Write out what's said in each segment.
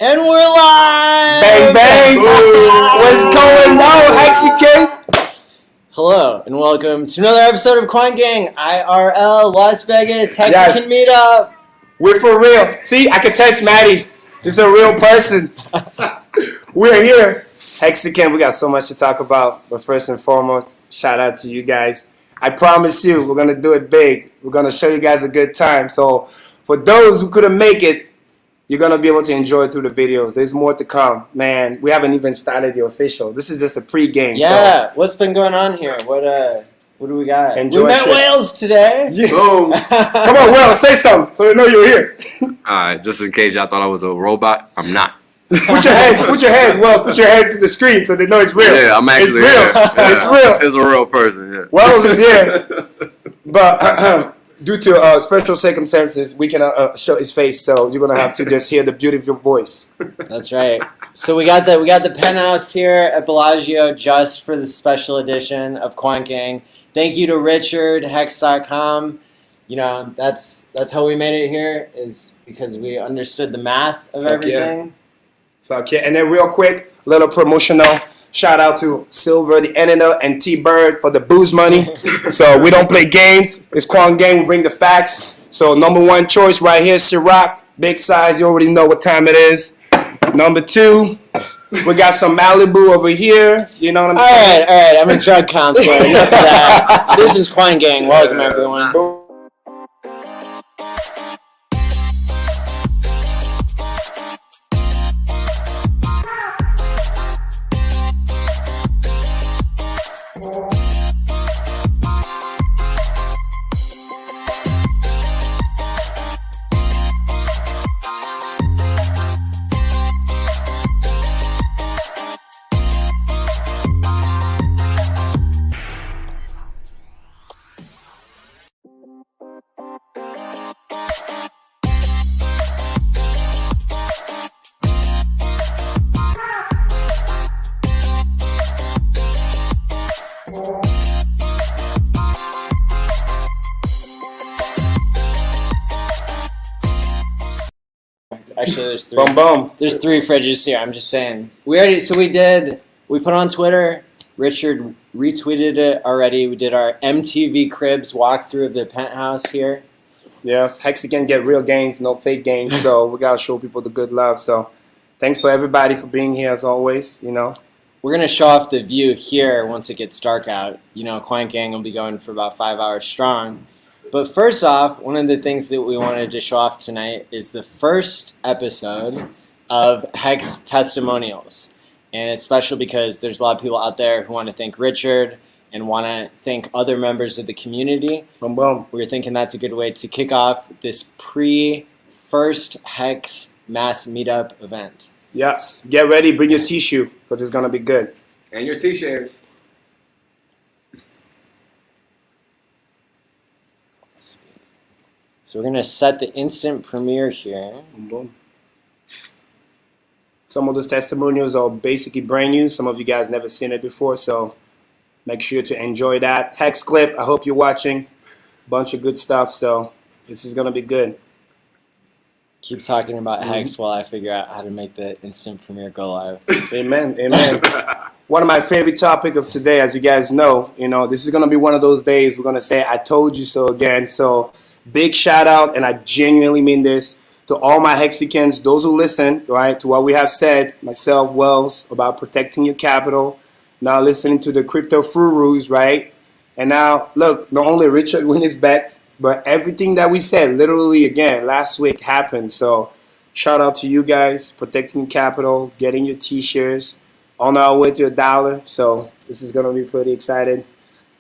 And we're live! Bang, bang! What's going on, HEXICAN? Hello, and welcome to another episode of Quant Gang, IRL, Las Vegas, HEXICAN meetup. We're for real. See, I can touch Maddie. This is a real person. We're here. HEXICAN, we got so much to talk about. But first and foremost, shout out to you guys. I promise you, we're going to do it big. We're going to show you guys a good time. So for those who couldn't make it, you're going to be able to enjoy it through the videos. There's more to come. Man, we haven't even started the official. This is just a pre-game. Yeah, so what's been going on here? What do we got? Enjoy we met Whales today. Yeah. Boom. Come on, Whales, say something so they know you're here. Alright, just in case y'all thought I was a robot, I'm not. Put your hands, well, put your hands to the screen so they know it's real. Yeah, I'm actually It's real. Yeah. It's real. It's a real person, yeah. Whales is here. But due to special circumstances, we cannot show his face, so you're gonna have to just hear the beauty of your voice. That's right. So we got the Penthouse here at Bellagio just for the special edition of Quant Gang. Thank you to Richard, Hex.com. You know, that's how we made it here, is because we understood the math of everything. Fuck yeah. And then real quick, little promotional shout out to Silver, the editor, and T-Bird for the booze money. So we don't play games. It's Quant Gang. We bring the facts. So number one choice right here, Ciroc. Big size. You already know what time it is. Number two, we got some Malibu over here. You know what I'm saying? All right. I'm a drug counselor. Enough of that. This is Quant Gang. Welcome, everyone. Actually, there's three. Boom, boom. There's three fridges here. I'm just saying. We put on Twitter. Richard retweeted it already. We did our MTV Cribs walkthrough of the Penthouse here. Yes, HEXICAN get real games, no fake games. So we gotta show people the good love. So thanks for everybody for being here as always. You know, we're gonna show off the view here once it gets dark out. You know, Quant Gang will be going for about 5 hours strong. But first off, one of the things that we wanted to show off tonight is the first episode of Hex Testimonials. And it's special because there's a lot of people out there who want to thank Richard and want to thank other members of the community. Boom, boom. We were thinking that's a good way to kick off this first Hex mass meetup event. Yes. Get ready. Bring your tissue because it's going to be good. And your t-shirts. So we're going to set the instant premiere here. Boom, boom. Some of those testimonials are basically brand new. Some of you guys never seen it before, so make sure to enjoy that. Hex clip, I hope you're watching. Bunch of good stuff, so this is going to be good. Keep talking about Hex while I figure out how to make the instant premiere go live. Amen, amen. One of my favorite topic of today, as you guys know, this is going to be one of those days we're going to say, I told you so again. So big shout out, and I genuinely mean this, to all my HEXICANs, those who listen, right, to what we have said, myself, Wells, about protecting your capital, now listening to the crypto gurus, right? And now, look, not only Richard win his bets, but everything that we said, literally, again, last week happened. So shout out to you guys, protecting your capital, getting your t-shirts, on our way to $1. So this is going to be pretty exciting.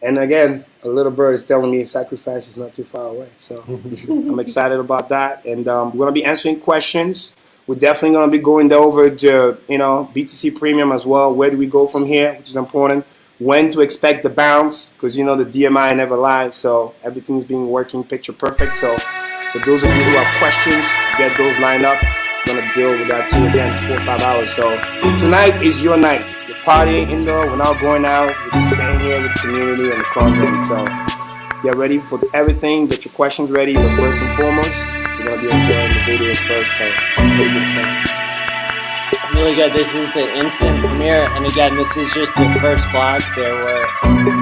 And again, a little bird is telling me sacrifice is not too far away. So I'm excited about that. And we're going to be answering questions. We're definitely going to be going over to, BTC Premium as well. Where do we go from here, which is important. When to expect the bounce, because, the DMI never lies. So everything's being working picture perfect. So for those of you who have questions, get those lined up. We're going to deal with that too. Again, it's 4 or 5 hours. So tonight is your night. Partying indoor, we're not going out, we're just staying here with the community and the content. So get ready for everything, get your questions ready, but first and foremost, we're going to be enjoying the videos first, so pretty good stuff. really good. This is the instant premiere, and again, this is just the first block. There were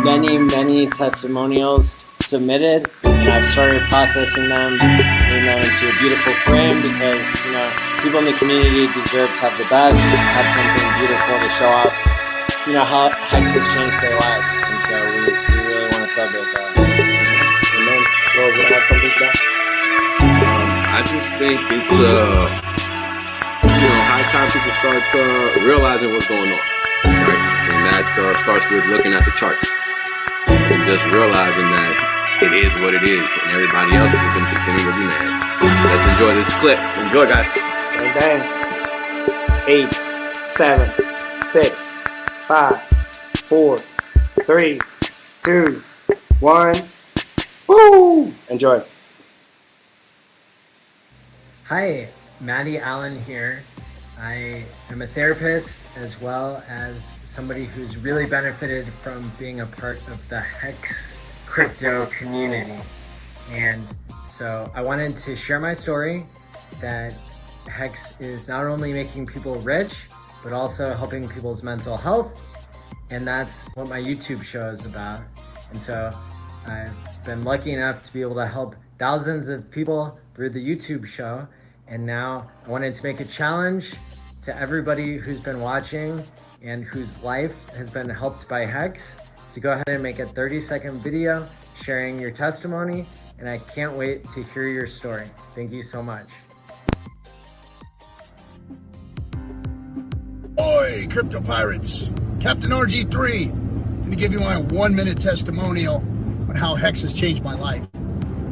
many testimonials submitted, and I've started processing them, putting them into a beautiful frame because, you know, people in the community deserve to have the best, have something beautiful to show off, you know, how Hex has changed their lives, and so we really want to celebrate that. Amen. Rose, want to add something to that? I just think it's high time people start realizing what's going on, right? And that starts with looking at the charts and just realizing that it is what it is, and everybody else is going to continue to be mad. Let's enjoy this clip. Enjoy, guys. Bang, bang. 8, 7, 6, 5, 4, 3, 2, 1. Woo! Enjoy. Hi, Maddie ALLin here. I am a therapist as well as somebody who's really benefited from being a part of the Hex crypto community. And so I wanted to share my story that Hex is not only making people rich, but also helping people's mental health. And that's what my YouTube show is about. And so I've been lucky enough to be able to help thousands of people through the YouTube show. And now I wanted to make a challenge to everybody who's been watching and whose life has been helped by Hex to go ahead and make a 30-second video sharing your testimony. And I can't wait to hear your story. Thank you so much. Oi, crypto pirates! Captain RG3, I'm going to give you my 1-minute testimonial on how Hex has changed my life.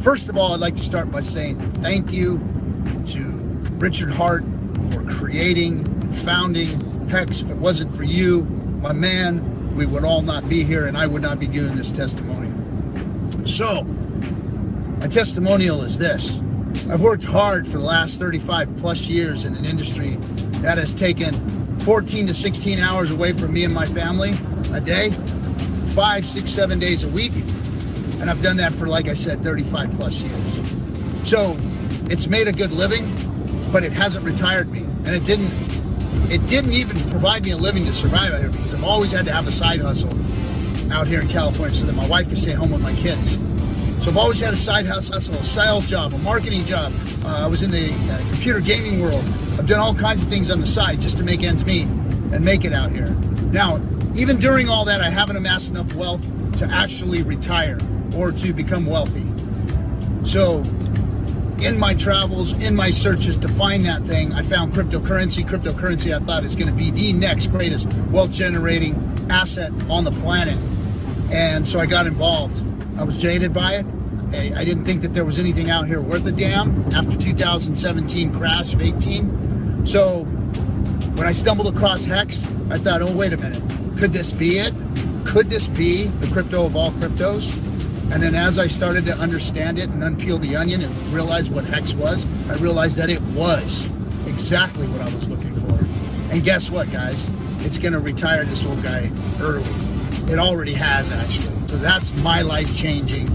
First of all, I'd like to start by saying thank you to Richard Hart for creating, founding Hex. If it wasn't for you, my man, we would all not be here and I would not be giving this testimonial. So, my testimonial is this. I've worked hard for the last 35 plus years in an industry that has taken 14 to 16 hours away from me and my family a day, 5, 6, 7 days a week. And I've done that for, like I said, 35 plus years. So it's made a good living, but it hasn't retired me. And it didn't even provide me a living to survive out here because I've always had to have a side hustle out here in California so that my wife can stay home with my kids. So I've always had a side hustle, a sales job, a marketing job. I was in the computer gaming world. I've done all kinds of things on the side just to make ends meet and make it out here. Now, even during all that, I haven't amassed enough wealth to actually retire or to become wealthy. So in my travels, in my searches to find that thing, I found cryptocurrency. Cryptocurrency I thought is going to be the next greatest wealth generating asset on the planet. And so I got involved. I was jaded by it. I didn't think that there was anything out here worth a damn after 2017 crash of 18. So when I stumbled across Hex, I thought, oh, wait a minute. Could this be it? Could this be the crypto of all cryptos? And then as I started to understand it and unpeel the onion and realize what Hex was, I realized that it was exactly what I was looking for. And guess what, guys? It's going to retire this old guy early. It already has, actually. So that's my life-changing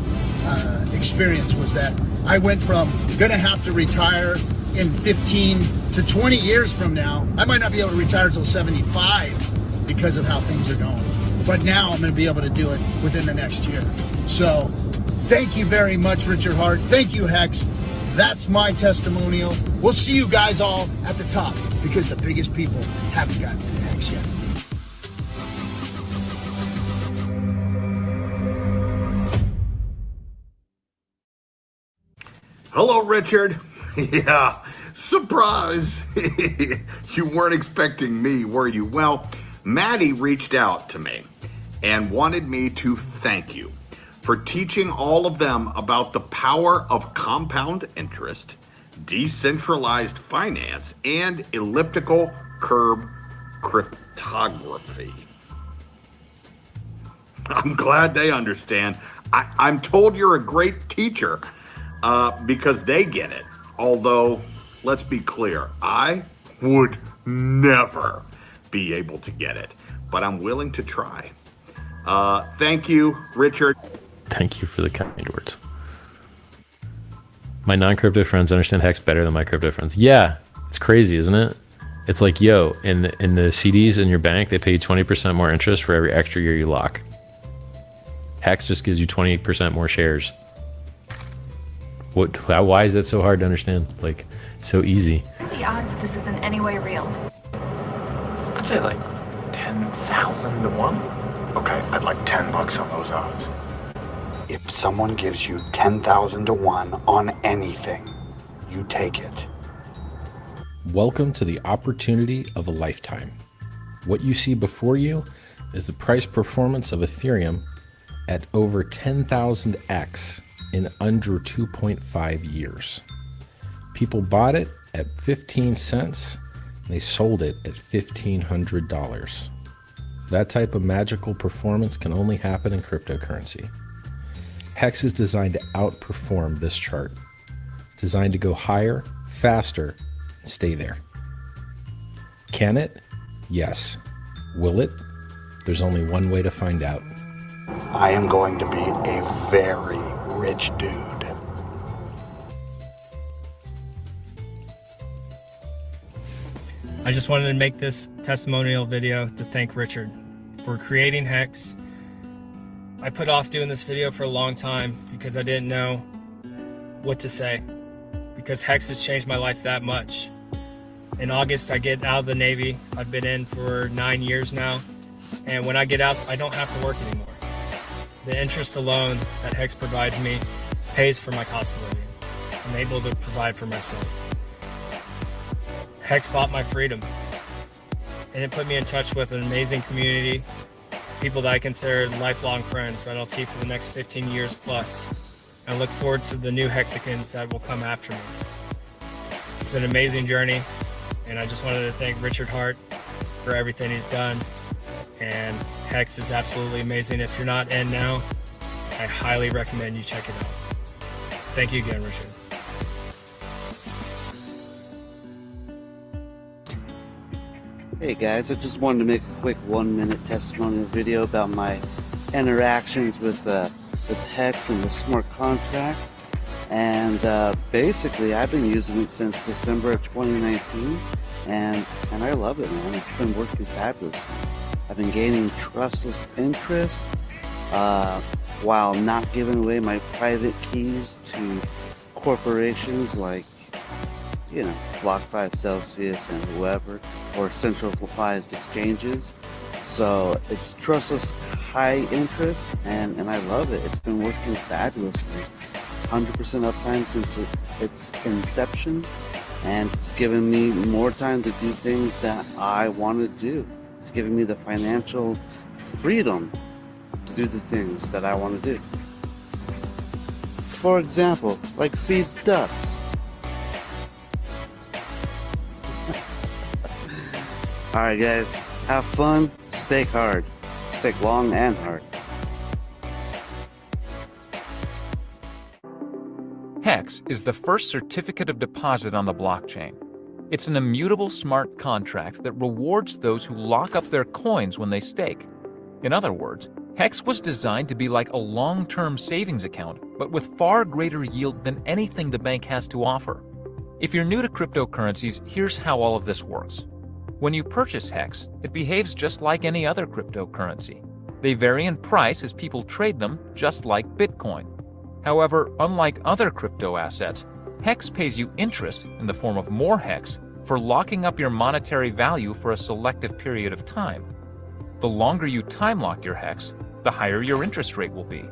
experience, was that I went from going to have to retire in 15 to 20 years from now. I might not be able to retire until 75 because of how things are going. But now I'm going to be able to do it within the next year. So thank you very much, Richard Hart. Thank you, Hex. That's my testimonial. We'll see you guys all at the top because the biggest people haven't gotten to Hex yet. Hello, Richard. Yeah, surprise. You weren't expecting me, were you? Well, Maddie reached out to me and wanted me to thank you for teaching all of them about the power of compound interest, decentralized finance, and elliptical curve cryptography. I'm glad they understand. I'm told you're a great teacher because they get it. Although, let's be clear, I would never be able to get it, but I'm willing to try. Thank you, Richard. Thank you for the kind words. My non-crypto friends understand Hex better than my crypto friends. Yeah, it's crazy, isn't it? It's like, yo, in the CDs in your bank, they pay you 20% more interest for every extra year you lock. Hex just gives you 20% more shares. Why is that so hard to understand? Like, so easy. The odds that this is in any way real. I'd say like 10,000 to 1. Okay, I'd like $10 on those odds. If someone gives you 10,000 to 1 on anything, you take it. Welcome to the opportunity of a lifetime. What you see before you is the price performance of Ethereum at over 10,000x in under 2.5 years. People bought it at 15 cents, and they sold it at $1,500. That type of magical performance can only happen in cryptocurrency. Hex is designed to outperform this chart. It's designed to go higher, faster, and stay there. Can it? Yes. Will it? There's only one way to find out. I am going to be a very rich dude. I just wanted to make this testimonial video to thank Richard for creating Hex. I put off doing this video for a long time because I didn't know what to say, because Hex has changed my life that much. In August, I get out of the Navy. I've been in for 9 years now. And when I get out, I don't have to work anymore. The interest alone that Hex provides me pays for my cost of living. I'm able to provide for myself. Hex bought my freedom, and it put me in touch with an amazing community, people that I consider lifelong friends that I'll see for the next 15 years plus. I look forward to the new Hexicans that will come after me. It's been an amazing journey, and I just wanted to thank Richard Hart for everything he's done. And Hex is absolutely amazing. If you're not in now, I highly recommend you check it out. Thank you again, Richard. Hey guys, I just wanted to make a quick 1-minute testimonial video about my interactions with Hex and the smart contract. And basically, I've been using it since December of 2019, and I love it, man. It's been working fabulously. I've been gaining trustless interest while not giving away my private keys to corporations like, you know, BlockFi, Celsius, and whoever, or centralized exchanges. So it's trustless, high interest, and I love it. It's been working fabulously. 100% uptime since its inception, and it's given me more time to do things that I want to do. It's given me the financial freedom to do the things that I want to do. For example, like feed ducks. Alright guys, have fun, stake hard. Stake long and hard. Hex is the first certificate of deposit on the blockchain. It's an immutable smart contract that rewards those who lock up their coins when they stake. In other words, Hex was designed to be like a long-term savings account, but with far greater yield than anything the bank has to offer. If you're new to cryptocurrencies, here's how all of this works. When you purchase Hex, it behaves just like any other cryptocurrency. They vary in price as people trade them, just like Bitcoin. However, unlike other crypto assets, Hex pays you interest in the form of more Hex for locking up your monetary value for a selective period of time. The longer you time lock your Hex, the higher your interest rate will be.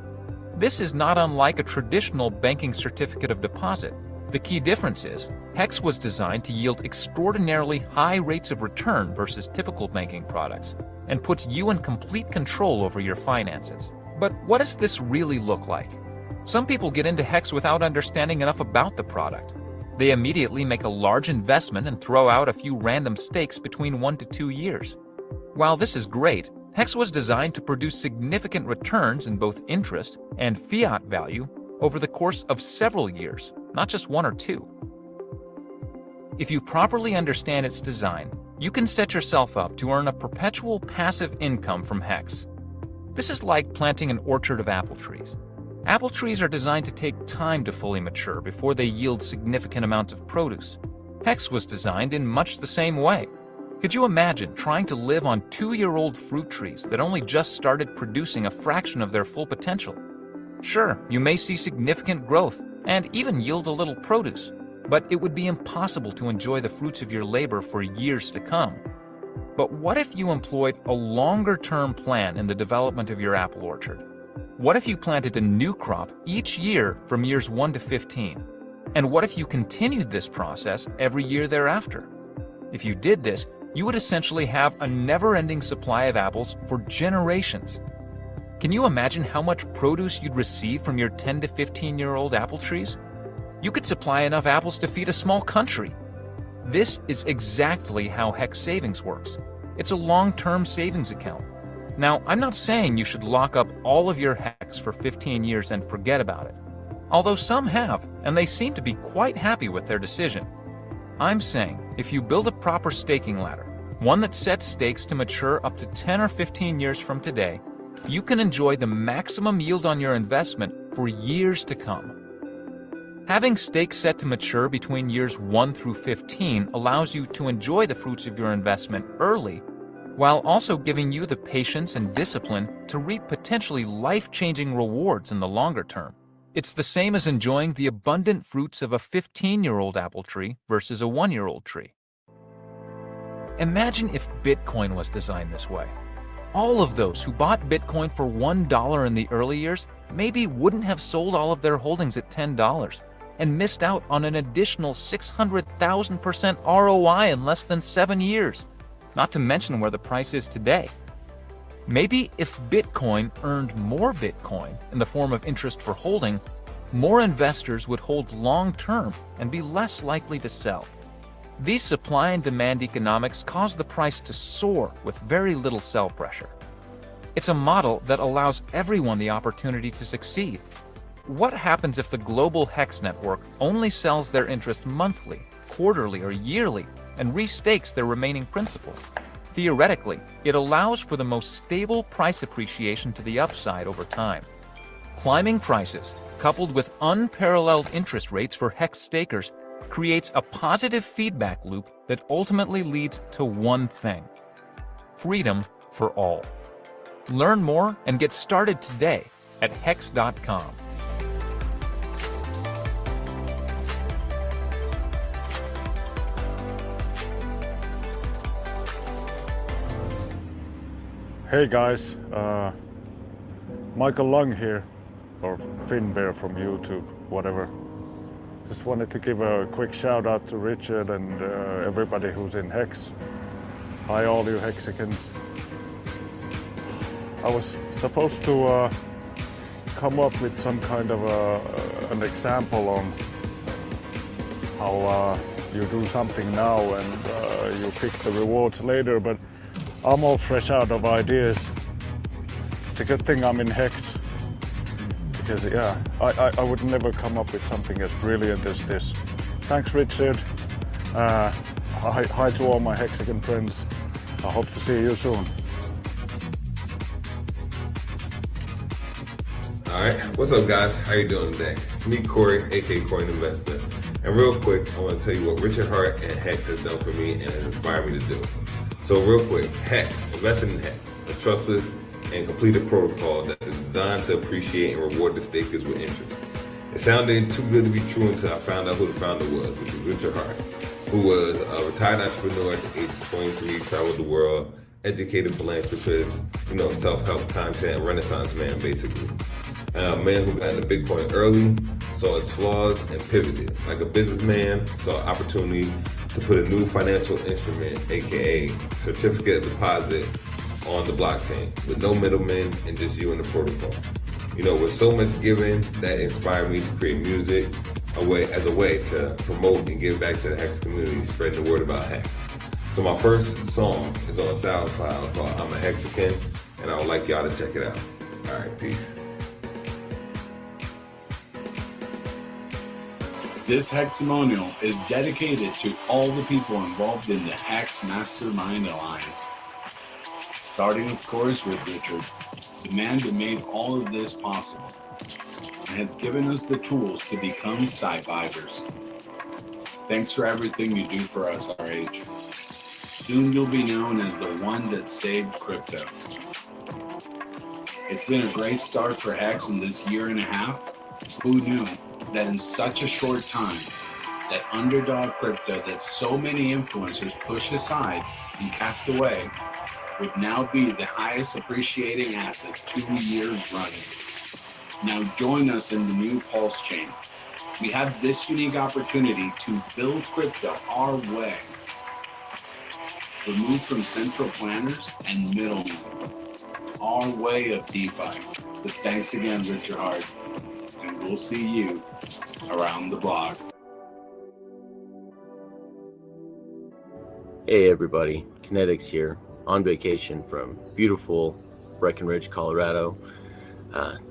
This is not unlike a traditional banking certificate of deposit. The key difference is, Hex was designed to yield extraordinarily high rates of return versus typical banking products, and puts you in complete control over your finances. But what does this really look like? Some people get into Hex without understanding enough about the product. They immediately make a large investment and throw out a few random stakes between 1 to 2 years. While this is great, Hex was designed to produce significant returns in both interest and fiat value over the course of several years, not just 1 or 2. If you properly understand its design, you can set yourself up to earn a perpetual passive income from Hex. This is like planting an orchard of apple trees. Apple trees are designed to take time to fully mature before they yield significant amounts of produce. Hex was designed in much the same way. Could you imagine trying to live on 2-year-old fruit trees that only just started producing a fraction of their full potential? Sure, you may see significant growth and even yield a little produce, but it would be impossible to enjoy the fruits of your labor for years to come. But what if you employed a longer-term plan in the development of your apple orchard? What if you planted a new crop each year from years 1 to 15? And what if you continued this process every year thereafter? If you did this, you would essentially have a never-ending supply of apples for generations. Can you imagine how much produce you'd receive from your 10 to 15-year-old apple trees? You could supply enough apples to feed a small country. This is exactly how Hex Savings works. It's a long-term savings account. Now, I'm not saying you should lock up all of your Hex for 15 years and forget about it, although some have, and they seem to be quite happy with their decision. I'm saying if you build a proper staking ladder, one that sets stakes to mature up to 10 or 15 years from today, you can enjoy the maximum yield on your investment for years to come. Having stakes set to mature between years 1 through 15 allows you to enjoy the fruits of your investment early, while also giving you the patience and discipline to reap potentially life-changing rewards in the longer term. It's the same as enjoying the abundant fruits of a 15-year-old apple tree versus a 1-year-old tree. Imagine if Bitcoin was designed this way. All of those who bought Bitcoin for $1 in the early years maybe wouldn't have sold all of their holdings at $10 and missed out on an additional 600,000% ROI in less than 7 years, not to mention where the price is today. Maybe if Bitcoin earned more Bitcoin in the form of interest for holding, more investors would hold long-term and be less likely to sell. These supply and demand economics cause the price to soar with very little sell pressure. It's a model that allows everyone the opportunity to succeed. What happens if the global Hex network only sells their interest monthly, quarterly, or yearly and restakes their remaining principal? Theoretically, it allows for the most stable price appreciation to the upside over time. Climbing prices, coupled with unparalleled interest rates for Hex stakers, creates a positive feedback loop that ultimately leads to one thing: freedom for all. Learn more and get started today at hex.com. Hey guys, Michael Lung here, or Finbear from YouTube, whatever. Just wanted to give a quick shout out to Richard and everybody who's in Hex. Hi all you Hexicans. I was supposed to come up with some kind of an example on how you do something now and you pick the rewards later, but I'm all fresh out of ideas. It's a good thing I'm in Hex, because yeah, I would never come up with something as brilliant as this. Thanks Richard. Hi to all my Hexican friends. I hope to see you soon. Alright, what's up guys? How you doing today? It's me, Corey, aka Coin Investor. And real quick, I want to tell you what Richard Hart and Hex has done for me and has inspired me to do. So real quick, Hex, investing in Hex, a trustless and completed protocol that is designed to appreciate and reward the stakers with interest. It sounded too good to be true until I found out who the founder was, which is Richard Hart, who was a retired entrepreneur at the age of 23, traveled the world, educated philanthropist, self-help content, renaissance man basically. A man who got into Bitcoin early, saw its flaws, and pivoted. Like a businessman, saw opportunity to put a new financial instrument, aka certificate of deposit, on the blockchain with no middlemen and just you and the protocol. With so much giving, that inspired me to create music as a way to promote and give back to the Hex community, spreading the word about Hex. So my first song is on SoundCloud called I'm a Hexican, and I would like y'all to check it out. All right, peace. This Heximonial is dedicated to all the people involved in the Hex Mastermind Alliance. Starting, of course, with Richard, the man that made all of this possible and has given us the tools to become survivors. Thanks for everything you do for us our age. Soon you'll be known as the one that saved crypto. It's been a great start for Hex in this year and a half. Who knew that in such a short time, that underdog crypto that so many influencers pushed aside and cast away would now be the highest appreciating asset 2 years running. Now join us in the new Pulse chain. We have this unique opportunity to build crypto our way. Removed from central planners and middlemen. Our way of DeFi. So thanks again, Richard Hart. And we'll see you around the block. Hey everybody, Kinetics here, on vacation from beautiful Breckenridge, Colorado.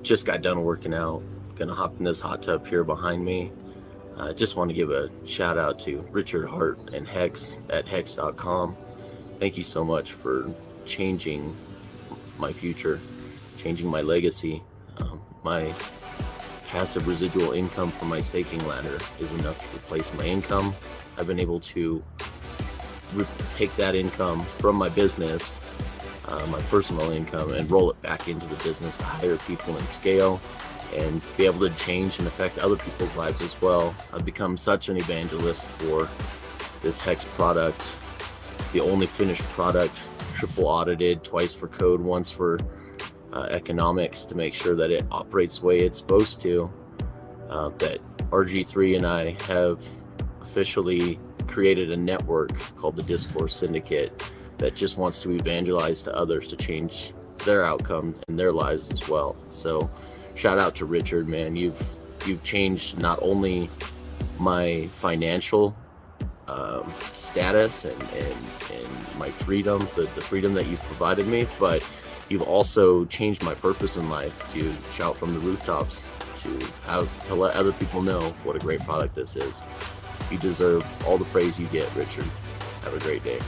Just got done working out. Gonna hop in this hot tub here behind me. Just want to give a shout out to Richard Hart and Hex at hex.com. Thank you so much for changing my future, changing my legacy. My passive residual income from my staking ladder is enough to replace my income. I've been able to take that income from my business, my personal income, and roll it back into the business to hire people and scale and be able to change and affect other people's lives as well. I've become such an evangelist for this Hex product, the only finished product, triple audited, twice for code, once for economics, to make sure that it operates the way it's supposed to. That RG3 and I have officially created a network called the Discourse Syndicate that just wants to evangelize to others to change their outcome and their lives as well. So shout out to Richard, man. You've changed not only my financial status and my freedom, the freedom that you've provided me, but you've also changed my purpose in life to shout from the rooftops to let other people know what a great product this is. You deserve all the praise you get, Richard. Have a great day.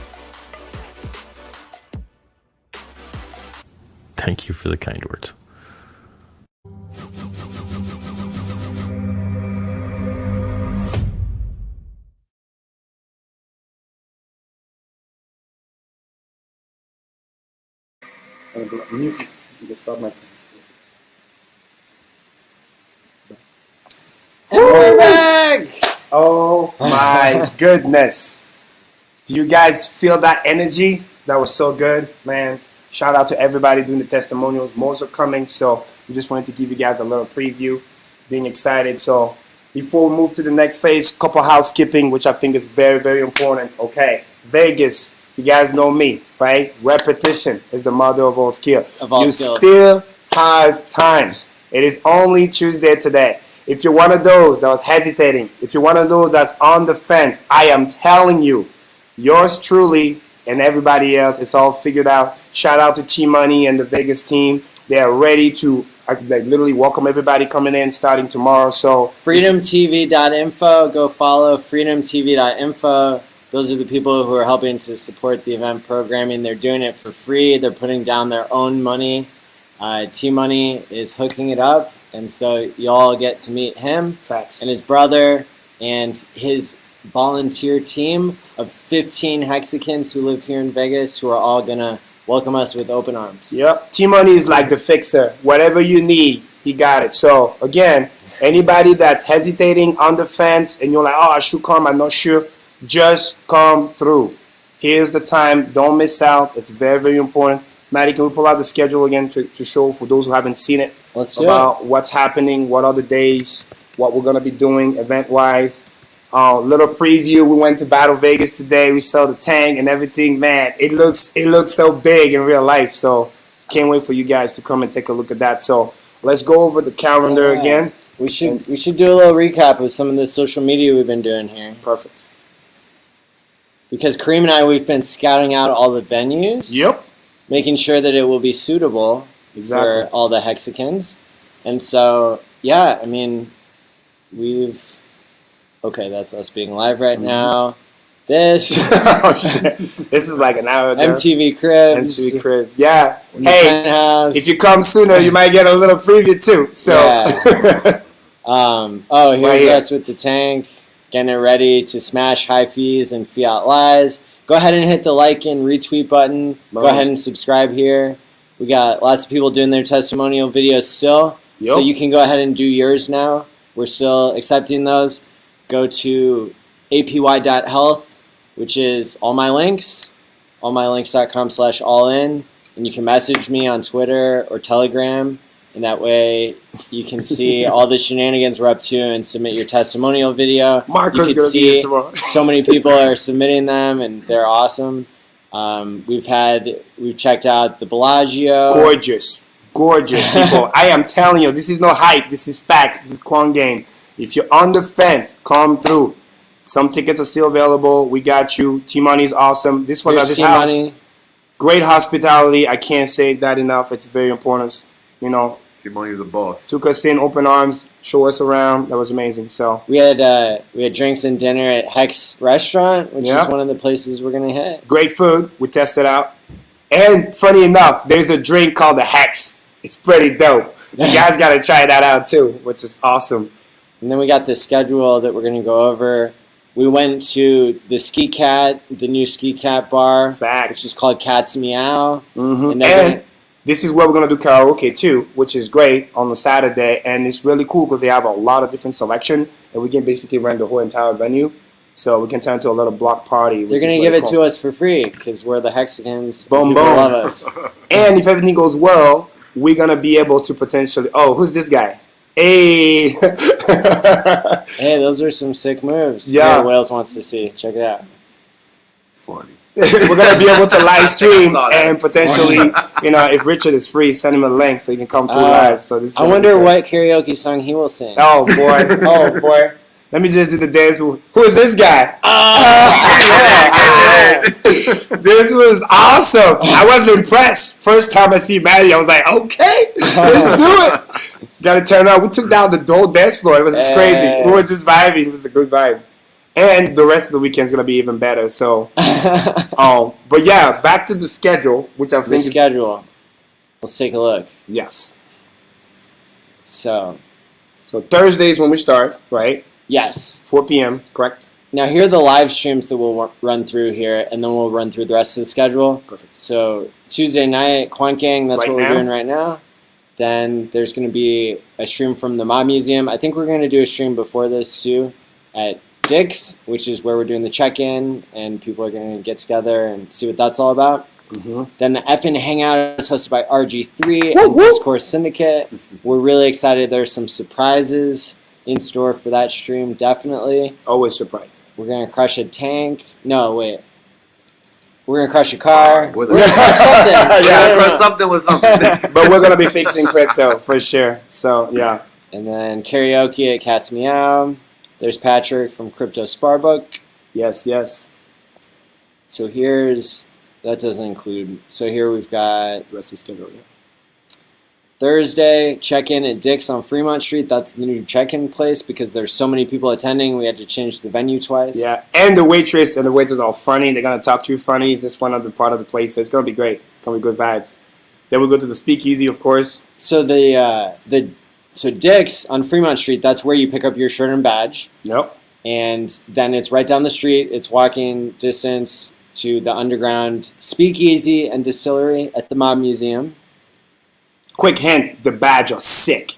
Thank you for the kind words. You can stop my. We're back! Oh my goodness. Do you guys feel that energy? That was so good, man. Shout out to everybody doing the testimonials. Most are coming, so we just wanted to give you guys a little preview. Being excited. So before we move to the next phase, couple housekeeping, which I think is very, very important. Okay, Vegas, you guys know me, right? Repetition is the mother of all skill. You still have time. It is only Tuesday today. If you're one of those that was hesitating, if you're one of those that's on the fence, I am telling you, yours truly and everybody else, it's all figured out. Shout out to T-Money and the Vegas team. They are ready to literally welcome everybody coming in starting tomorrow. So freedomtv.info, go follow freedomtv.info. Those are the people who are helping to support the event programming. They're doing it for free. They're putting down their own money. T-Money is hooking it up. And so you all get to meet him and his brother and his volunteer team of 15 Hexicans who live here in Vegas, who are all going to welcome us with open arms. Yep. T-Money is like the fixer. Whatever you need, he got it. So, again, anybody that's hesitating on the fence and you're like, oh, I should come, I'm not sure, just come through. Here's the time. Don't miss out. It's very, very important. Maddie, can we pull out the schedule again to show for those who haven't seen it? Let's do about what's happening, what are the days, what we're going to be doing event-wise. Little preview. We went to Battle Vegas today. We saw the tank and everything. Man, it looks so big in real life. So can't wait for you guys to come and take a look at that. So let's go over the calendar again. We should do a little recap of some of the social media we've been doing here. Perfect. Because Karim and I, we've been scouting out all the venues. Yep. Making sure that it will be suitable for all the Hexicans. And so, yeah, I mean, okay, that's us being live right now. This. Oh, shit. This is like an hour ago. MTV Cribs. MTV Cribs, yeah. Hey, Penthouse. If you come sooner, you might get a little preview too. So. Yeah. Here's us with the tank, getting it ready to smash high fees and fiat lies. go ahead and hit the like and retweet button. Go ahead and subscribe here. We got lots of people doing their testimonial videos still. So you can go ahead and do yours now. We're still accepting those. Go to apy.health, which is all my links, allmylinks.com/allin, and you can message me on Twitter or Telegram, and that way you can see all the shenanigans we're up to and submit your testimonial video. Marco's you can gonna be see here tomorrow. so many people are submitting them, and they're awesome. We've checked out the Bellagio. Gorgeous people. I am telling you, this is no hype. This is facts. This is Quant game. If you're on the fence, come through. Some tickets are still available. We got you. T-Money is awesome. This was at his house. Great hospitality. I can't say that enough. It's very important. You know, T-Money is the boss. Took us in, open arms, show us around. That was amazing. So we had drinks and dinner at Hex Restaurant, which is one of the places we're gonna hit. Great food. We tested out. And funny enough, there's a drink called the Hex. It's pretty dope. You guys got to try that out too, which is awesome. And then we got the schedule that we're going to go over. We went to the Ski Cat, the new Ski Cat bar. Facts. Which is called Cat's Meow. And this is where we're going to do karaoke too, which is great on the Saturday. And it's really cool because they have a lot of different selection. And we can basically rent the whole entire venue. So we can turn into a little block party. They're going to give it to us for free because we're the Hexicans. Boom, People boom. love us. And if everything goes well, we're going to be able to potentially... Oh, who's this guy? Hey! Hey, those are some sick moves. Yeah. Wales wants to see. Check it out. Funny. We're going to be able to live stream and potentially, you know, if Richard is free, send him a link so he can come through live. So this is I wonder what karaoke song he will sing. Oh, boy. Oh, boy. Let me just do the dance move. Who is this guy? This was awesome. I was impressed. First time I see Maddie, I was like, okay, let's do it. Got to turn up. We took down the whole dance floor. It was just crazy. We were just vibing. It was a good vibe. And the rest of the weekend's going to be even better. So, but yeah, back to the schedule, which I think schedule. Let's take a look. Yes. So Thursdays when we start, right? Yes. 4 p.m., correct? Now, here are the live streams that we'll run through here, and then we'll run through the rest of the schedule. Perfect. So, Tuesday night, Quant Gang, that's what we're doing right now. Then there's going to be a stream from the Mob Museum. I think we're going to do a stream before this, too, at Dick's, which is where we're doing the check-in, and people are going to get together and see what that's all about. Then the Effin' Hangout is hosted by RG3 and Discourse Syndicate. We're really excited. There's some surprises in store for that stream, definitely. Always surprised. We're going to crush a tank. No, wait. We're going to crush a car. We're going to crush something. Yeah, crush something with something. But we're going to be fixing crypto for sure. So, yeah. And then karaoke at Cat's Meow. There's Patrick from Crypto Sparbook. Yes, yes. So here's... That doesn't include... So here we've got... The rest of the schedule, yeah. Thursday, check-in at Dick's on Fremont Street. That's the new check-in place because there's so many people attending. We had to change the venue twice. Yeah, and the waitress and the waiters are all funny. They're going to talk to you funny. It's just one other part of the place. So it's going to be great. It's going to be good vibes. Then we'll go to the Speakeasy, of course. So so Dick's on Fremont Street, that's where you pick up your shirt and badge. Yep. And then it's right down the street. It's walking distance to the underground Speakeasy and Distillery at the Mob Museum. Quick hint, the badge are sick.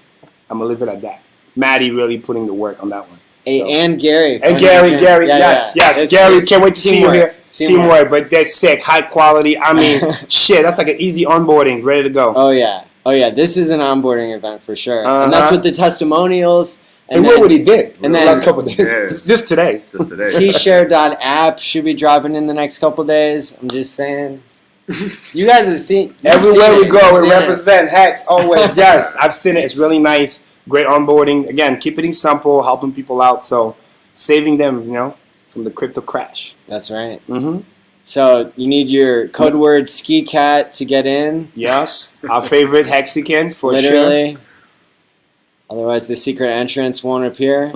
I'm going to leave it at that. Maddie really putting the work on that one. So. And Gary. And Gary, yes. Gary, can't wait to see you here. Teamwork, but they're sick, high quality. I mean, shit, that's like an easy onboarding, ready to go. Oh, yeah. This is an onboarding event for sure. And that's with the testimonials. And look what he did in the last couple of days. Yeah. Just today. Tshare.app should be dropping in the next couple of days. I'm just saying. You guys have seen everywhere we go. We represent Hex always. Yes, I've seen it. It's really nice. Great onboarding. Again, keeping it simple, helping people out. So saving them, from the crypto crash. That's right. So you need your code word Ski Cat to get in. Yes, our favorite Hexican for Literally. sure. Otherwise, the secret entrance won't appear.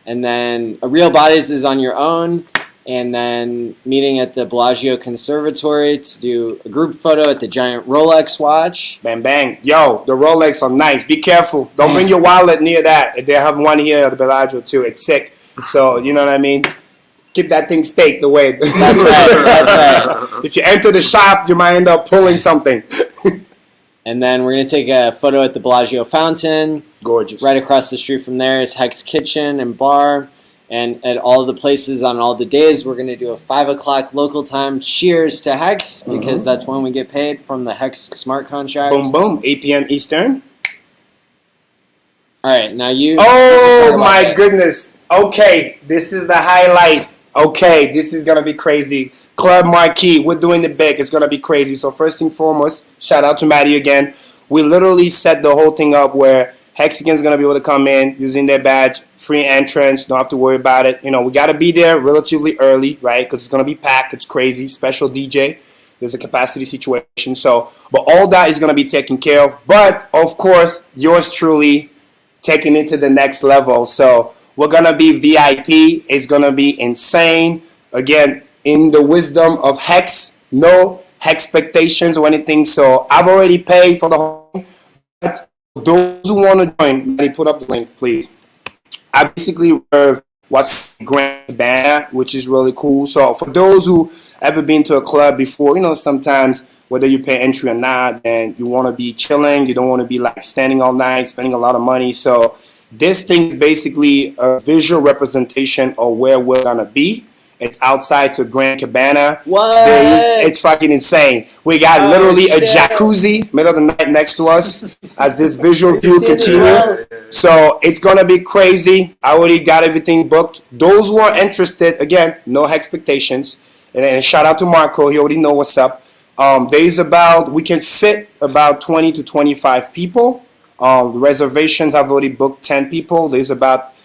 And then a Real Bodies is on your own. And then meeting at the Bellagio Conservatory to do a group photo at the giant Rolex watch. Bang, bang. Yo, the Rolex are nice. Be careful. Don't bring your wallet near that. They have one here at the Bellagio, too. It's sick. So, you know what I mean? keep that thing staked away. That's right. That's right. If you enter the shop, you might end up pulling something. And then we're going to take a photo at the Bellagio fountain. Gorgeous. Right across the street from there is Hex Kitchen and Bar. And at all the places on all the days, we're going to do a 5 o'clock local time cheers to Hex, because that's when we get paid from the Hex smart contract. Boom, boom. 8 p.m. Eastern. All right, now you. Oh, my goodness. Okay, this is the highlight. Okay, this is going to be crazy. Club Marquee, we're doing it big. It's going to be crazy. So first and foremost, shout out to Maddie again. We literally set the whole thing up where Hexican's going to be able to come in using their badge, free entrance, don't have to worry about it. You know, we got to be there relatively early, right? Because it's going to be packed. It's crazy. Special DJ. There's a capacity situation. So, but all that is going to be taken care of. But, of course, yours truly taking it to the next level. So we're going to be VIP. It's going to be insane. Again, in the wisdom of Hex, no expectations or anything. So I've already paid for the whole. But those who want to join, Maddie, put up the link, please. I basically reserve what's Grand Cabana, which is really cool. So for those who ever been to a club before, you know, sometimes whether you pay entry or not, and you want to be chilling, you don't want to be like standing all night, spending a lot of money. So this thing is basically a visual representation of where we're going to be. It's outside to Grand Cabana. What? It's fucking insane. We got literally a jacuzzi middle of the night next to us as this visual view continues. So it's going to be crazy. I already got everything booked. Those who are interested, again, no expectations. And shout out to Marco. He already know what's up. We can fit about 20 to 25 people. The reservations, I've already booked 10 people. There's about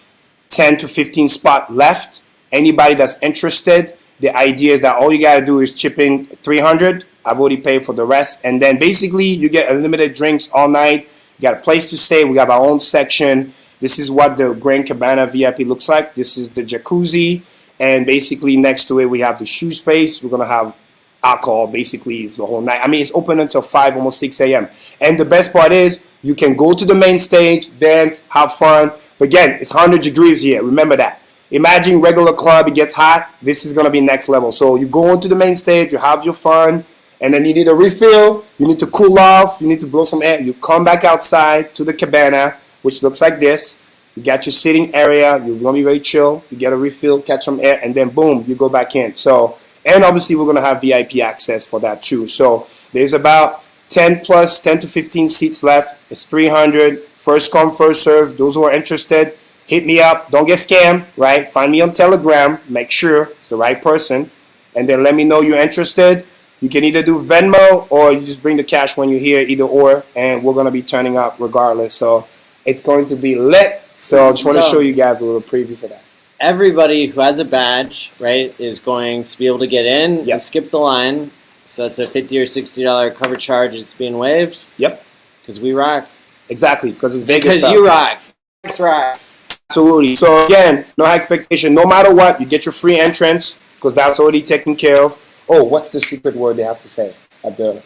10 to 15 spots left. Anybody that's interested, the idea is that all you got to do is chip in $300. I've already paid for the rest. And then basically you get unlimited drinks all night. You got a place to stay. We have our own section. This is what the Grand Cabana VIP looks like. This is the jacuzzi. And basically next to it, we have the shoe space. We're going to have alcohol basically the whole night. I mean, it's open until 5, almost 6 a.m. And the best part is you can go to the main stage, dance, have fun. But again, it's 100 degrees here. Remember that. Imagine regular club, it gets hot. This is going to be next level. So you go into the main stage, you have your fun, and then you need a refill. You need to cool off. You need to blow some air. You come back outside to the cabana, which looks like this. You got your sitting area. You're going to be very chill. You get a refill, catch some air, and then boom, you go back in. So, and obviously we're going to have VIP access for that too. So there's about 10 to 15 seats left. It's 300. First come, first serve. Those who are interested, hit me up. Don't get scammed, right? Find me on Telegram. Make sure it's the right person. And then let me know you're interested. You can either do Venmo or you just bring the cash when you're here, either or. And we're going to be turning up regardless. So it's going to be lit. So I just want to show you guys a little preview for that. Everybody who has a badge, right, is going to be able to get in and skip the line. So that's a $50 or $60 cover charge. It's being waived. Yep. Because we rock. Exactly. Because it's Vegas Because you rock. Vegas rocks. Absolutely. So again, no expectation. No matter what, you get your free entrance because that's already taken care of. Oh, what's the secret word they have to say at the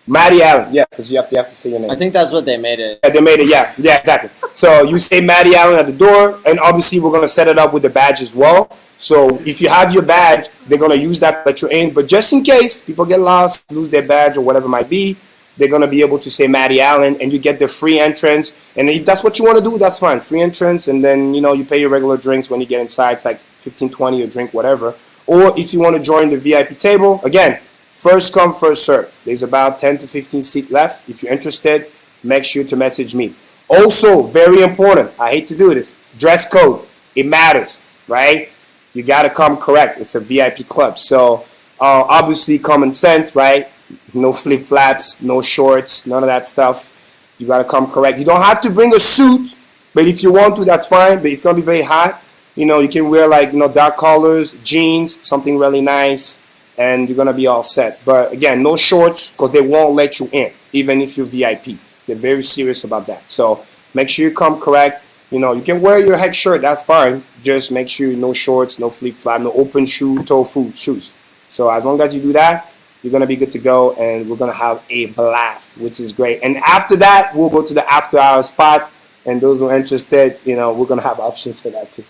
Maddie ALLin? Yeah, because you have to say your name. I think that's what they made it. Yeah, they made it. Yeah, exactly. So you say Maddie ALLin at the door, and obviously we're gonna set it up with the badge as well. So if you have your badge, they're gonna use that that you're in. But just in case people get lost, lose their badge or whatever it might be, they're going to be able to say Maddie ALLin, and you get the free entrance. And if that's what you want to do, that's fine. Free entrance, and then, you know, you pay your regular drinks when you get inside. It's like 15, 20 a drink, whatever. Or if you want to join the VIP table, again, first come, first serve. There's about 10 to 15 seats left. If you're interested, make sure to message me. Also, very important, I hate to do this, dress code. It matters, right? You got to come correct. It's a VIP club. So, obviously, common sense, right? No flip-flops, no shorts, none of that stuff. You got to come correct. You don't have to bring a suit, but if you want to, that's fine. But it's going to be very hot. You know, you can wear like, you know, dark colors, jeans, something really nice, and you're going to be all set. But again, no shorts because they won't let you in, even if you're VIP. They're very serious about that. So make sure you come correct. You know, you can wear your Hex shirt, that's fine. Just make sure no shorts, no flip-flop, no open toe shoes. So as long as you do that, you're going to be good to go, and we're going to have a blast, which is great. And after that, we'll go to the after-hour spot, and those who are interested, you know, we're going to have options for that too.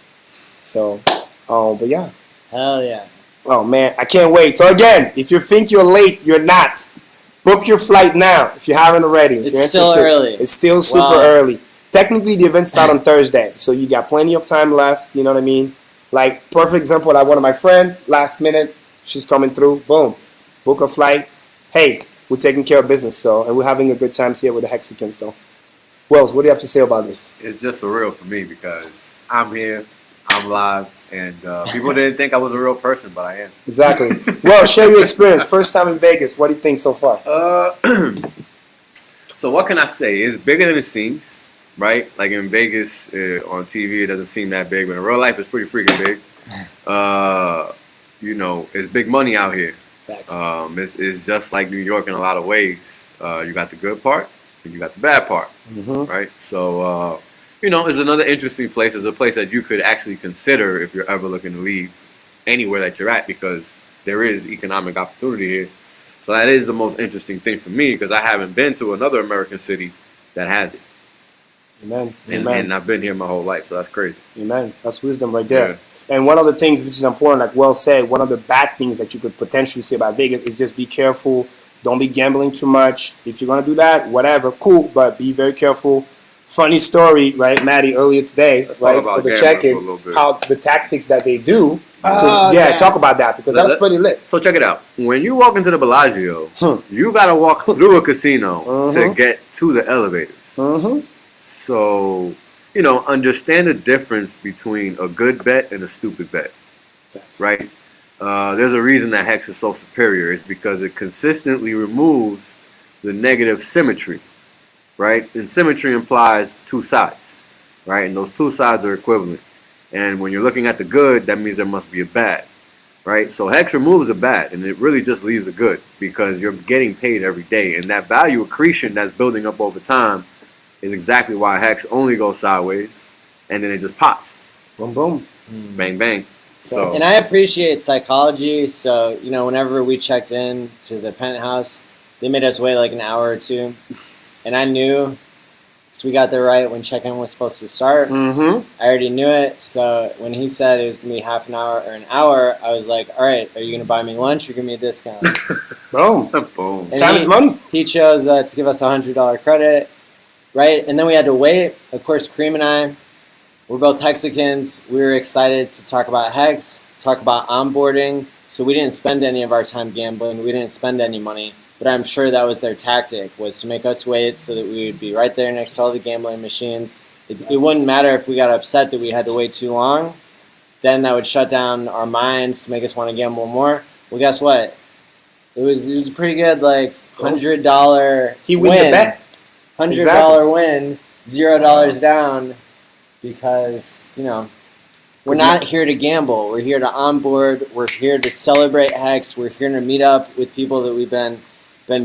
So, but yeah, Hell yeah. Oh man, I can't wait. So again, if you think you're late, you're not. Book your flight now if you haven't already. If you're It's still interested. early. It's still super early. Technically, the event starts on Thursday, so you got plenty of time left. You know what I mean? Like, perfect example, like one of my friends, last minute, she's coming through. Boom. Book a flight. Hey, we're taking care of business, and we're having a good time here with the Hexicans. So, Wells, what do you have to say about this? It's just surreal for me because I'm here, I'm live, and people didn't think I was a real person, but I am. Exactly. Well, share your experience. First time in Vegas. What do you think so far? So what can I say? It's bigger than it seems, right? Like in Vegas, on TV, it doesn't seem that big, but in real life, it's pretty freaking big. You know, it's big money out here. Facts. It's just like New York in a lot of ways. You got the good part, and you got the bad part, right? So, you know, it's another interesting place. It's a place that you could actually consider if you're ever looking to leave anywhere that you're at, because there is economic opportunity here. So that is the most interesting thing for me, because I haven't been to another American city that has it. Amen. And I've been here my whole life, so that's crazy. Amen. That's wisdom right there. Yeah. And one of the things which is important, like Will said, one of the bad things that you could potentially say about Vegas is just be careful. Don't be gambling too much. If you're going to do that, whatever, cool, but be very careful. Funny story, right, Maddie, earlier today, right, for the check-in, how the tactics that they do. Talk about that, because that's pretty lit. So check it out. When you walk into the Bellagio, you got to walk through a casino to get to the elevators. So, you know, understand the difference between a good bet and a stupid bet, right? There's a reason that Hex is so superior. It's because it consistently removes the negative symmetry, right? And symmetry implies two sides, right? And those two sides are equivalent. And when you're looking at the good, that means there must be a bad, right? So Hex removes a bad, and it really just leaves a good, because you're getting paid every day. And that value accretion that's building up over time is exactly why Hex only goes sideways, and then it just pops. Boom, boom. Bang, bang. So. And I appreciate psychology. So, you know, whenever we checked in to the Penthouse, they made us wait like an hour or two. And I knew, because we got there right when check-in was supposed to start. I already knew it. So when he said it was going to be half an hour or an hour, I was like, all right, are you going to buy me lunch or give me a discount? Boom. Boom. Time is money. He chose to give us a $100 credit, right? And then we had to wait. Of course, Karim and I, we're both Hexicans. We were excited to talk about Hex, talk about onboarding. So we didn't spend any of our time gambling. We didn't spend any money. But I'm sure that was their tactic, was to make us wait so that we would be right there next to all the gambling machines. It wouldn't matter if we got upset that we had to wait too long. Then that would shut down our minds to make us want to gamble more. Well, guess what? It was a pretty good, like, $100 he win the bet. $100 win, $0 down, because, you know, we're not here to gamble. We're here to onboard. We're here to celebrate Hex. We're here to meet up with people that we've been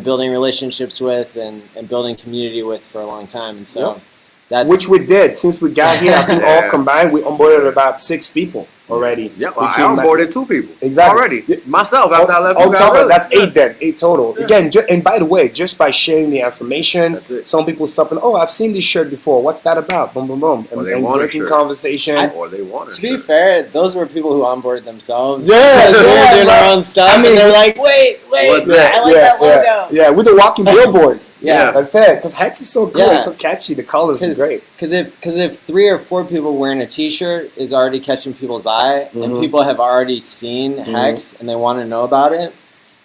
building relationships with and building community with for a long time. And so that's... Which we did. Since we got here, I think all combined, we onboarded about 6 people already. Yeah, well, I onboarded 2 people. Exactly. Already. Myself, after I left. On top of that's 8 then. 8 total. Yeah. Again, and by the way, just by sharing the information, some people stopping, oh, I've seen this shirt before. What's that about? Boom, boom, boom. Or they and want breaking a shirt. conversation. Or they want a To be fair, those were people who onboarded themselves. Yeah, they were doing their own stuff. And they're like, wait, what's that? I like that logo. Yeah, with the walking billboards. Yeah. That's it. Because Hex is so good. It's so catchy. The colors are great. Because if 3 or 4 people wearing a T-shirt is already catching people's eye, and people have already seen Hex and they want to know about it,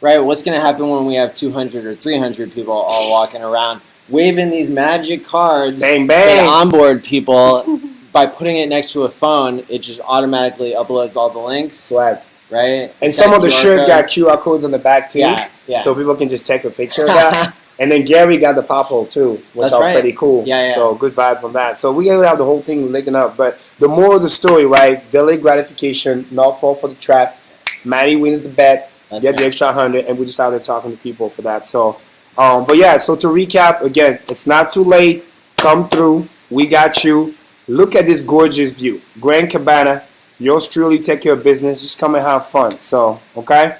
right? What's going to happen when we have 200 or 300 people all walking around waving these magic cards bang, bang. that onboard people by putting it next to a phone? It just automatically uploads all the links. Right. Right? And some of the shirt got QR codes on the back too. Yeah. So people can just take a picture of that. And then Gary got the pop hole too, which are pretty cool. Yeah. So good vibes on that. So we gotta have the whole thing linking up. But the more of the story, right? Delayed gratification, not fall for the trap. Maddie wins the bet, get the extra 100, and we just out there talking to people for that. So, but yeah. So to recap again, it's not too late. Come through. We got you. Look at this gorgeous view, Grand Cabana. Yours truly, take care of business. Just come and have fun. So okay,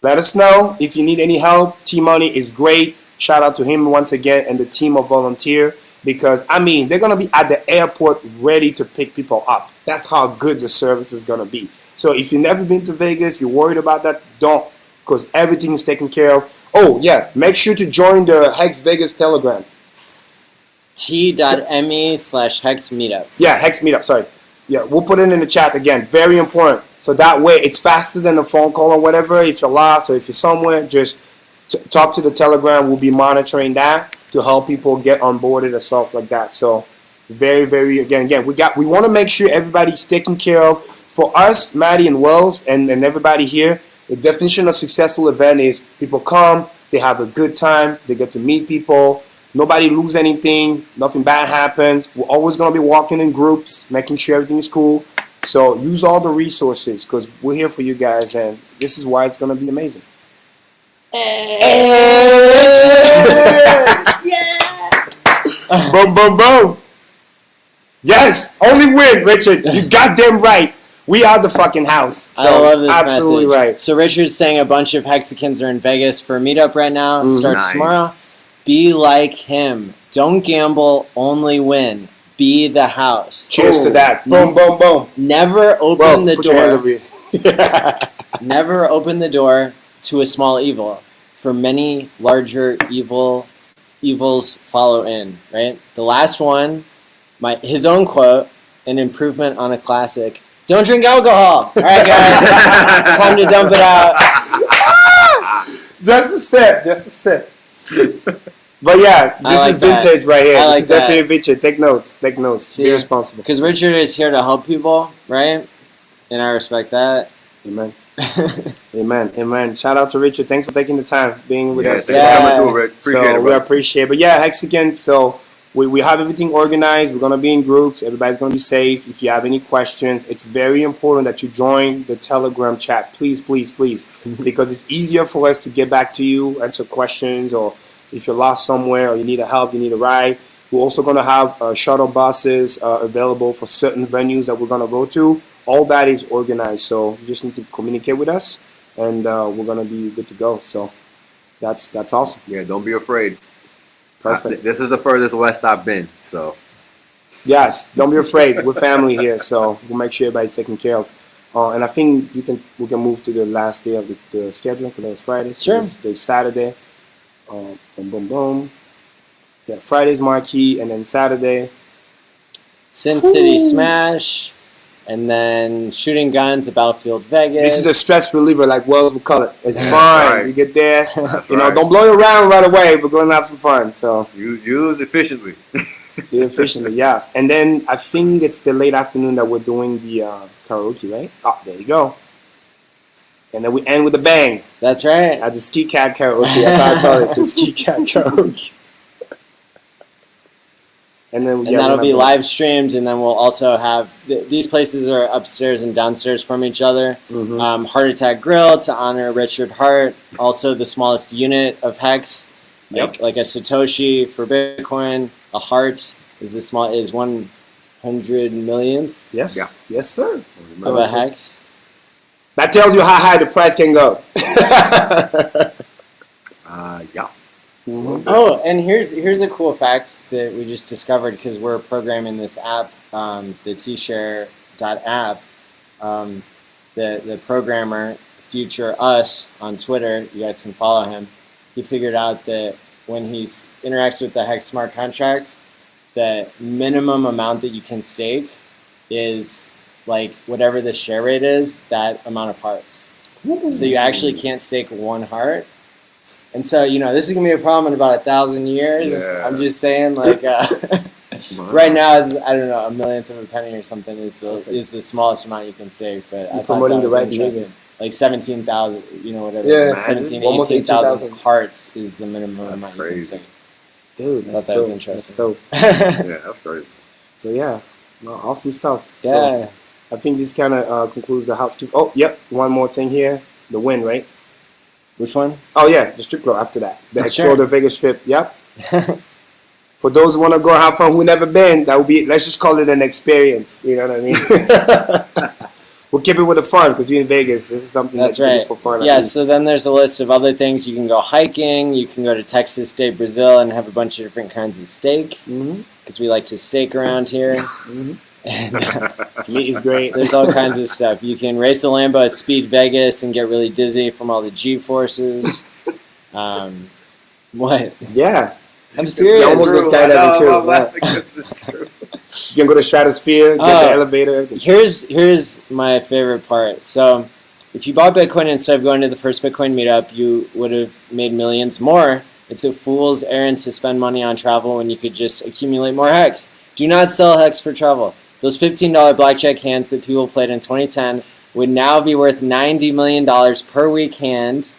let us know if you need any help. T-Money is great. Shout out to him once again and the team of Volunteer, because, I mean, they're going to be at the airport ready to pick people up. That's how good the service is going to be. So if you've never been to Vegas, you're worried about that, don't, because everything is taken care of. Oh, yeah, make sure to join the Hex Vegas Telegram. T.me/Hex Meetup. Yeah, Hex Meetup, sorry. Yeah, we'll put it in the chat again. Very important. So that way, it's faster than a phone call or whatever. If you're lost or if you're somewhere, just talk to the Telegram. We'll be monitoring that to help people get onboarded and stuff like that. So very, very, again, we want to make sure everybody's taken care of. For us, Maddie and Wells and everybody here, the definition of successful event is people come, they have a good time, they get to meet people, nobody lose anything, nothing bad happens. We're always going to be walking in groups, making sure everything is cool. So use all the resources because we're here for you guys, and this is why it's going to be amazing. Yeah! Boom, boom, boom. Yes, only win, Richard. You goddamn right. We are the fucking house. So I love this absolutely message. Right. So Richard's saying a bunch of Hexicans are in Vegas for a meetup right now. Starts tomorrow. Be like him. Don't gamble, only win. Be the house. Cheers to that. Boom, boom, boom. Never open the door. Never open the door to a small evil. For many larger evils follow in. Right. The last one, his own quote, an improvement on a classic. Don't drink alcohol. All right, guys. Time to dump it out. Just a sip. Just a sip. But yeah, this is vintage right here. This is definitely vintage. Take notes. Take notes. See, be responsible. Because Richard is here to help people, right? And I respect that. Amen. Amen. Amen. Shout out to Richard. Thanks for taking the time being with us. Thanks for coming through, Rich. Appreciate it, bro. We appreciate it. But yeah, Hexican. So we have everything organized. We're going to be in groups. Everybody's going to be safe. If you have any questions, it's very important that you join the Telegram chat. Please, please, please. Because it's easier for us to get back to you, answer questions, or if you're lost somewhere or you need help, you need a ride. We're also going to have shuttle buses available for certain venues that we're going to go to. All that is organized. So you just need to communicate with us, and we're going to be good to go. So that's awesome. Yeah, don't be afraid. Perfect. This is the furthest west I've been, so. Yes, don't be afraid. We're family here, so we'll make sure everybody's taken care of. And I think we can move to the last day of the schedule because it's Friday. So Sure. There's Saturday. Boom, boom, boom. Yeah, Friday's Marquee, and then Saturday. Sin City Smash, and then shooting guns at Battlefield Vegas. This is a stress reliever, like Wells would call it. It's fun. Right. You get there. That's Don't blow your round right away, but go and have some fun. So use efficiently. do efficiently, yes. And then I think it's the late afternoon that we're doing the karaoke, right? Oh, there you go. And then we end with a bang. That's right. At the Ski Cat karaoke. That's how I call it. The Ski Cat karaoke. And then that'll be live streamed, and then we'll also have these places are upstairs and downstairs from each other. Heart Attack Grill to honor Richard Hart, also the smallest unit of Hex, like a Satoshi for Bitcoin. A heart is 100 millionth. Yes, yes, sir. Of a Hex. That tells you how high the price can go. Yeah. Oh, and here's a cool fact that we just discovered because we're programming this app, the tshare.app. The programmer, Future Us on Twitter, you guys can follow him. He figured out that when he interacts with the Hex smart contract, the minimum amount that you can stake is like whatever the share rate is, that amount of hearts. So you actually can't stake one heart. And so, this is going to be a problem in about 1,000 years. Yeah. I'm just saying, like, right now, is I don't know, a millionth of a penny or something is the smallest amount you can stake. But I thought that was interesting. Like 17,000, whatever. Yeah, 17, almost 18,000 hearts is the minimum amount you can stake. Dude, I thought that was interesting. That's dope. Yeah, that's great. So, yeah, awesome stuff. Yeah. So, I think this kind of concludes the housekeeping. Oh, yep, one more thing here. The win, right? Which one? Oh, yeah, the strip club after that. The Sure. Explore the Vegas Strip, yep. For those who want to go have fun who never been, that would be, let's just call it an experience. You know what I mean? We'll keep it with the fun because you're in Vegas. This is something that's right. for fun. Yeah, so then there's a list of other things. You can go hiking. You can go to Texas State, Brazil, and have a bunch of different kinds of steak because we like to steak around here. And, meat is great. There's all kinds of stuff. You can race a Lambo at Speed Vegas and get really dizzy from all the G-forces. What? Yeah. I'm serious. You almost go skydiving too. This is true. You can go to stratosphere, get the elevator. Here's my favorite part. So if you bought Bitcoin instead of going to the first Bitcoin meetup, you would have made millions more. It's a fool's errand to spend money on travel when you could just accumulate more Hex. Do not sell Hex for travel. Those $15 blackjack hands that people played in 2010 would now be worth $90 million per week hand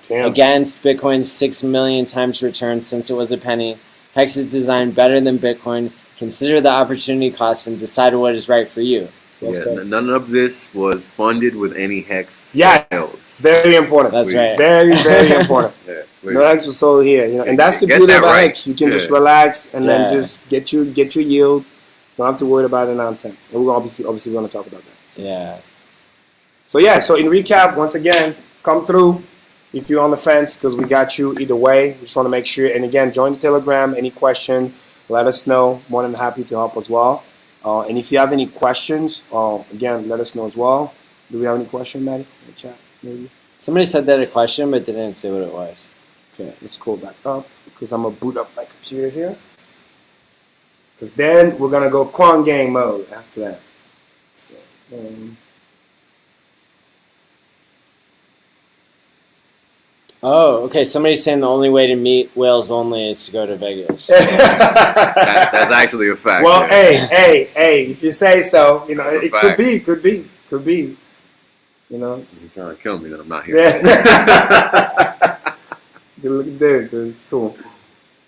against Bitcoin's 6 million times return since it was a penny. Hex is designed better than Bitcoin. Consider the opportunity cost and decide what is right for you. None of this was funded with any Hex sales. Yes, very important. That's right. Very, very important. No Hex was sold here, you know, and that's the beauty about Hex. You can just relax and then just get your yield. Don't have to worry about the nonsense. And we're obviously going to talk about that. So. So in recap, once again, come through if you're on the fence because we got you either way. We just want to make sure. And again, join the Telegram. Any question, let us know. More than happy to help as well. And if you have any questions, again, let us know as well. Do we have any questions, Maddie? In the chat, maybe? Somebody said they had a question, but they didn't say what it was. Okay, let's scroll back up because I'm going to boot up my computer here. Because then we're going to go Quant gang mode after that. So, Oh, okay. Somebody's saying the only way to meet WhalesOnly is to go to Vegas. That's actually a fact. Well, hey, if you say so, you know, it could be. You know, if you're trying to kill me, then I'm not here. Yeah. Good looking dude, so it's cool.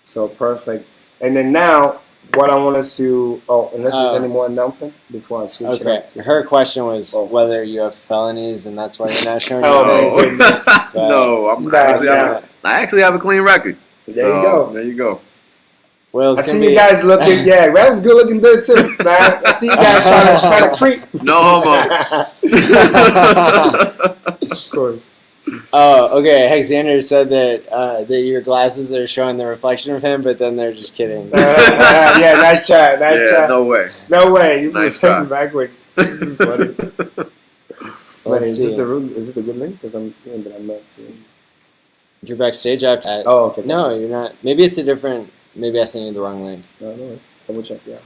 So perfect. And then now, what I want us to, unless there's any more announcement before I switch it up. Her question was whether you have felonies and that's why you're not showing I actually have a clean record. There you go. There you go. Well, I see you guys looking, that was good looking dude too, man. I see you guys trying to creep. No homo. Of course. Oh, okay. Hexander said that your glasses are showing the reflection of him, but then they're just kidding. Yeah, nice try. No way. No way. You nice put backwards. This is funny. Let's see. Is it the good link? Because I'm not seeing. You're backstage after. Okay. No, you're not. Maybe it's a different. Maybe I sent you the wrong link. No, it's double check. Yeah.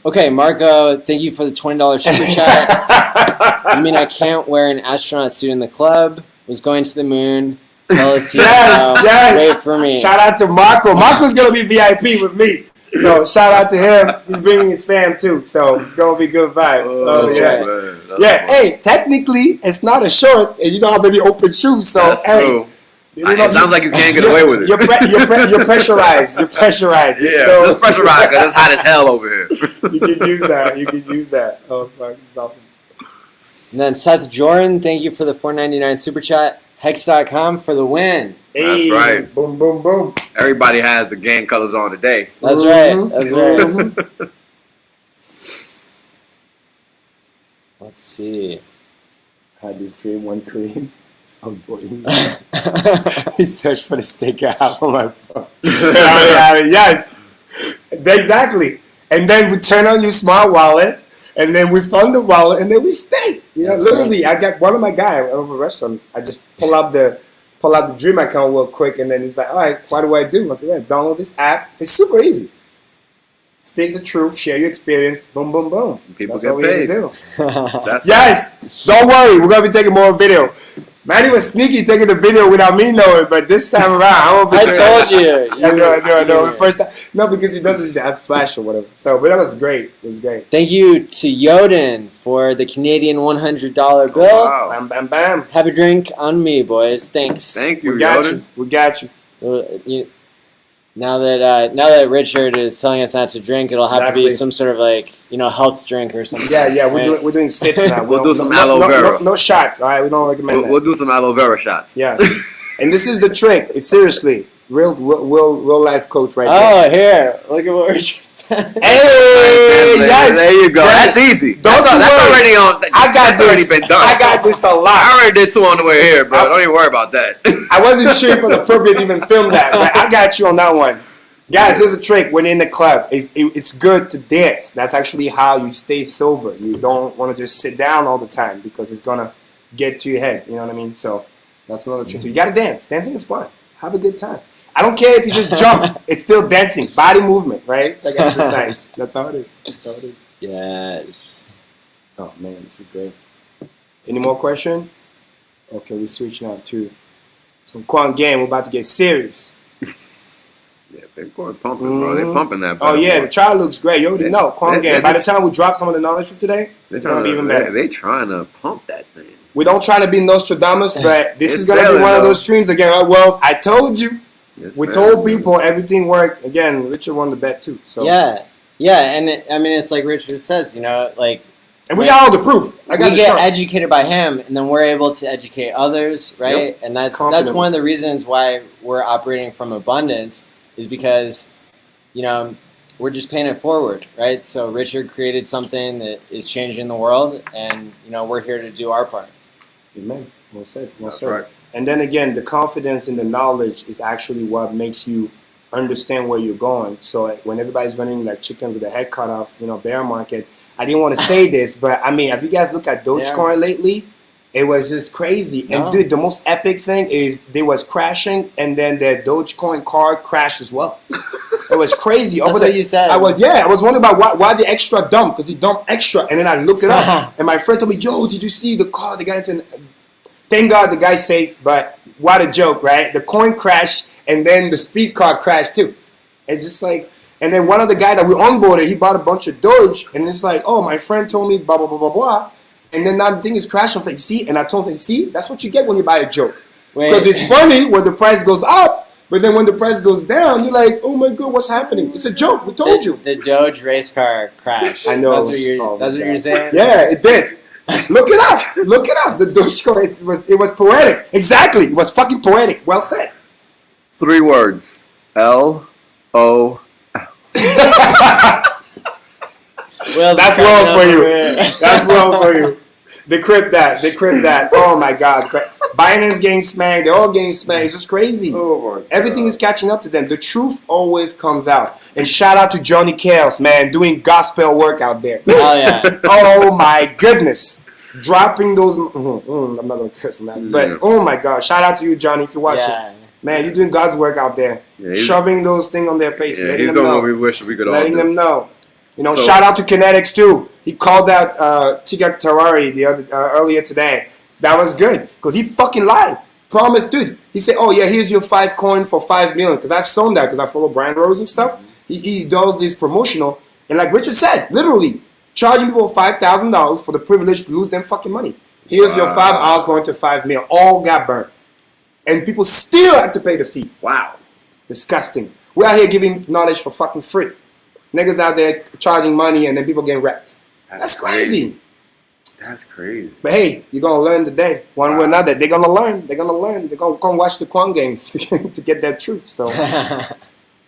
Okay, Marco, thank you for the $20 super chat. You mean I can't wear an astronaut suit in the club? Was going to the moon. Yes. Wait for me. Shout out to Marco. Marco's gonna be VIP with me. So shout out to him. He's bringing his fam too. So it's gonna be good vibe. Yeah. Hey, technically it's not a short, and you don't have any open shoes. So that's true. It sounds like you can't get away with it. You're pressurized. You're pressurized. Yeah, just pressurized because it's hot as hell over here. You can use that. Oh, fuck, it's awesome. And then Seth Jordan, thank you for the $4.99 super chat. Hex.com for the win. Hey, that's right. Boom, boom, boom. Everybody has the gang colors on today. That's right. Let's see. I had this dream one Karim. Onboarding. He searched for the sticker out on my phone. Yes, exactly. And then we turn on your smart wallet, and then we fund the wallet, and then we stay. You know, literally, I got one of my guys over a restaurant. I just pull out the Dream account real quick, and then he's like, "All right, what do I do?" I said, "Yeah, download this app. It's super easy. Speak the truth, share your experience. Boom, boom, boom. People That's get what paid. We do. Yes, don't worry. We're gonna be taking more video. Manny was sneaky taking the video without me knowing, but this time around, I told you. No, first time. No, because he doesn't have flash or whatever. So, but that was great. It was great. Thank you to Yoden for the Canadian $100 bill. Wow. Bam, bam, bam. Have a drink on me, boys. Thanks. Thank you, We got Yoden. you. We got you. Now that Richard is telling us not to drink, it'll have to be some sort of health drink or something. Yeah. We're doing sips now. We'll do some aloe vera. No shots. All right, we don't recommend that. We'll do some aloe vera shots. Yes. And this is the trick. It's seriously real life coach right there. Oh, here. Look at what Richard said. Hey, yes. There you go. That's easy. That's already on. I got that's this. already been done. I got this a lot. I already did two on the way here, bro. Don't even worry about that. I wasn't sure if it was appropriate to even film that, but I got you on that one. Guys, there's a trick. When in the club, it's good to dance. That's actually how you stay sober. You don't want to just sit down all the time because it's gonna get to your head. You know what I mean? So that's another trick too. You gotta dance. Dancing is fun. Have a good time. I don't care if you just jump. It's still dancing. Body movement, right? It's like exercise. That's how it is. That's how it is. Yes. Oh man, this is great. Any more question? Okay, we switch now to some Quant game. We're about to get serious. Yeah, they're going pumping, bro. They're pumping that. Oh yeah, the child looks great. You already know. Quant game. By the time we drop some of the knowledge from today, it's gonna be even better. They trying to pump that thing. We don't try to be Nostradamus, but this is gonna be one of those streams again. Right? Well, I told you. We told people everything worked. Again, Richard won the bet too. So yeah, and it's like Richard says, like. And we got all the proof. We get educated by him, and then we're able to educate others, right? Yep. And that's one of the reasons why we're operating from abundance, is because, we're just paying it forward, right? So Richard created something that is changing the world, and we're here to do our part. Amen. Well said. Well That's said. right. And then again, the confidence and the knowledge is actually what makes you understand where you're going. So when everybody's running like chicken with their head cut off, bear market. I didn't want to say this, but have you guys looked at Dogecoin lately? It was just crazy. No. And dude, the most epic thing is they was crashing, and then their Dogecoin card crashed as well. It was crazy. That's what you said. I was wondering about why the extra dump, because he dumped extra, and then I look it up, and my friend told me, "Yo, did you see the car? The guy into." Thank God the guy's safe, but what a joke, right? The coin crashed, and then the speed card crashed too. It's just like. And then one of the guys that we onboarded, he bought a bunch of Doge, and it's like, oh, my friend told me blah, blah, blah, blah, blah. And then now the thing is crashing. I was like, see? And I told him, see? That's what you get when you buy a joke. Because it's funny when the price goes up, but then when the price goes down, you're like, oh, my God, what's happening? It's a joke. We told you. The Doge race car crashed. I know. That's what you're saying? Yeah, it did. Look it up. Look it up. The Dogecoin, it was poetic. Exactly. It was fucking poetic. Well said. 3 words. L-O. That's well for you. That's well for you. Decrypt that. Oh my God. Binance getting smacked. They're all getting smacked. It's just crazy. Everything is catching up to them. The truth always comes out. And shout out to Johnny Kales, man, doing gospel work out there. Oh yeah. Oh my goodness. Dropping those. I'm not gonna curse on that, but oh my God. Shout out to you, Johnny, if you're watching. Yeah. Man, you're doing God's work out there. Yeah, shoving those things on their face, letting them know. We wish we could all letting them know. Shout out to Kinetics too. He called out Tigak Tarari earlier today. That was good because he fucking lied. Promise, dude. He said, "Oh yeah, here's your 5 coin for 5 million." Because I've shown that because I follow Brian Rose and stuff. He does this promotional, and like Richard said, literally charging people $5,000 for the privilege to lose them fucking money. Here's your 5 altcoin to 5 million. All got burnt. And people still have to pay the fee. Wow. Disgusting. We're out here giving knowledge for fucking free. Niggas out there charging money and then people getting wrecked. That's crazy. That's crazy. But hey, you're going to learn today. One way or another. They're going to learn. They're going to learn. They're going to come watch the Quant game to get that truth. So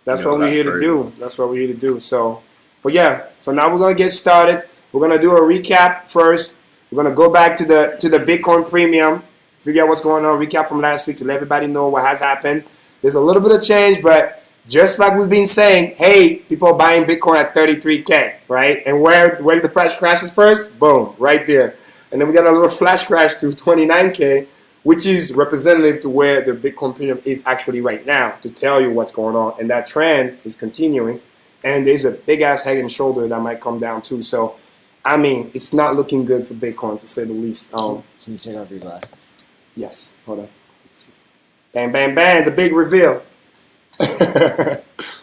that's what we're here to do. That's what we're here to do. So, but yeah. So now we're going to get started. We're going to do a recap first. We're going to go back to the Bitcoin premium. Figure out what's going on, recap from last week to let everybody know what has happened. There's a little bit of change, but just like we've been saying, hey, people are buying Bitcoin at 33K, right? And where did the price crashes first? Boom, right there. And then we got a little flash crash to 29K, which is representative to where the Bitcoin premium is actually right now to tell you what's going on. And that trend is continuing. And there's a big-ass head and shoulder that might come down too. So, it's not looking good for Bitcoin, to say the least. Can you take off your glasses? Yes, hold on. Bang, bang, bang, the big reveal.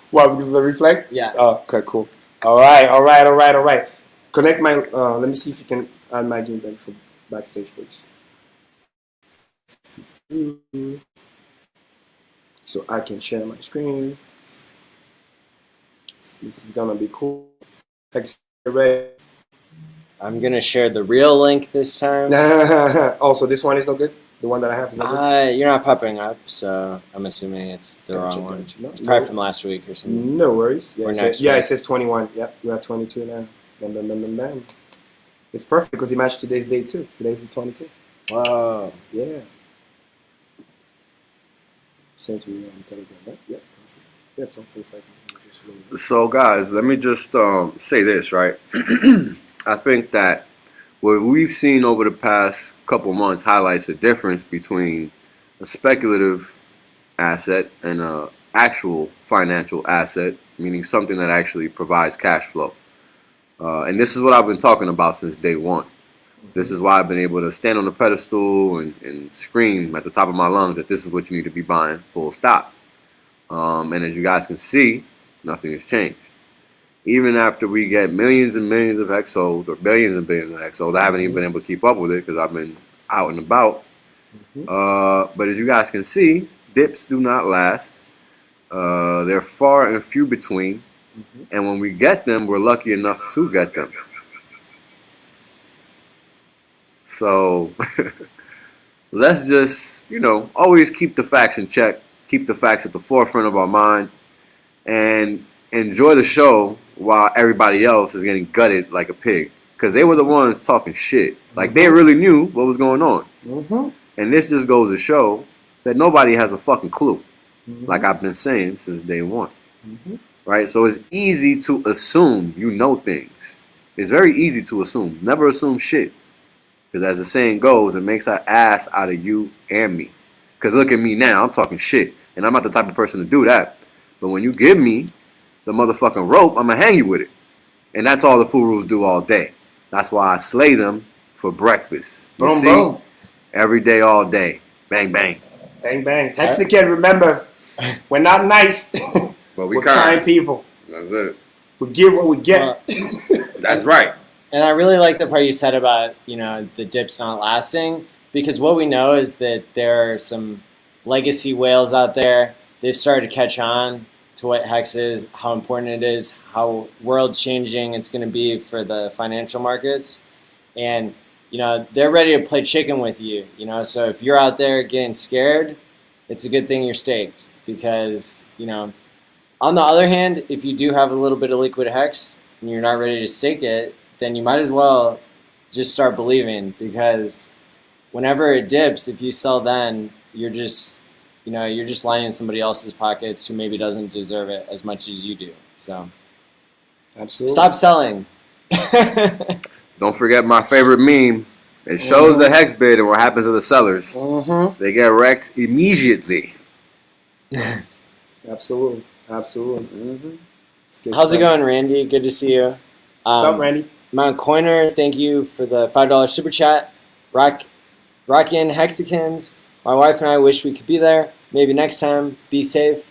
What, because of the reflect? Yeah. Oh, okay, cool. All right. Connect my, let me see if you can add my game back for backstage, please. So I can share my screen. This is gonna be cool. I'm gonna share the real link this time. Oh, so this one is no good? The one that I have is not good? You're not popping up, so I'm assuming it's the wrong one. It's probably from last week or something. No worries. Yeah, or next week. It says 21. Yep, we're at 22 now. Bam. It's perfect because he matched today's date too. Today's the 22. Wow. Yeah. Sent to me on Telegram. Yep, perfect. Yeah, talk for a second. So, guys, let me just say this, right? I think that what we've seen over the past couple months highlights the difference between a speculative asset and an actual financial asset, meaning something that actually provides cash flow. And this is what I've been talking about since day one. This is why I've been able to stand on the pedestal and scream at the top of my lungs that this is what you need to be buying, full stop. And as you guys can see, nothing has changed. Even after we get millions and millions of Hex sold, or billions and billions of Hex sold, I haven't even been able to keep up with it because I've been out and about. But as you guys can see, dips do not last. They're far and few between. And when we get them, we're lucky enough to get them. So let's just, always keep the facts in check, keep the facts at the forefront of our mind, and enjoy the show while everybody else is getting gutted like a pig. Because they were the ones talking shit. Like, they really knew what was going on. And this just goes to show that nobody has a fucking clue. Like I've been saying since day one. Right? So it's easy to assume you know things. It's very easy to assume. Never assume shit. Because as the saying goes, it makes an ass out of you and me. Because look at me now. I'm talking shit. And I'm not the type of person to do that. But when you give me the motherfucking rope, I'm going to hang you with it. And that's all the fools do all day. That's why I slay them for breakfast. Boom, boom. Every day, all day. Bang, bang. Bang, bang. Hexican, remember, we're not nice. But we're kind people. That's it. We give what we get. That's right. And I really like the part you said about, the dips not lasting. Because what we know is that there are some legacy whales out there. They've started to catch on to what Hex is, how important it is, how world changing it's going to be for the financial markets. And, they're ready to play chicken with you. So if you're out there getting scared, it's a good thing you're staked. Because, on the other hand, if you do have a little bit of liquid Hex and you're not ready to stake it, then you might as well just start believing. Because whenever it dips, if you sell then, you're just lining somebody else's pockets who maybe doesn't deserve it as much as you do. So, absolutely, stop selling. Don't forget my favorite meme. It shows the Hex bid and what happens to the sellers. They get wrecked immediately. Absolutely. How's it going, Randy? Good to see you. What's up, Randy? Mount Coiner, thank you for the $5 super chat. Rockin' Hexicans. My wife and I wish we could be there. Maybe next time. Be safe.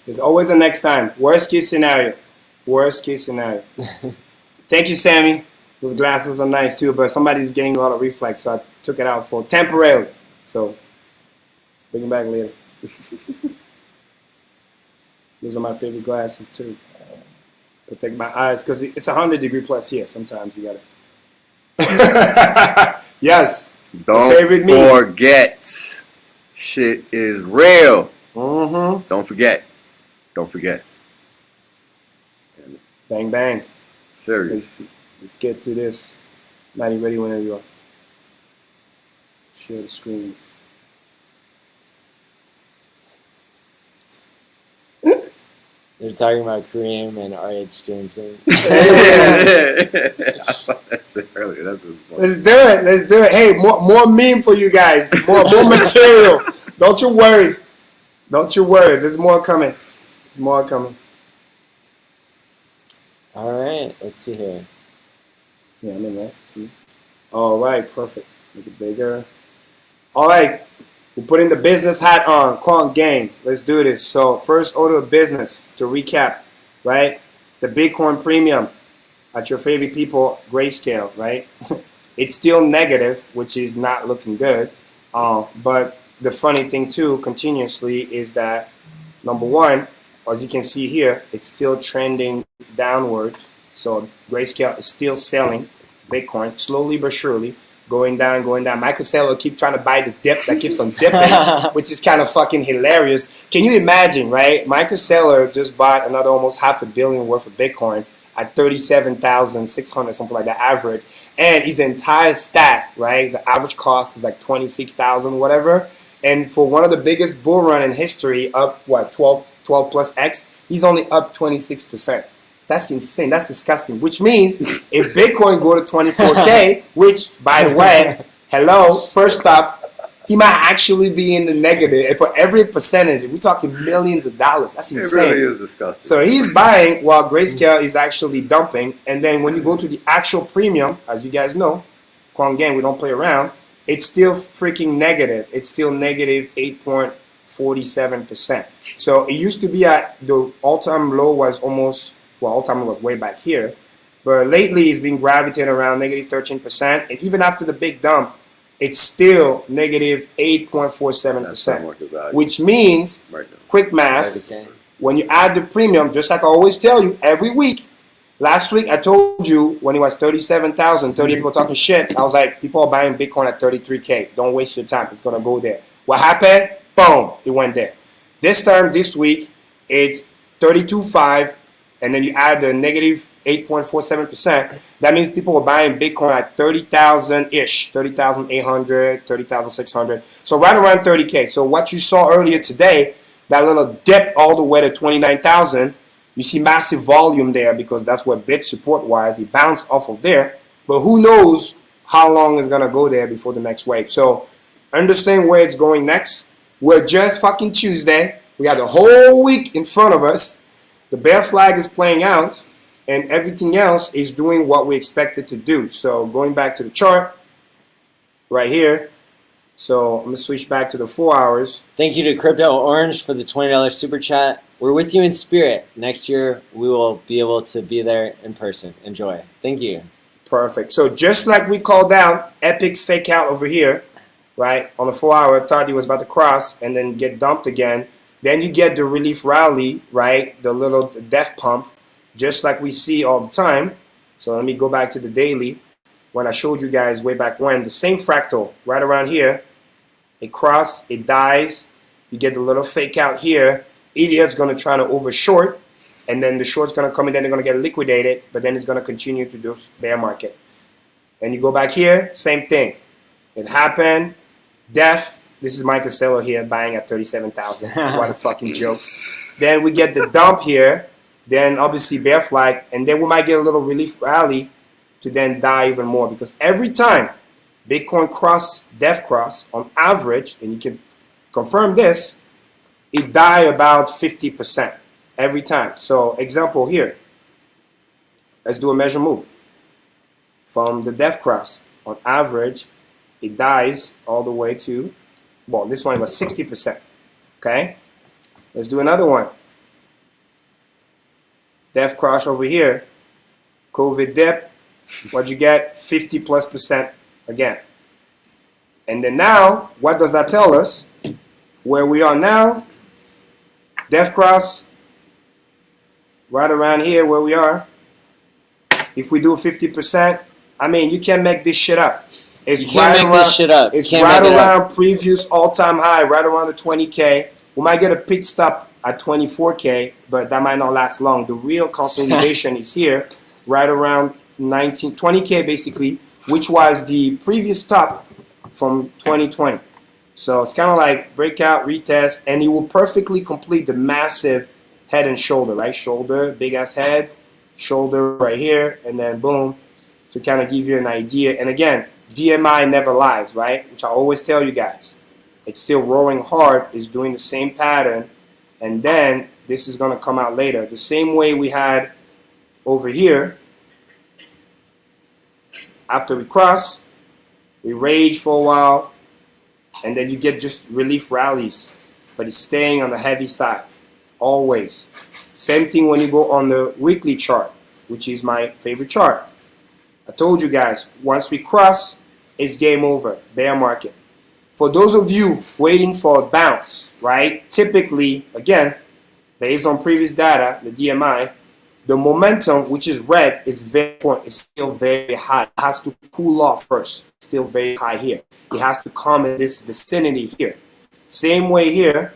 There's always a next time. Worst case scenario. Thank you, Sammy. Those glasses are nice too, but somebody's getting a lot of reflex, so I took it out for temporarily. So, bring them back later. Those are my favorite glasses too. Protect my eyes, because it's 100 plus here. Sometimes you gotta. Yes. Don't forget, shit is real. Don't forget. Bang, bang. Serious. Let's get to this. Maddie, ready whenever you are. Share the screen. They're talking about Karim and RH Jensen. I thought that shit earlier. That's Let's do it. Hey, more meme for you guys. More material. Don't you worry. There's more coming. All right. Let's see here. Yeah, I'm in that. See? All right. Perfect. Make it bigger. All right. We're putting the business hat on. Quant gang. Let's do this. So first order of business to recap, right? The Bitcoin premium at your favorite people, Grayscale, right? It's still negative, which is not looking good. But the funny thing too, continuously, is that number one, as you can see here, it's still trending downwards. So Grayscale is still selling Bitcoin slowly but surely. Going down. Michael Saylor keep trying to buy the dip that keeps on dipping, which is kind of fucking hilarious. Can you imagine, right? Michael Saylor just bought another almost $500 million worth of Bitcoin at 37,600, something like that average. And his entire stack, right? The average cost is like 26,000, whatever. And for one of the biggest bull run in history, up what, 12 12 plus X, he's only up 26%. That's insane. That's disgusting. Which means if Bitcoin go to 24K, which, by the way, hello, first stop, he might actually be in the negative. And for every percentage, we're talking millions of dollars. That's insane. It really is disgusting. So he's buying while Grayscale is actually dumping. And then when you go to the actual premium, as you guys know, Quant game, we don't play around, it's still freaking negative. It's still negative 8.47%. So it used to be at the all-time low was almost, well, all-time low was way back here. But lately it's been gravitating around negative 13%. And even after the big dump, it's still negative 8.47%, which means, quick math, when you add the premium, just like I always tell you every week, last week I told you when it was 37,000, 30 people talking shit, I was like, people are buying Bitcoin at 33K. Don't waste your time. It's going to go there. What happened? Boom, it went there. This time, this week, it's 32.5, and then you add the negative 8.47%. That means people were buying Bitcoin at 30,000-ish, 30,800, 30,600. So right around 30K. So what you saw earlier today, that little dip all the way to 29,000, you see massive volume there because that's what bit support was. It bounced off of there. But who knows how long it's going to go there before the next wave. So understand where it's going next. We're just fucking Tuesday. We got the whole week in front of us. The bear flag is playing out. And everything else is doing what we expect it to do. So going back to the chart right here. So I'm going to switch back to the 4 hours. Thank you to Crypto Orange for the $20 super chat. We're with you in spirit. Next year, we will be able to be there in person. Enjoy. Thank you. Perfect. So just like we called out epic fake out over here, right? On the 4 hour, thought he was about to cross and then get dumped again. Then you get the relief rally, right? The little death pump. Just like we see all the time. So let me go back to the daily. When I showed you guys way back when, the same fractal right around here. It crosses, it dies. You get the little fake out here. Idiot's going to try to over short. And then the short's going to come in, then they're going to get liquidated. But then it's going to continue to do bear market. And you go back here, same thing. It happened. Death. This is Michael Saylor here buying at 37,000. What a fucking joke. Then we get the dump here. Then obviously bear flag, and then we might get a little relief rally to then die even more, because every time Bitcoin cross, death cross, on average, and you can confirm this, it die about 50% every time. So example here, let's do a measure move. From the death cross, on average, it dies all the way to, well, this one was 60%, okay? Let's do another one. Death cross over here, COVID dip, what'd you get? 50+% again. And then now, what does that tell us? Where we are now, death cross, right around here where we are. If we do 50%, I mean, you can't make this shit up. It's You can't make this shit up. It's Can't right make it up. around previous all-time high, right around the 20K. We might get a pit stop at 24K, but that might not last long. The real consolidation is here, right around 20K basically, which was the previous top from 2020. So it's kind of like breakout, retest, and it will perfectly complete the massive head and shoulder, right? Shoulder, big ass head, shoulder right here, and then boom, to kind of give you an idea. And again, DMI never lies, right? Which I always tell you guys. It's still roaring hard, it's doing the same pattern. And then this is going to come out later. The same way we had over here. After we cross, we rage for a while. And then you get just relief rallies. But it's staying on the heavy side. Always. Same thing when you go on the weekly chart, which is my favorite chart. I told you guys, once we cross, it's game over. Bear market. For those of you waiting for a bounce, right? Typically, again, based on previous data, the DMI, the momentum, which is red, is still very high. It has to cool off first. It's still very high here. It has to come in this vicinity here. Same way here.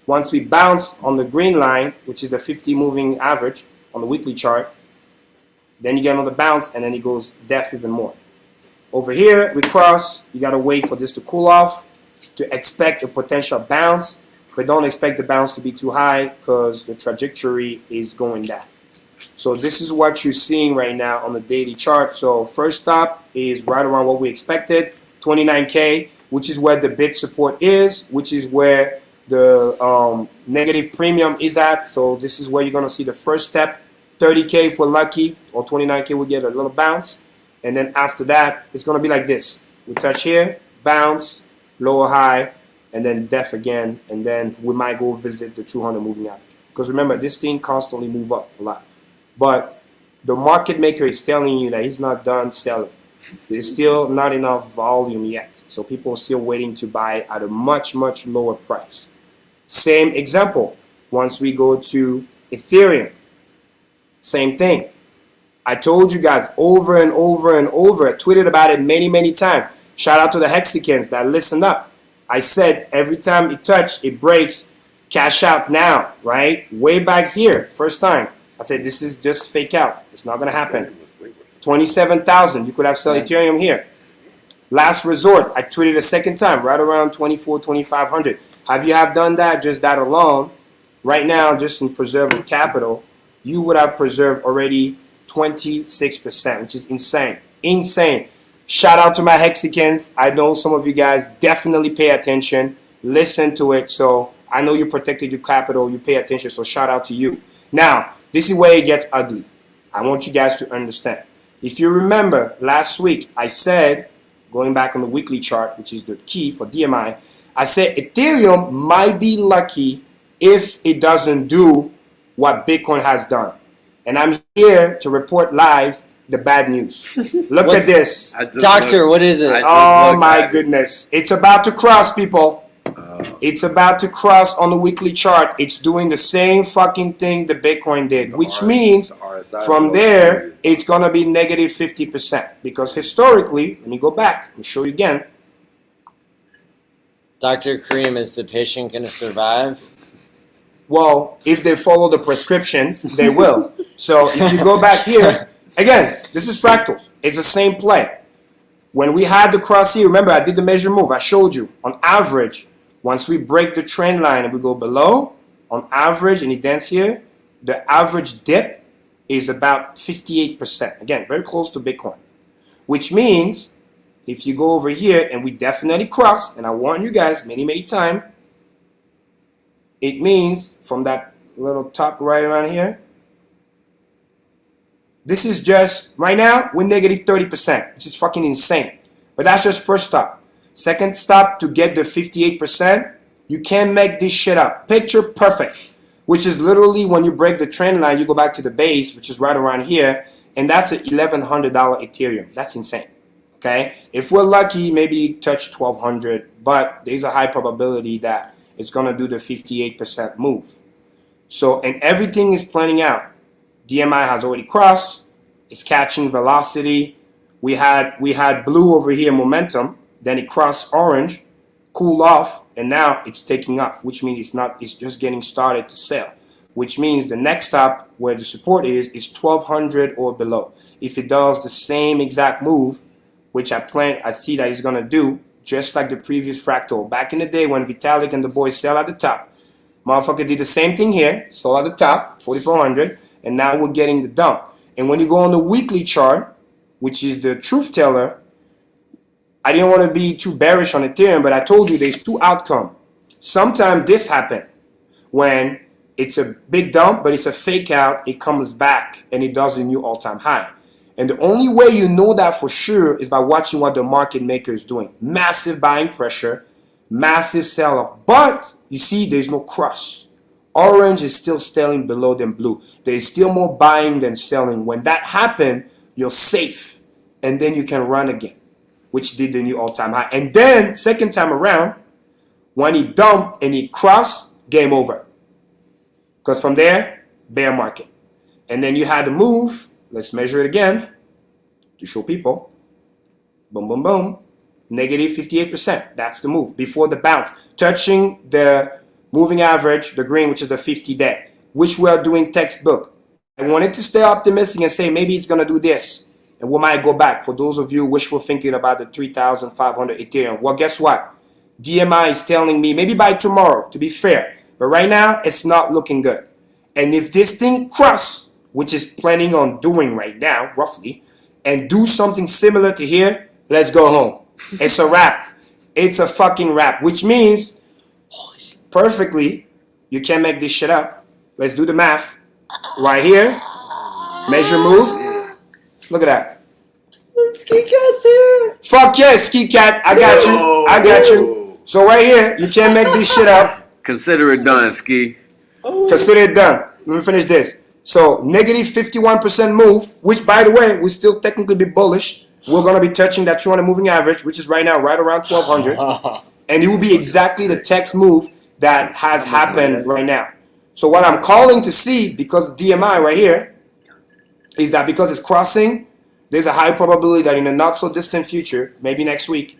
Once we bounce on the green line, which is the 50 moving average on the weekly chart, then you get another bounce, and then it goes death even more. Over here, we cross. You got to wait for this to cool off to expect a potential bounce. but don't expect the bounce to be too high because the trajectory is going down. So this is what you're seeing right now on the daily chart. So first stop is right around what we expected, 29K, which is where the bid support is, which is where the negative premium is at. So this is where you're going to see the first step, 30K for lucky, or 29K will get a little bounce. And then after that, it's going to be like this. We touch here, bounce, lower high, and then def again. And then we might go visit the 200 moving average. Because remember, this thing constantly move up a lot. But the market maker is telling you that he's not done selling. There's still not enough volume yet. So people are still waiting to buy at a much, much lower price. Same example. Once we go to Ethereum, same thing. I told you guys over and over and over. I tweeted about it many, many times. Shout out to the Hexicans that listened up. I said every time it touch, it breaks, cash out now, right? Way back here, first time. I said this is just fake out. It's not going to happen. 27,000. You could have sold Ethereum here. Last resort. I tweeted a second time, right around 2,500. Have you have done that, just that alone, right now, just in preserve of capital, you would have preserved already 26%, which is insane. Insane. Shout out to my Hexicans. I know some of you guys definitely pay attention, listen to it. So I know you protected your capital, you pay attention. So shout out to you. Now, this is where it gets ugly. I want you guys to understand. If you remember last week, I said, going back on the weekly chart, which is the key for DMI, I said Ethereum might be lucky if it doesn't do what Bitcoin has done. And I'm here to report live the bad news. Look at this. Doctor, what is it? Oh my goodness. It's about to cross, people. It's about to cross on the weekly chart. It's doing the same fucking thing the Bitcoin did, which means from there, it's going to be negative 50%. Because historically, let me go back and show you again. Dr. Karim, is the patient going to survive? Well, if they follow the prescriptions, they will. So if you go back here, again, this is fractals. It's the same play. When we had the cross here, remember I did the measure move. I showed you on average, once we break the trend line and we go below, on average, and it dance here, the average dip is about 58%. Again, very close to Bitcoin. Which means if you go over here and we definitely cross, and I warn you guys many, many times, it means from that little top right around here, this is just, right now, we're negative 30%, which is fucking insane. But that's just first stop. Second stop, to get the 58%, you can't make this shit up. Picture perfect, which is literally when you break the trend line, you go back to the base, which is right around here, and that's an $1,100 Ethereum. That's insane, okay? If we're lucky, maybe touch 1,200, but there's a high probability that it's going to do the 58% move. So, and everything is planning out. DMI has already crossed. It's catching velocity. We had blue over here, momentum. Then it crossed orange, cooled off, and now it's taking off, which means it's just getting started to sell. Which means the next stop where the support is 1,200 or below. If it does the same exact move, which I see that it's gonna do, just like the previous fractal. Back in the day when Vitalik and the boys sell at the top, motherfucker did the same thing here, sold at the top, 4,400, and now we're getting the dump. And when you go on the weekly chart, which is the truth teller, I didn't want to be too bearish on Ethereum, but I told you there's two outcomes. Sometimes this happens when it's a big dump, but it's a fake out, it comes back, and it does a new all-time high. And the only way you know that for sure is by watching what the market maker is doing. Massive buying pressure, massive sell-off. But you see there's no cross. Orange is still selling below than blue. There's still more buying than selling. When that happens, you're safe. And then you can run again, which did the new all-time high. And then, second time around, when he dumped and he crossed, game over. Because from there, bear market. And then you had the move. Let's measure it again to show people. Boom, boom, boom. Negative 58%. That's the move. Before the bounce. Touching the moving average, the green, which is the 50-day, which we are doing textbook. I wanted to stay optimistic and say maybe it's going to do this. And we might go back. For those of you wishful thinking about the 3,500 Ethereum. Well, guess what? DMI is telling me maybe by tomorrow, to be fair. But right now, it's not looking good. And if this thing crosses, which is planning on doing right now, roughly, and do something similar to here, let's go home. It's a wrap. It's a fucking wrap, which means perfectly, you can't make this shit up. Let's do the math. Right here, measure move. Look at that. Ski Cat's here. Fuck yeah, Ski Cat. I got you. I got you. So right here, you can't make this shit up. Consider it done, Ski. Consider it done. Let me finish this. So negative 51% move, which by the way, will still technically be bullish. We're going to be touching that 200 moving average, which is right now right around 1200. And it will be exactly the text move that has happened right now. So what I'm calling to see, because DMI right here, is that because it's crossing, there's a high probability that in a not so distant future, maybe next week,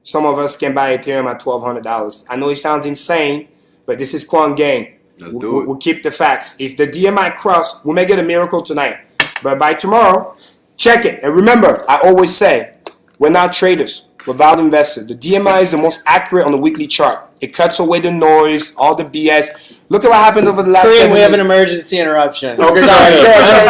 some of us can buy Ethereum at $1,200. I know it sounds insane, but this is Quant Gang. We'll keep the facts. If the DMI cross, we may get a miracle tonight. But by tomorrow, check it. And remember, I always say, we're not traders. We're value investors. The DMI is the most accurate on the weekly chart. It cuts away the noise, all the BS. Look at what happened over the last Karim, we have an emergency interruption. Okay, I'm sorry. It's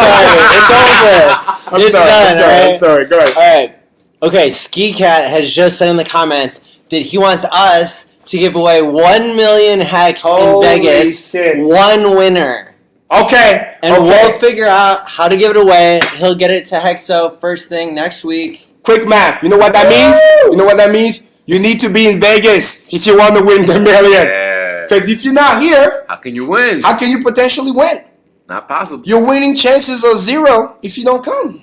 over. It's done. I'm sorry. Go ahead. All right. Okay, Ski Cat has just said in the comments that he wants us to give away 1 million hex in Vegas. Shit. One winner. Okay. And we'll figure out how to give it away. He'll get it to Hexo first thing next week. Quick math. You know what that means? You know what that means? You need to be in Vegas if you want to win the million. Because if you're not here, how can you win? How can you potentially win? Not possible. Your winning chances are 0 if you don't come.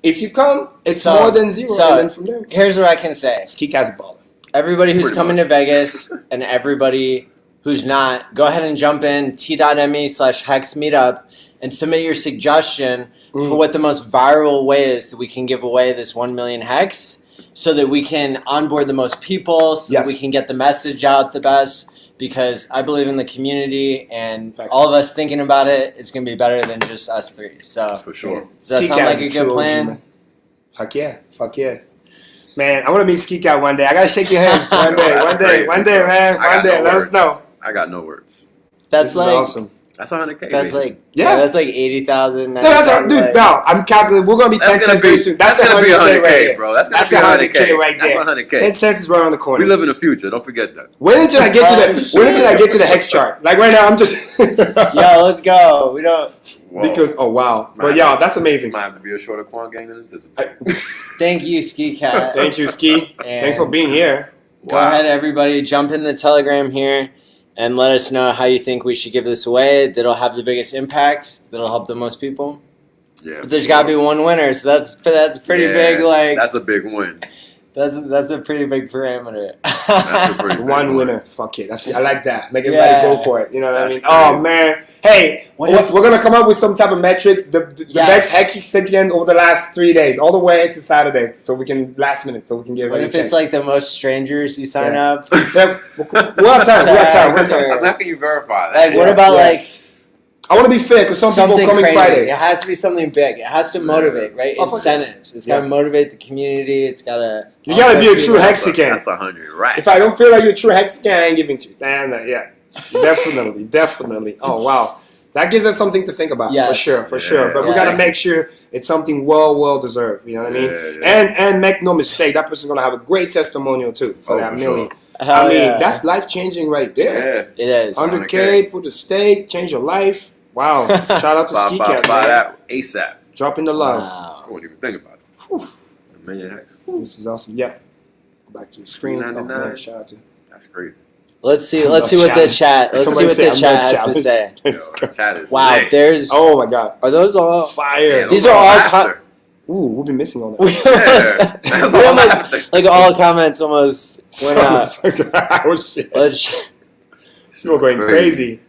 If you come, it's more than 0. And then from there, here's what I can say. Ski Cat's a baller. Everybody who's coming to Vegas and everybody who's not, go ahead and jump in t.me/hex meetup and submit your suggestion for what the most viral way is that we can give away this 1 million hex, so that we can onboard the most people, so that we can get the message out the best. Because I believe in the community, and all of us thinking about it, it's going to be better than just us three. So for sure. Does that sound like a good plan? Fuck yeah. Fuck yeah. Man, I want to meet Ski Cat one day. I got to shake your hands one day, man. One day. Let us know. I got no words. That's like awesome. That's 100K. That's baby. like that's like 80,000. No, I'm calculating. We're gonna be 10 cents very soon. That's gonna be 100K, right bro. That's gonna be 100K right there. That's 100K. 10 cents is right around the corner. We live in the future. Don't forget that. Wait until I get to the hex chart. Like right now, I'm just. Yo, let's go. We don't. Because but yeah, that's amazing. Might have to be a shorter Quant Gang than anticipated. Thank you, Ski Cat. Thank you, Ski. Thanks for being here. Go ahead, everybody. Jump in the Telegram here and let us know how you think we should give this away. That'll have the biggest impact. That'll help the most people. Yeah. But there's got to be one winner, so that's pretty big. Like that's a big win. That's a pretty big parameter. One winner. Fuck it. I like that. Make everybody go for it. You know what I mean? Oh man. Hey, we're gonna come up with some type of metrics. The next HEXICAN over the last 3 days, all the way to Saturday, so we can last minute, so we can get. What if it's like the most strangers you sign up? We'll have time. How can you verify that? Like, what about like? I want to be fair because some people coming crazy. Friday. It has to be something big. It has to motivate, right? Incentives. It's got to motivate the community. It's got to. You got to be a true HEXICAN. That's 100, right? If I don't feel like you're a true HEXICAN, I ain't giving to you. Yeah, definitely. Oh wow, that gives us something to think about. Yes. For sure. But we got to make sure it's something well deserved. You know what I mean? And make no mistake, that person's gonna have a great testimonial too for that million. Sure. I mean, that's life changing right there. Yeah, it is. 100K, put a stake, change your life. Wow. Shout out to Ski Cat, man. That ASAP. Dropping the love. Wow. I wouldn't even think about it. Whew. A million hex. This is awesome. Yeah. Go back to the screen. Oh, man, shout out to. That's crazy. Let's see what the chat. Let's see what the chat has to say. Yo, chat is wow, lit. there's. Oh my God. Are those all fire? Yeah, these are all. Ooh, we'll be missing all that. we almost, like all comments almost went out. Oh shit. You're going crazy.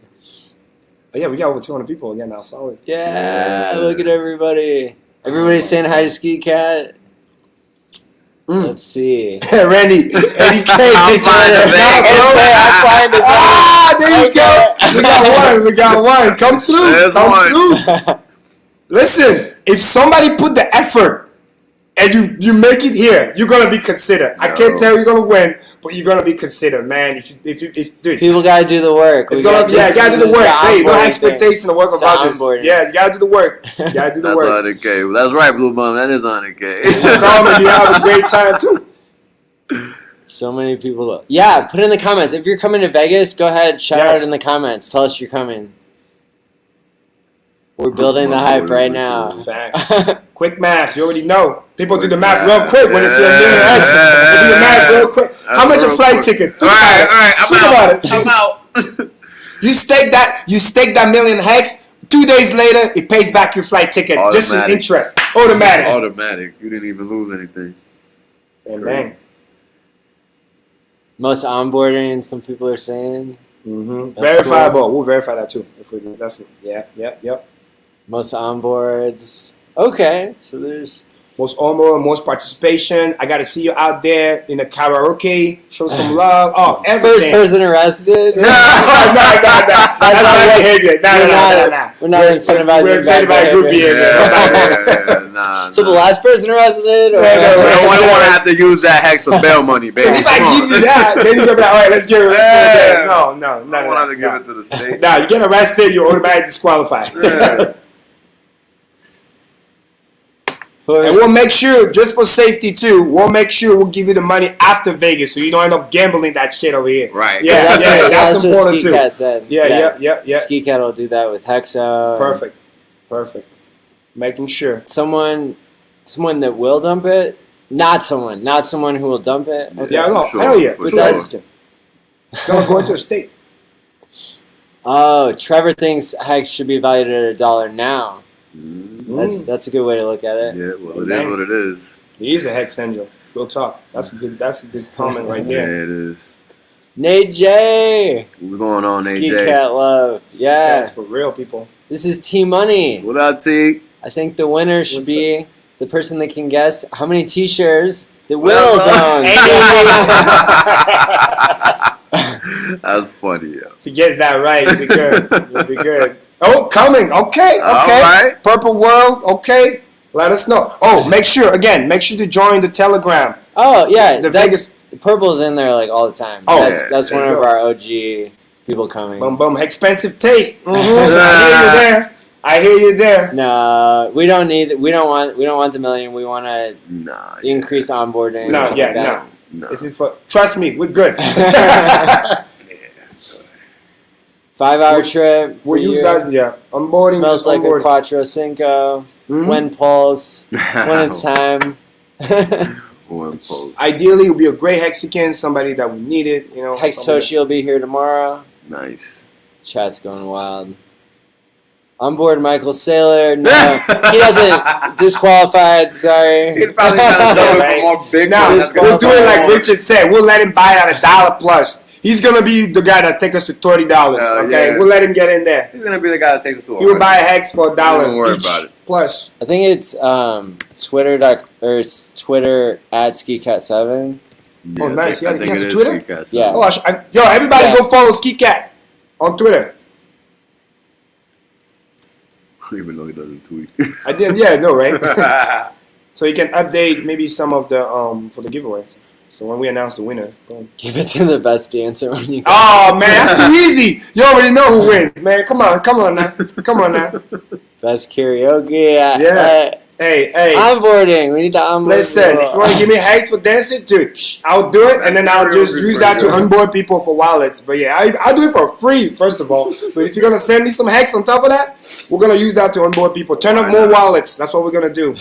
But yeah, we got over 200 people again now. Solid. Yeah, look at everybody. Everybody's saying hi to Ski Cat. Let's see. Randy, 80K. I'm fine. There you go. We got one. Come through. Listen, if somebody put the effort and you make it here, you're gonna be considered. I can't tell you're gonna win, but you're gonna be considered, man. If dude, people gotta do the work. It's gonna, you gotta do the work. Hey, no expectation of work of others. Yeah, you gotta do the work. You gotta do the work. That's 100K. That's right, Blue Bum. That is 100K. You have a great time too. So many people. Yeah, put in the comments if you're coming to Vegas. Go ahead, shout out in the comments. Tell us you're coming. We're building the hype right now. Facts. Quick math. You already know. People do the math real quick when they see $1 million X. They do the math real quick. How much a flight ticket? Think about it. I'm out. You stake that $1 million Hex. 2 days later, it pays back your flight ticket. Just in interest. Automatic. You didn't even lose anything. And dang. Most onboarding, some people are saying. Verifiable. Cool. We'll verify that too. If we do. That's it. Yep. Most onboards. Okay, so there's most onboard, most participation. I got to see you out there in the karaoke. Show some love. Oh, everything. First person arrested. No. That's not behavior. No. We're not incentivizing. We're incentivizing group behavior. So the last person arrested. We don't want to have to use that Hex for bail money, baby. If I give you that, then you're gonna be like, all right, let's get arrested. No. I don't want to have to give it to the state. No, you get arrested, you're automatically disqualified. And we'll make sure, just for safety too, we'll give you the money after Vegas, so you don't end up gambling that shit over here. Right. Yeah, that's important too. Cat said. Yeah. Ski Cat will do that with Hexo. Perfect. Making sure. Someone that will dump it. Not someone who will dump it. Okay. Yeah, no, sure, hell yeah. That's gonna go into a state. Oh, Trevor thinks Hex should be valued at $1 now. That's a good way to look at it. Yeah, well, it is what it is. He is a Hex angel. Real talk. That's a good comment right there. Yeah, it is. Nate J. What's going on, Nate Ski J? Cat love. Yeah. That's for real, people. This is T Money. What up, T? I think the winner should be the person that can guess how many T-shirts that Whales owns. That's funny, yeah. If he gets that right, you'll be good. You'll be good. Oh, coming. Okay. All right. Purple World. Okay. Let us know. Oh, make sure to join the Telegram. Oh, yeah. The Vegas Purple's in there like all the time. Oh, that's one of our OG people coming. Boom. Expensive taste. I hear you there. No, we don't want the $1 million. We want to increase onboarding. No. This is for. Trust me, we're good. 5-hour trip. We'll use that. Yeah, onboarding. Smells like a Quattro Cinco. When pulse. When it's time. Ideally, it would be a great Hexican, somebody that we needed. You know, Hex Toshi will be here tomorrow. Nice. Chat's going wild. On board Michael Saylor. No, he doesn't. Disqualified. Sorry. He'd probably got to double for more big. Now we'll do it like Richard said. We'll let him buy it at $1 plus. He's gonna be the guy that takes us to $30. Okay, we'll let him get in there. He's gonna be the guy that takes us to. He will buy a Hex for $1 Don't worry each about it. plus. I think it's Twitter at SkiCat7. Oh, nice. I think he has it is Twitter. Ski Cat. Yeah. Oh, yo, everybody go follow Ski Cat on Twitter. Even though he doesn't tweet. I didn't. Yeah, no, right? So you can update maybe some of the for the giveaways. So when we announce the winner, boom. Give it to the best dancer when you. Oh man, that's too easy. You already know who wins, man. Come on now. Best karaoke. Yeah. Hey. Onboarding. We need to onboard. Listen, if you want to give me Hex for dancing, dude, I'll do it, and then I'll just use that to onboard people for wallets. But yeah, I'll do it for free, first of all. But if you're gonna send me some Hex on top of that, we're gonna use that to onboard people. Turn up more wallets. That's what we're gonna do.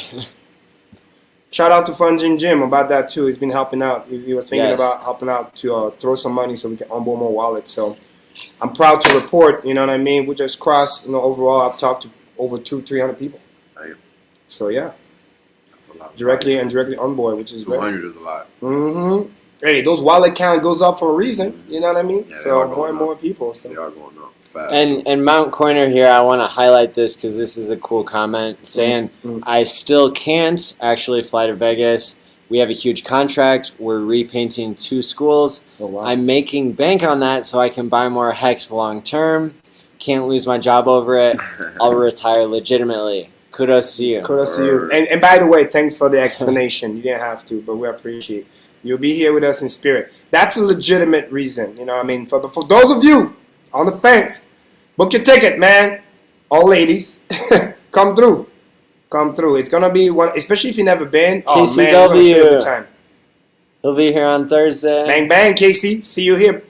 Shout out to Funjin Jim about that too. He's been helping out. He was thinking about helping out to throw some money so we can onboard more wallets. So I'm proud to report. You know what I mean? We just crossed. Overall, I've talked to over 200-300 people. So yeah, that's a lot. Directly on board, which is 200 is a lot. Hey, those wallet count goes up for a reason. You know what I mean? Yeah, so more and more people. So they are going up fast. And Mount Coiner here, I want to highlight this because this is a cool comment saying I still can't actually fly to Vegas. We have a huge contract. We're repainting 2 schools. Oh, wow. I'm making bank on that so I can buy more Hex long term. Can't lose my job over it. I'll retire legitimately. Kudos to you. Kudos to you. And by the way, thanks for the explanation. You didn't have to, but we appreciate it. You'll be here with us in spirit. That's a legitimate reason. You know what I mean? For those of you on the fence, book your ticket, man. All ladies, come through. Come through. It's going to be one, especially if you've never been. Oh, KCW. man, we're going to show you a good time. He'll be here on Thursday. Bang, bang, Casey. See you here.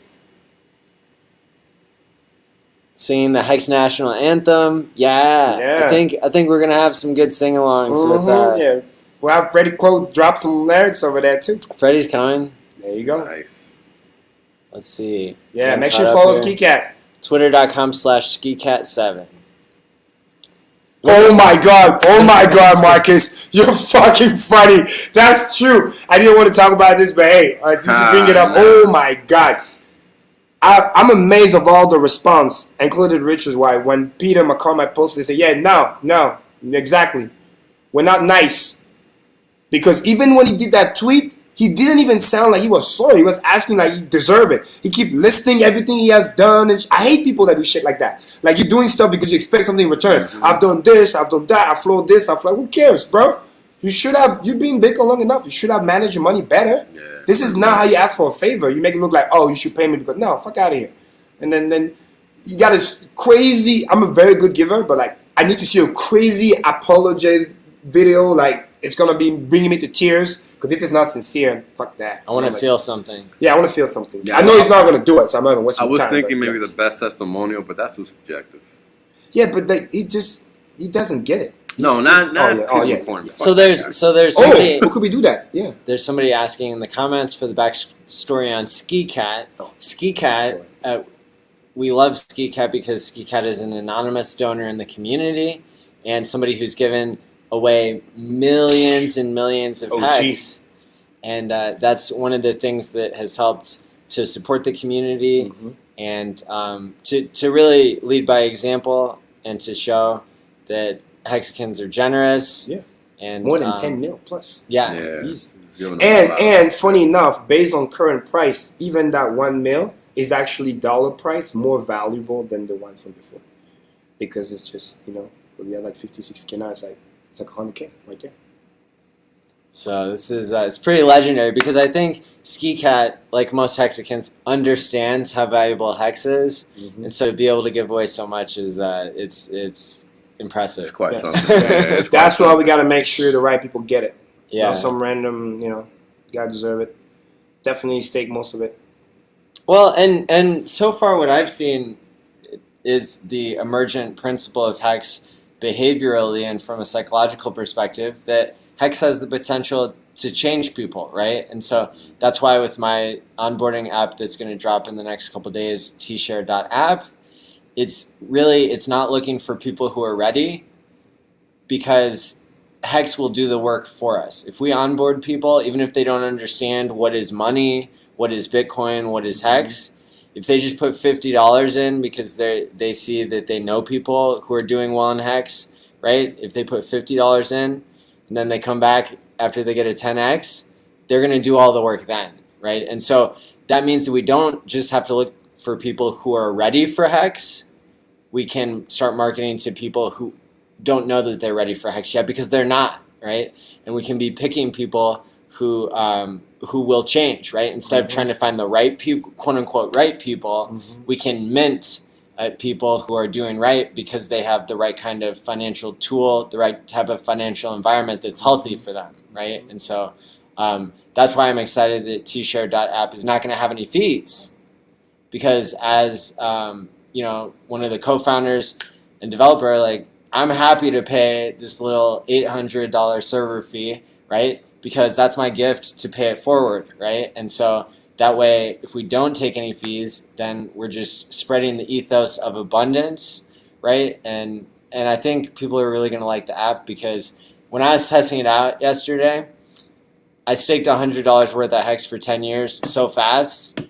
Singing the Hex National Anthem. Yeah. I think we're going to have some good sing-alongs with that. Yeah. We'll have Freddie Quotes drop some lyrics over there, too. Freddie's coming. There you go. Nice. Let's see. Yeah, make sure you follow SkiCat. Twitter.com/SkiCat7. Oh my God, Marcus. You're fucking funny. That's true. I didn't want to talk about this, but hey, since you bring it up, oh my God. I'm amazed of all the response, including Richard's wife. When Peter McCormack posted, they said, yeah, no, exactly. We're not nice. Because even when he did that tweet, he didn't even sound like he was sorry. He was asking like he deserved it. He keep listing everything he has done. And I hate people that do shit like that. Like you're doing stuff because you expect something in return. I've done this, I've done that, I flowed this, I flowed. Who cares, bro? You've been Bitcoin long enough. You should have managed your money better. Yeah. This is not how you ask for a favor. You make it look like, oh, you should pay me because no, fuck out of here. And then you got this crazy. I'm a very good giver, but like I need to see a crazy apology video. Like it's gonna be bringing me to tears. Because if it's not sincere, fuck that. I want to feel something. Yeah, I want to feel something. Yeah, I know he's not going to do it, so I'm not going to waste my time. I was thinking maybe the best testimonial, but that's too subjective. Yeah, but like, he doesn't get it. No, not yeah. So there's somebody, who could we do that? Yeah. There's somebody asking in the comments for the backstory on SkiCat. SkiCat, we love SkiCat because SkiCat is an anonymous donor in the community and somebody who's given away millions and millions of Hex. And that's one of the things that has helped to support the community and to really lead by example and to show that Hexicans are generous. Yeah. And more than 10 mil plus. Yeah. Easy. And funny enough, based on current price, even that 1 mil is actually dollar price more valuable than the one from before. Because it's just, we had like 56K now, it's like 100K right there. So this is it's pretty legendary because I think SkiCat, like most Hexicans, understands how valuable Hex is, and so to be able to give away so much is it's impressive. It's quite something. That's why we got to make sure the right people get it. Yeah. Not some random, you gotta deserve it. Definitely stake most of it. Well, and so far what I've seen is the emergent principle of Hex behaviorally and from a psychological perspective that Hex has the potential to change people, right? And so that's why with my onboarding app that's going to drop in the next couple of days, tshare.app, it's not looking for people who are ready because Hex will do the work for us. If we onboard people, even if they don't understand what is money, what is Bitcoin, what is Hex, if they just put $50 in because they see that they know people who are doing well in Hex, right? If they put $50 in and then they come back after they get a 10x, they're going to do all the work then, right? And so that means that we don't just have to look for people who are ready for Hex. We can start marketing to people who don't know that they're ready for Hex yet because they're not, right? And we can be picking people who will change, right? Instead of trying to find the right people, quote unquote, right people, we can mint people who are doing right because they have the right kind of financial tool, the right type of financial environment that's healthy for them, right? And so that's why I'm excited that tshare.app is not going to have any fees because as one of the co-founders and developer, like I'm happy to pay this little $800 server fee, right? Because that's my gift to pay it forward, right? And so that way, if we don't take any fees, then we're just spreading the ethos of abundance, right? And I think people are really going to like the app because when I was testing it out yesterday, I staked $100 worth of Hex for 10 years so fast.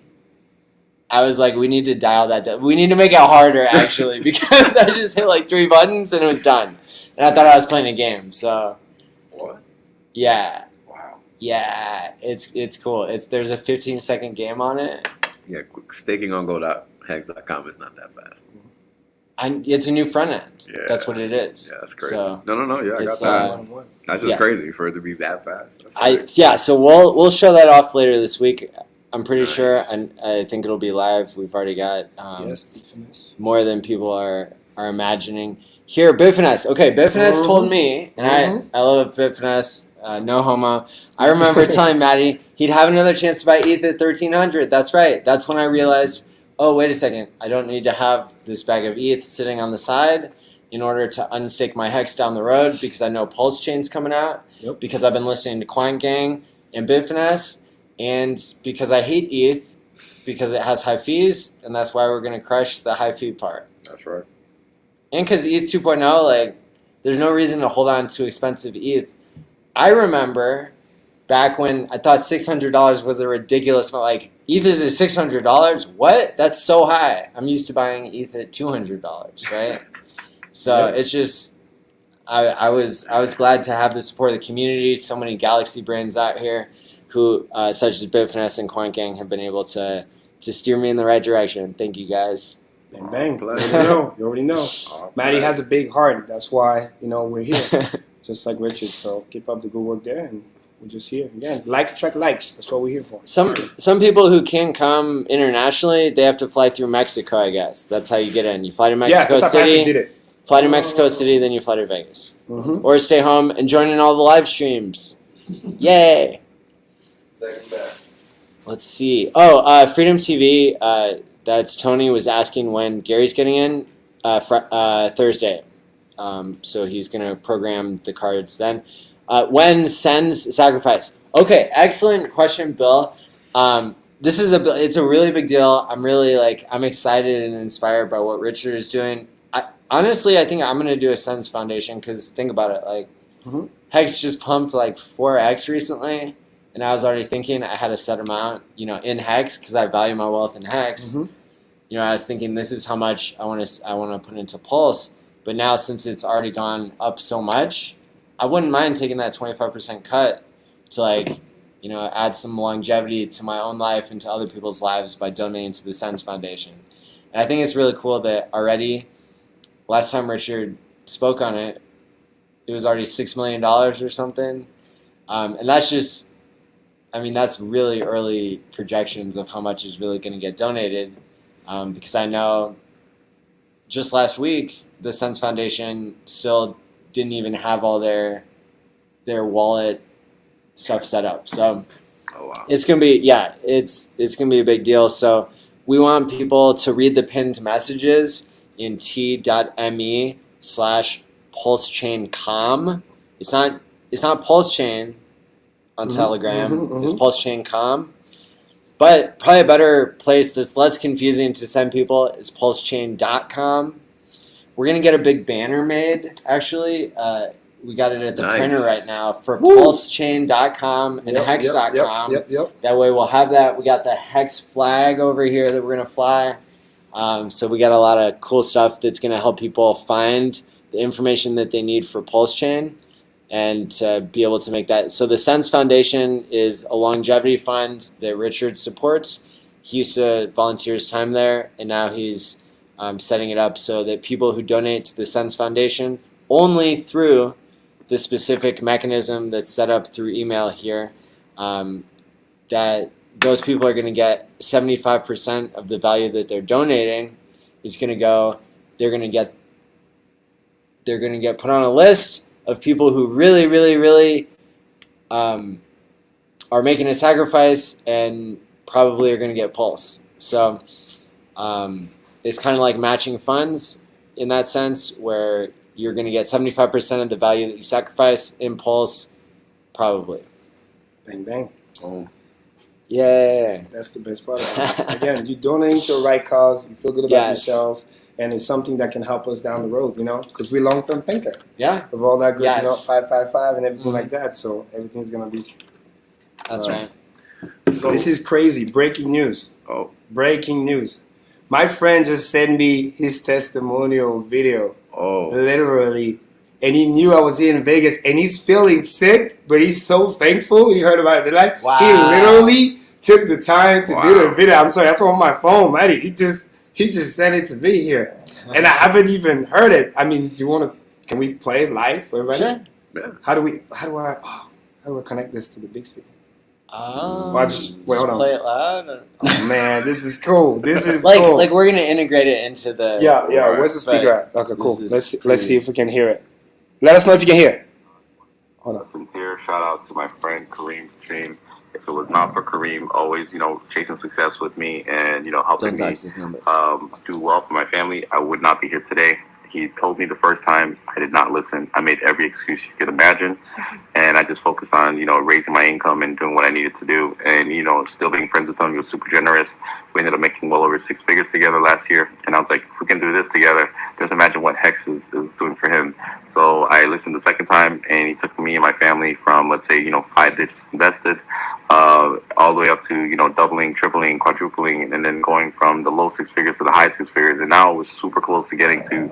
I was like, we need to dial that down. We need to make it harder, actually, because I just hit like 3 buttons and it was done. And I thought I was playing a game, so. What? Yeah. Yeah, it's cool. There's a 15-second game on it. Yeah, staking on go.hex.com is not that fast. it's a new front end. Yeah. That's what it is. Yeah, that's crazy. So No. Yeah, I got that. That's just crazy for it to be that fast. So we'll show that off later this week. I'm pretty sure, and I think it'll be live. We've already got more than people are imagining. Here, Bifiness. Okay, Bifiness told me, and I love Bifiness. No homo. I remember telling Maddie he'd have another chance to buy ETH at 1,300. That's right. That's when I realized, oh, wait a second. I don't need to have this bag of ETH sitting on the side in order to unstake my Hex down the road because I know Pulse Chain's coming out, because I've been listening to Quant Gang and Bifiness, and because I hate ETH because it has high fees, and that's why we're going to crush the high fee part. That's right. And because ETH 2.0, like, there's no reason to hold on to expensive ETH. I remember back when I thought $600 was a ridiculous amount. Like, ETH is at $600? What? That's so high. I'm used to buying ETH at $200, right? So it's just, I was glad to have the support of the community. So many Galaxy brains out here who, such as Bifiness and Quant Gang, have been able to steer me in the right direction. Thank you, guys. Bang, bang. You already know. Maddie has a big heart. That's why, we're here. Just like Richard. So keep up the good work there, and we're just here. Again, attract likes. That's what we're here for. Some people who can't come internationally, they have to fly through Mexico, I guess. That's how you get in. You fly to Mexico City. Did it. Fly to Mexico City, then you fly to Vegas. Or stay home and join in all the live streams. Yay! Second best. Let's see. Freedom TV. That's Tony was asking when Gary's getting in. Thursday. So he's going to program the cards then. When sends sacrifice? Okay, excellent question, Bill. It's a really big deal. I'm really I'm excited and inspired by what Richard is doing. Honestly, I think I'm going to do a Sens Foundation because think about it. Hex just pumped 4x recently, and I was already thinking I had a set amount, in Hex because I value my wealth in Hex. I was thinking this is how much I want to put into Pulse. But now, since it's already gone up so much, I wouldn't mind taking that 25% cut to add some longevity to my own life and to other people's lives by donating to the Sens Foundation. And I think it's really cool that already, last time Richard spoke on it, it was already $6 million or something. And that's just, that's really early projections of how much is really going to get donated. Because I know just last week, the Sens Foundation still didn't even have all their wallet stuff set up. So it's gonna be it's gonna be a big deal. So we want people to read the pinned messages in t.me/pulsechain.com. It's not Pulse Chain on Telegram. It's pulsechain.com. But probably a better place that's less confusing to send people is pulsechain.com. We're going to get a big banner made, actually. We got it at the printer right now for pulsechain.com and hex.com. That way we'll have that. We got the Hex flag over here that we're going to fly. So we got a lot of cool stuff that's going to help people find the information that they need for Pulse Chain and to be able to make that. So the Sens Foundation is a longevity fund that Richard supports. He used to volunteer his time there, and now he's setting it up so that people who donate to the Sens Foundation only through the specific mechanism that's set up through email here, that those people are going to get 75% of the value that they're donating is going to go. They're going to get put on a list of people who really, really, really are making a sacrifice and probably are going to get Pulse. So it's kind of like matching funds in that sense, where you're going to get 75% of the value that you sacrifice in Pulse, probably. Bang, bang. Yeah. That's the best part about it. Again, you donate to a right cause, you feel good about yourself, and it's something that can help us down the road, because we're long-term thinker. Yeah. Of all that good, 555 and everything like that, so everything's going to be... That's right. So, this is crazy. Breaking news. Breaking news. My friend just sent me his testimonial video. Literally. And he knew I was here in Vegas, and he's feeling sick, but he's so thankful. He heard about it. He literally took the time to do the video. I'm sorry, that's on my phone, man. He He just sent it to me here, and I haven't even heard it. I mean, do you want to? Can we play it live for everybody? Sure. Yeah. How do I connect this to the big speaker? I just hold on. Play it loud. Oh man, this is cool. This is like cool. like we're gonna integrate it into the. Yeah. Where's the speaker at? Okay, cool. Let's see if we can hear it. Let us know if you can hear it. Hold on. Sincere shout out to my friend Karim stream. If it was not for Karim, always chasing success with me and helping me do well for my family, I would not be here today. He told me the first time, I did not listen. I made every excuse you could imagine, and I just focused on raising my income and doing what I needed to do, and still being friends with him. He was super generous. We ended up making well over 6 figures together last year, and I was like, if we can do this together, just imagine what Hex is doing for him. So I listened the second time, and he took me and my family from, let's say, 5 digits invested, all the way up to, doubling, tripling, quadrupling, and then going from the low 6 figures to the high 6 figures. And now we're super close to getting to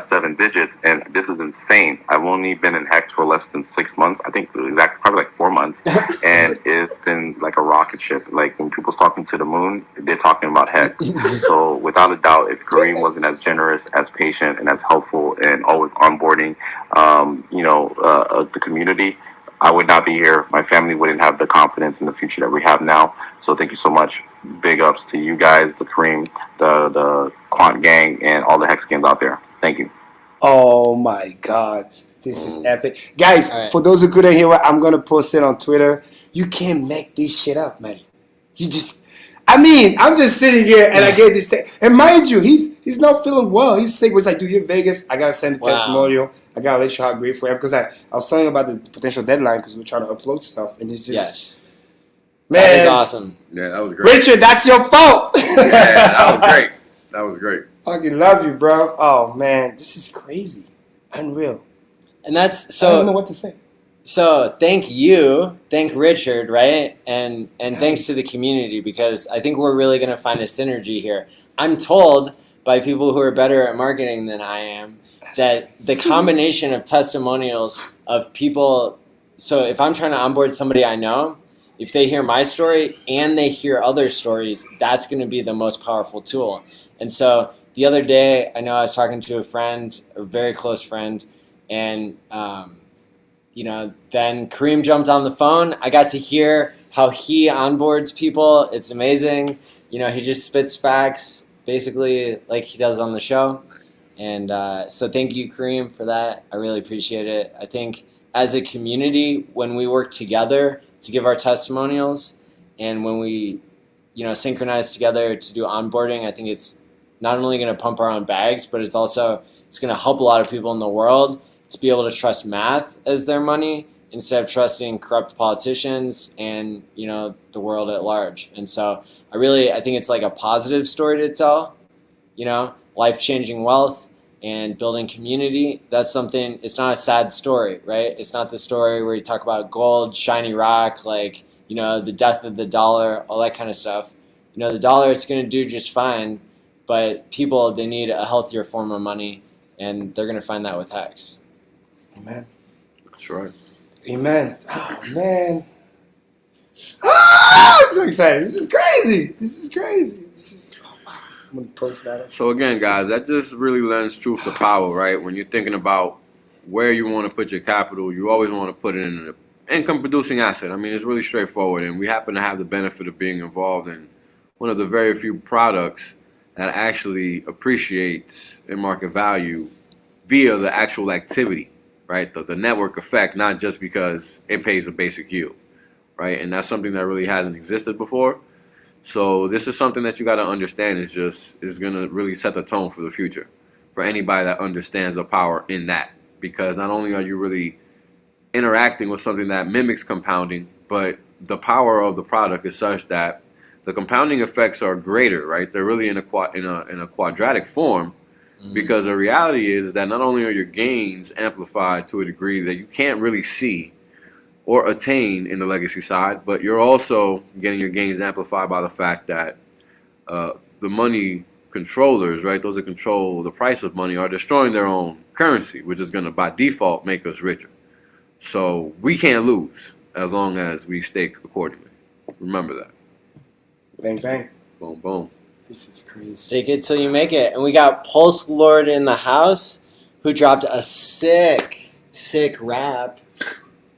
7 digits. And this is insane. I've only been in Hex for less than 6 months. I think exactly, probably like 4 months. And it's been like a rocket ship. Like when people's talking to the moon, they're talking about Hex. So without a doubt, if Kareem wasn't as generous, as patient, and as helpful, and always onboarding, the community, I would not be here. My family wouldn't have the confidence in the future that we have now. So thank you so much. Big ups to you guys, the Kareem, the Quant gang, and all the Hex games out there. Thank you. Oh my God. This is epic. Guys, for those who couldn't hear it, I'm going to post it on Twitter. You can't make this shit up, man. I'm just sitting here and I get this thing. And mind you, he's not feeling well. He's sick. He's like, dude, you're in Vegas. I got to send a testimonial. I got to let you how great for him. Because I was telling him about the potential deadline because we're trying to upload stuff. And it's just... Man. That is awesome. Yeah, that was great. Richard, that's your fault. Yeah, that was great. That was great. Fucking love you, bro. Oh, man. This is crazy. Unreal. And that's so... I don't know what to say. So thank Richard, right? And thanks to the community, because I think we're really going to find a synergy here. I'm told by people who are better at marketing than I am that the combination of testimonials of people, so if I'm trying to onboard somebody I know, if they hear my story and they hear other stories, that's going to be the most powerful tool. And so the other day, I know I was talking to a friend, a very close friend, and then Kareem jumped on the phone. I got to hear how he onboards people. It's amazing. He just spits facts basically like he does on the show. And so thank you, Kareem, for that. I really appreciate it. I think as a community, when we work together to give our testimonials and when we, synchronize together to do onboarding, I think it's not only going to pump our own bags, but it's going to help a lot of people in the world to be able to trust math as their money instead of trusting corrupt politicians and, the world at large. And so I think it's like a positive story to tell, life-changing wealth and building community. That's something, it's not a sad story, right? It's not the story where you talk about gold, shiny rock, like, the death of the dollar, all that kind of stuff. The dollar is going to do just fine, but people, they need a healthier form of money, and they're going to find that with Hex. Amen. That's right. Amen. Oh, man. I'm so excited. This is crazy. I'm going to post that up. So again, guys, that just really lends truth to power, right? When you're thinking about where you want to put your capital, you always want to put it in an income-producing asset. I mean, it's really straightforward, and we happen to have the benefit of being involved in one of the very few products that actually appreciates in market value via the actual activity, right? The network effect, not just because it pays a basic yield, right? And that's something that really hasn't existed before. So this is something that you got to understand is going to really set the tone for the future for anybody that understands the power in that. Because not only are you really interacting with something that mimics compounding, but the power of the product is such that the compounding effects are greater, right? They're really in a quadratic form, because the reality is that not only are your gains amplified to a degree that you can't really see or attain in the legacy side, but you're also getting your gains amplified by the fact that the money controllers, right, those that control the price of money, are destroying their own currency, which is going to by default make us richer. So we can't lose as long as we stake accordingly. Remember that. Bang, bang. Boom, boom. This is crazy. Stake it till you make it. And we got Pulse Lord in the house who dropped a sick rap.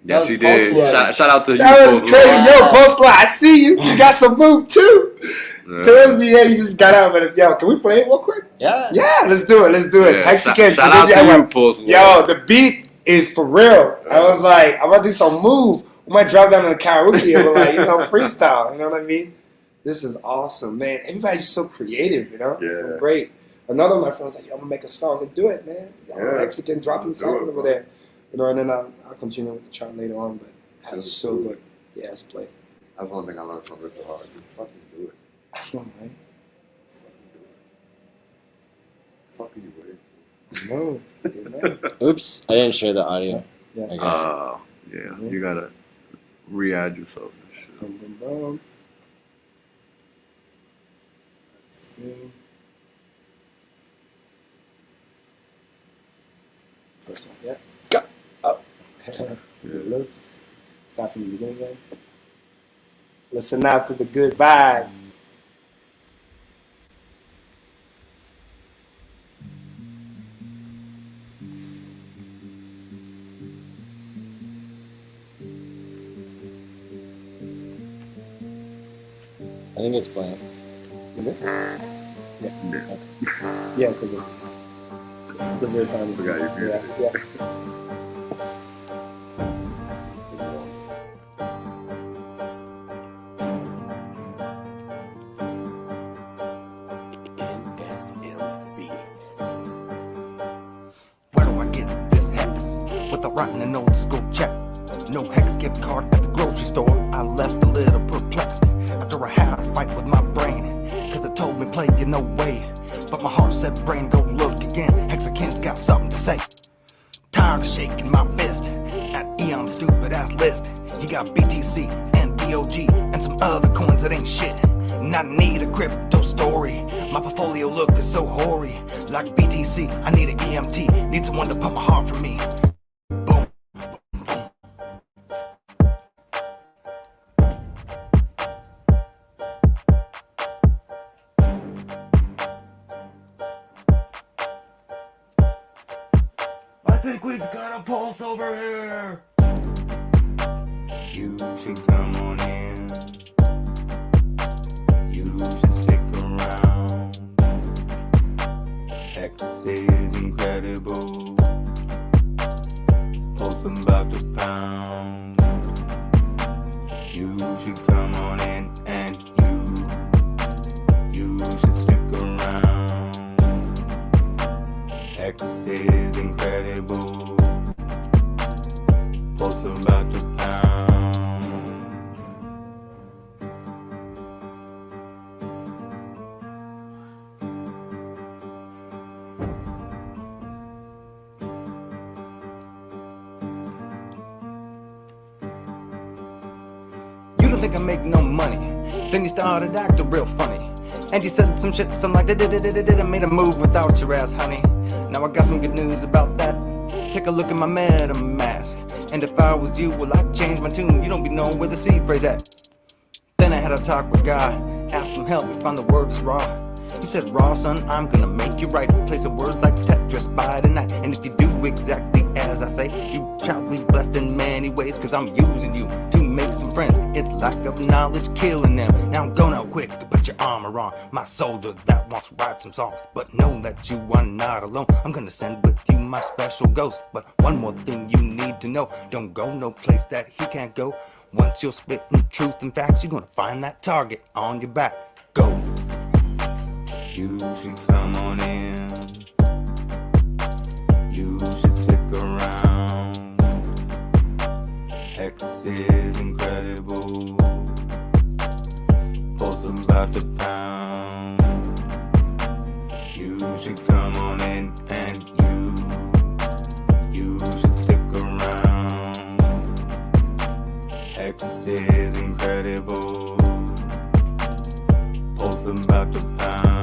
Yes, he did. Shout out to you. That was crazy. Yo, Post Lord, I see you. You got some move too. Yeah. Towards the end, you just got out. But yo, can we play it real quick? Yeah. Yeah, let's do it. Yeah. Hexican. Shout out to you, Post Lord. Yo, the beat is for real. I was like, I'm about to do some move. We might drop down in the karaoke and we're like, freestyle. You know what I mean? This is awesome, man. Everybody's so creative, Yeah. So great. Another of my friends like, yo, I'm gonna make a song. Like, do it, man. Hexican dropping songs over there. And then I'll continue with the chart later on. But that was so good. Yeah, let's play. That's one thing I learned from Richard Hart. Just fucking do it. Right? Fuck you, No. Oops, I didn't share the audio. Yeah. You gotta re-add yourself and shit. Boom, boom, boom. That's good. First one, yeah. Go. Oh. Good looks. Start from the beginning again. Listen out to the good vibe. I think it's playing. Is it? Yeah. Yeah, because of the very final. Forgot you muted Yeah. Where do I get this hex? Without writing an old school check. No hex gift card at the grocery store. I left a little perplexed after I had a fight with my brain. Cause it told me play you no way. But my heart said brain go look again. Hexican's got something to say. Tired of shaking my fist at Eon's stupid ass list. He got BTC and DOG and some other coins that ain't shit. And I need a crypto story. My portfolio look is so hoary. Like BTC, I need an EMT. Need someone to pump my heart for me. I think we've got a pulse over here. You should come on in. You should stick around. Hex is incredible. Pulse about to pound. You should come on in and you should stick around. Hex is incredible. Pulse about to pound. You don't think I make no money. Then you started acting real funny. And you said some shit, some like, I made a move without your ass, honey. Now I got some good news about that. Take a look at my MetaMask. And if I was you, well, I'd change my tune. You don't be knowing where the seed phrase at. Then I had a talk with God. Asked him help me find the words raw. He said, raw son, I'm gonna make you right. Place a word like Tetris by tonight. And if you do exactly as I say, you probably blessed in many ways. Cause I'm using you to make some friends. It's lack of knowledge killing them. Now go now quick, put your armor on. My soldier that wants to write some songs. But know that you are not alone. I'm gonna send with you my special ghost. But one more thing you need to know. Don't go no place that he can't go. Once you're spitting truth and facts, you're gonna find that target on your back. Go. You should come on in. You should stick around. Hex is incredible. Pulse about to pound. You should come on in and you should stick around. Hex is incredible. Pulse about to pound.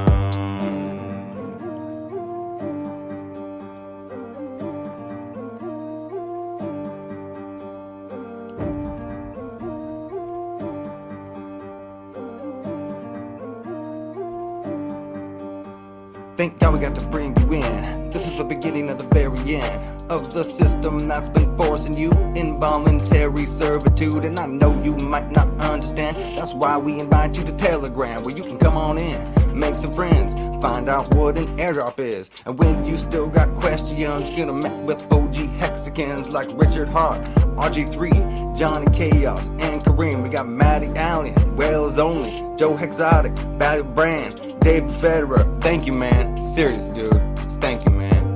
Thank God we got to bring you in. This is the beginning of the very end of the system that's been forcing you involuntary servitude. And I know you might not understand. That's why we invite you to Telegram, where you can come on in, make some friends, find out what an airdrop is. And when you still got questions, you're gonna meet with OG Hexicans like Richard Hart, RG3, Johnny Chaos, and Karim. We got Maddie ALLin, WhalesOnly, Joe Exotic, Value Brand, Dave Federer. Thank you, man. Serious, dude. Just thank you, man.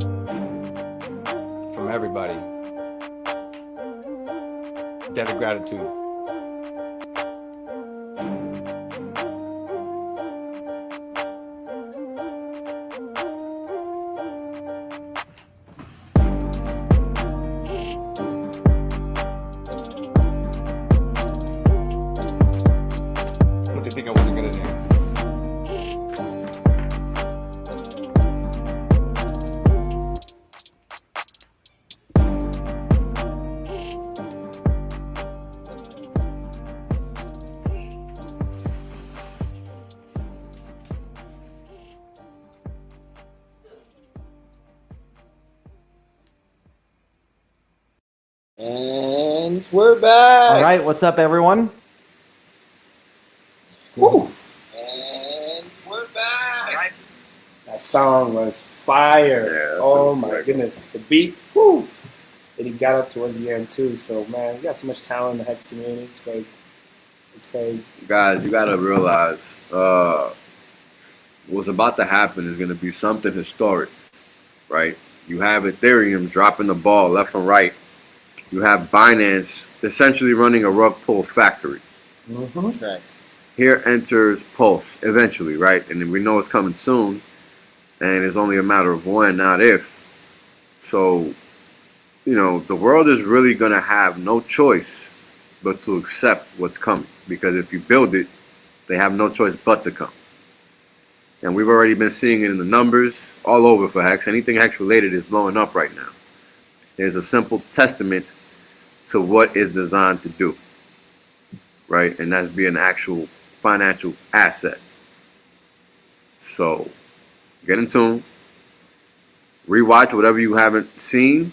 From everybody. Debt of gratitude. What do you think I wasn't gonna do? And we're back. All right, what's up, everyone? Woo! And we're back. That song was fire. Oh my goodness. The beat, whoo! And he got up towards the end too. So man, we got so much talent in the Hex community. It's crazy. It's crazy. Guys, you gotta realize what's about to happen is gonna be something historic, right? You have Ethereum dropping the ball left and right. You have Binance essentially running a rug pull factory. Correct. Here enters Pulse eventually, right? And we know it's coming soon, and it's only a matter of when, not if. So, you know, the world is really going to have no choice but to accept what's coming, because if you build it, they have no choice but to come. And we've already been seeing it in the numbers all over for Hex. Anything Hex related is blowing up right now. There's a simple testament to what is designed to do, right? And that's be an actual financial asset. So get in tune, rewatch whatever you haven't seen,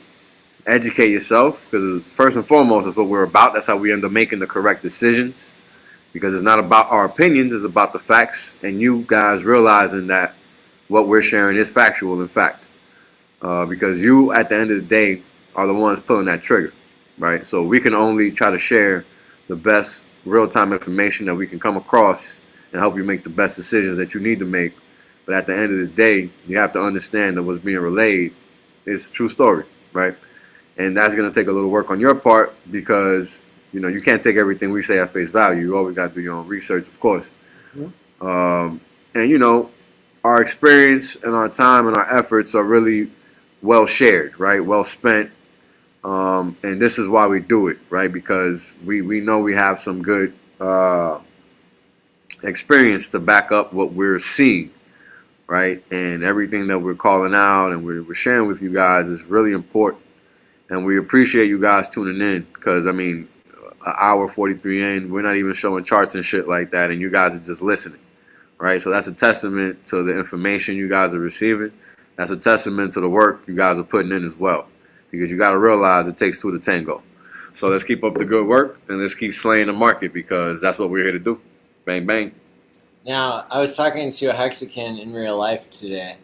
educate yourself, because first and foremost, that's what we're about. That's how we end up making the correct decisions, because it's not about our opinions, it's about the facts, and you guys realizing that what we're sharing is factual, in fact, because you, at the end of the day, are the ones pulling that trigger, right? So we can only try to share the best real-time information that we can come across and help you make the best decisions that you need to make. But at the end of the day, you have to understand that what's being relayed is a true story, right? And that's going to take a little work on your part, because, you know, you can't take everything we say at face value. You always got to do your own research, of course. And, you know, our experience and our time and our efforts are really well shared, right? Well spent. And this is why we do it, right? Because we know we have some good experience to back up what we're seeing, right? And everything that we're calling out and we're sharing with you guys is really important. And we appreciate you guys tuning in, because, I mean, an hour 43 in, we're not even showing charts and shit like that, and you guys are just listening, right? So that's a testament to the information you guys are receiving. That's a testament to the work you guys are putting in as well, because you got to realize it takes two to tango. So let's keep up the good work, and let's keep slaying the market, because that's what we're here to do. Bang, bang. Now, I was talking to a Hexican in real life today,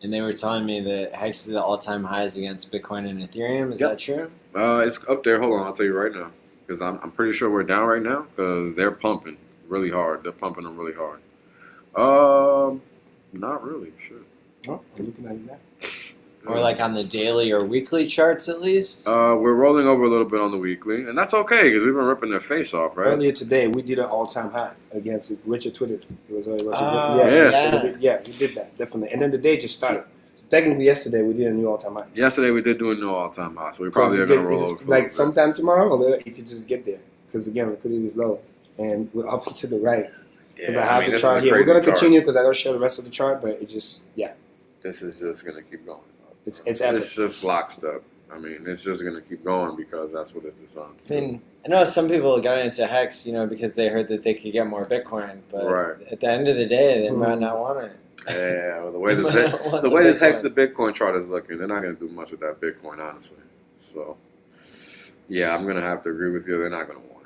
and they were telling me that Hex is at all-time highs against Bitcoin and Ethereum. Is that true? It's up there. Hold on, I'll tell you right now, because I'm pretty sure we're down right now, because they're pumping really hard. They're pumping them really hard. Not really. Sure. Oh, you're looking at it now. Or like on the daily or weekly charts at least? We're rolling over a little bit on the weekly, and that's okay, because we've been ripping their face off, right? Earlier today, we did an all-time high against it. Richard tweeted. It was we did that, definitely. And then the day just started. So technically, yesterday, we did a new all-time high. Yesterday, we did do a new all-time high, so we probably are going to roll over. Like sometime tomorrow, or you could just get there. Because again, liquidity is low, and we're up and to the right. Because I have the chart here. We're going to continue, because I got to show the rest of the chart, but it just, This is just going to keep going. It's epic. It's just lockstep. I mean, it's just going to keep going, because that's what it's designed to do. I mean, I know some people got into Hex, because they heard that they could get more Bitcoin, but at the end of the day, they might not want it. Yeah, well, the way this Hex the Bitcoin chart is looking, they're not going to do much with that Bitcoin, honestly. So, yeah, I'm going to have to agree with you. They're not going to want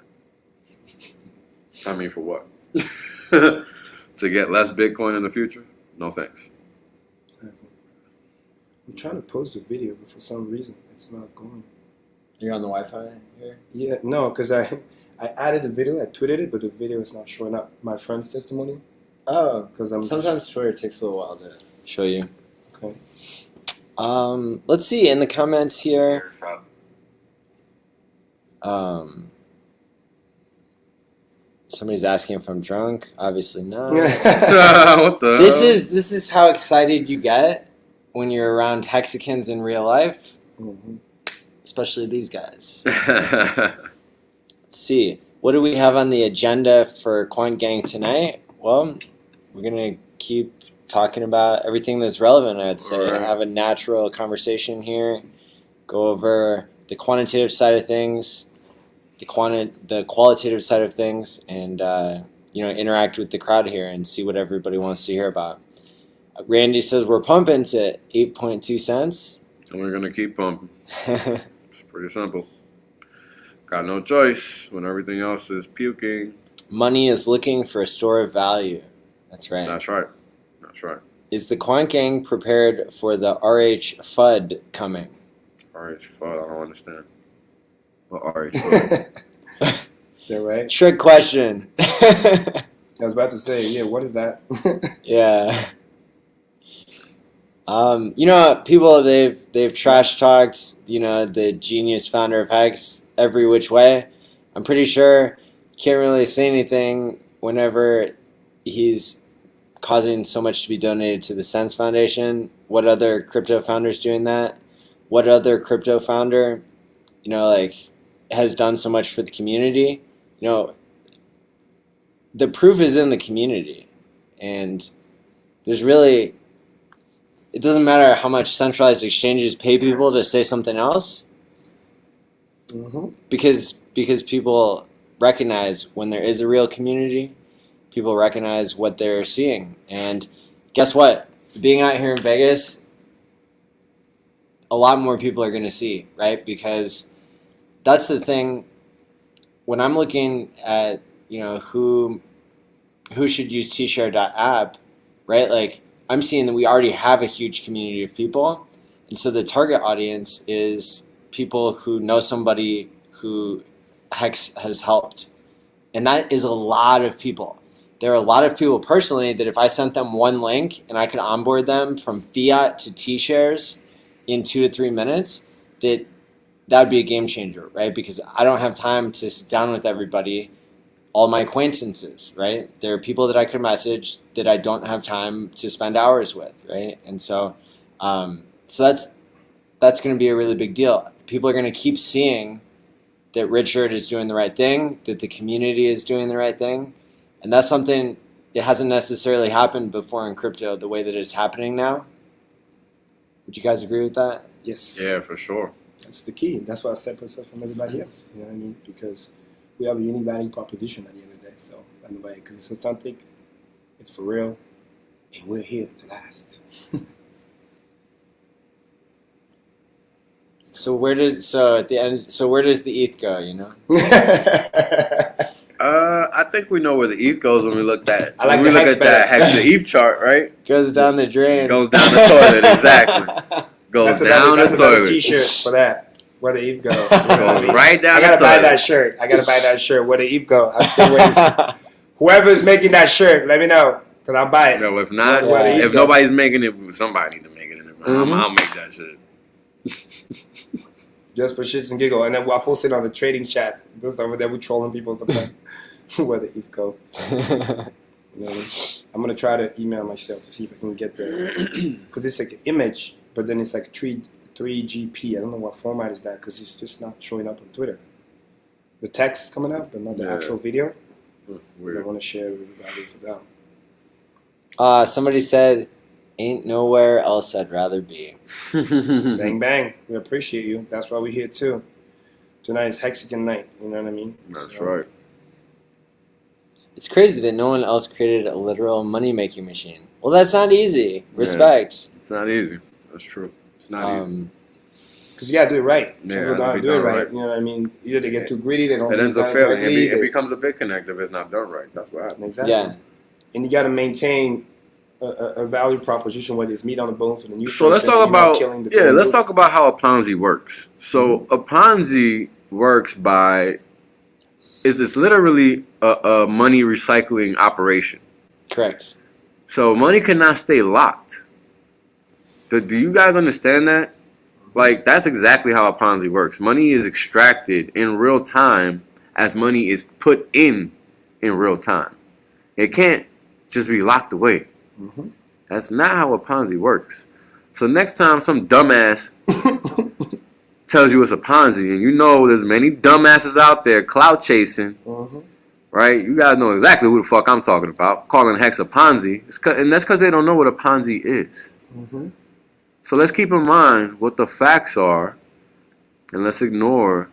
it. I mean, for what? To get less Bitcoin in the future? No thanks. Exactly. I'm trying to post a video, but for some reason, it's not going. You're on the Wi-Fi here? Yeah, no, because I added the video, I tweeted it, but the video is not showing up. My friend's testimony. Oh, because sometimes Twitter takes a little while to show you. Okay. Let's see in the comments here. Somebody's asking if I'm drunk. Obviously not. What the This hell? is how excited you get when you're around Hexicans in real life. Mm-hmm. Especially these guys. Let's see. What do we have on the agenda for Quant Gang tonight? Well, we're going to keep talking about everything that's relevant, I'd say. Right. Have a natural conversation here. Go over the quantitative side of things, the qualitative side of things, and interact with the crowd here and see what everybody wants to hear about. Randy says we're pumping to 8.2 cents. And we're going to keep pumping. It's pretty simple. Got no choice when everything else is puking. Money is looking for a store of value. That's right. That's right. That's right. Is the Quant Gang prepared for the RH FUD coming? RH FUD, I don't understand. What RH FUD? Yeah, right? Trick question. I was about to say, yeah, what is that? Yeah. People they've trash talked, the genius founder of Hex every which way. I'm pretty sure can't really say anything whenever he's causing so much to be donated to the Sense Foundation. What other crypto founder's doing that? What other crypto founder, has done so much for the community? The proof is in the community, and there's really. It doesn't matter how much centralized exchanges pay people to say something else, because people recognize when there is a real community, people recognize what they're seeing. And guess what? Being out here in Vegas, a lot more people are going to see, right? Because that's the thing. When I'm looking at, who should use tshare.app, right? Like, I'm seeing that we already have a huge community of people. And so the target audience is people who know somebody who Hex has helped. And that is a lot of people. There are a lot of people personally that if I sent them one link and I could onboard them from fiat to T-shares in 2 to 3 minutes, that would be a game changer, right? Because I don't have time to sit down with everybody, all my acquaintances, right? There are people that I could message that I don't have time to spend hours with, right? And so that's going to be a really big deal. People are going to keep seeing that Richard is doing the right thing, that the community is doing the right thing. And that's something that hasn't necessarily happened before in crypto the way that it's happening now. Would you guys agree with that? Yes. Yeah, for sure. That's the key. That's what separates us from everybody else. You know what I mean? Because we have a unique value proposition at the end of the day. So, anyway, because it's authentic, it's for real, and we're here to last. So where does the ETH go, I think we know where the ETH goes when we look at I like when we the look Hex at that better. Hex ETH chart, right? Goes down the drain. Goes down the toilet, exactly. Goes down that's the another toilet. T-shirt for that. Where the ETH go? You know what I mean? Right down I the gotta buy toilet. that shirt. I gotta buy that shirt. Where the ETH go? I'm still waiting. Whoever's making that shirt, let me know, cause I'll buy it. No, if not, Where the ETH if go? nobody's making it, somebody need to make it. I'll make that shit. Just for shits and giggles, and then I'll post it on the trading chat. Just over there, we trolling people sometimes. Where the ETH go? I'm gonna try to email myself to see if I can get there, because it's like an image, but then it's like 3GP. I don't know what format is that, because it's just not showing up on Twitter. The text is coming up, but not the actual video. Weird. I want to share with everybody for that. Somebody said, "Ain't nowhere else I'd rather be." Bang bang. We appreciate you. That's why we're here too. Tonight is Hexican night. You know what I mean? That's right. it's crazy that no one else created a literal money-making machine. Well, that's not easy. Respect. It's not easy. That's true. It's not easy. Because you gotta do it right. Some Yeah, people it has to don't be do it done right. right. You know what I mean? Either they get too greedy, they don't It do ends up it failing. correctly. It becomes a big connect if it's not done right. That's what happens. Exactly. Yeah. And you gotta maintain a value proposition, whether it's meat on the bone for the new So let's person, talk you're not about killing the let's bamboo. talk about how a Ponzi works. So a Ponzi works by it's literally a money recycling operation. Correct. So money cannot stay locked. Do you guys understand that? Like that's exactly how a Ponzi works. Money is extracted in real time as money is put in real time. It can't just be locked away. Mm-hmm. That's not how a Ponzi works. So next time some dumbass tells you it's a Ponzi, and you know there's many dumbasses out there clout chasing, Mm-hmm. right? You guys know exactly who the fuck I'm talking about. Calling Hex a Ponzi, and that's because they don't know what a Ponzi is. Mm-hmm. So let's keep in mind what the facts are, and let's ignore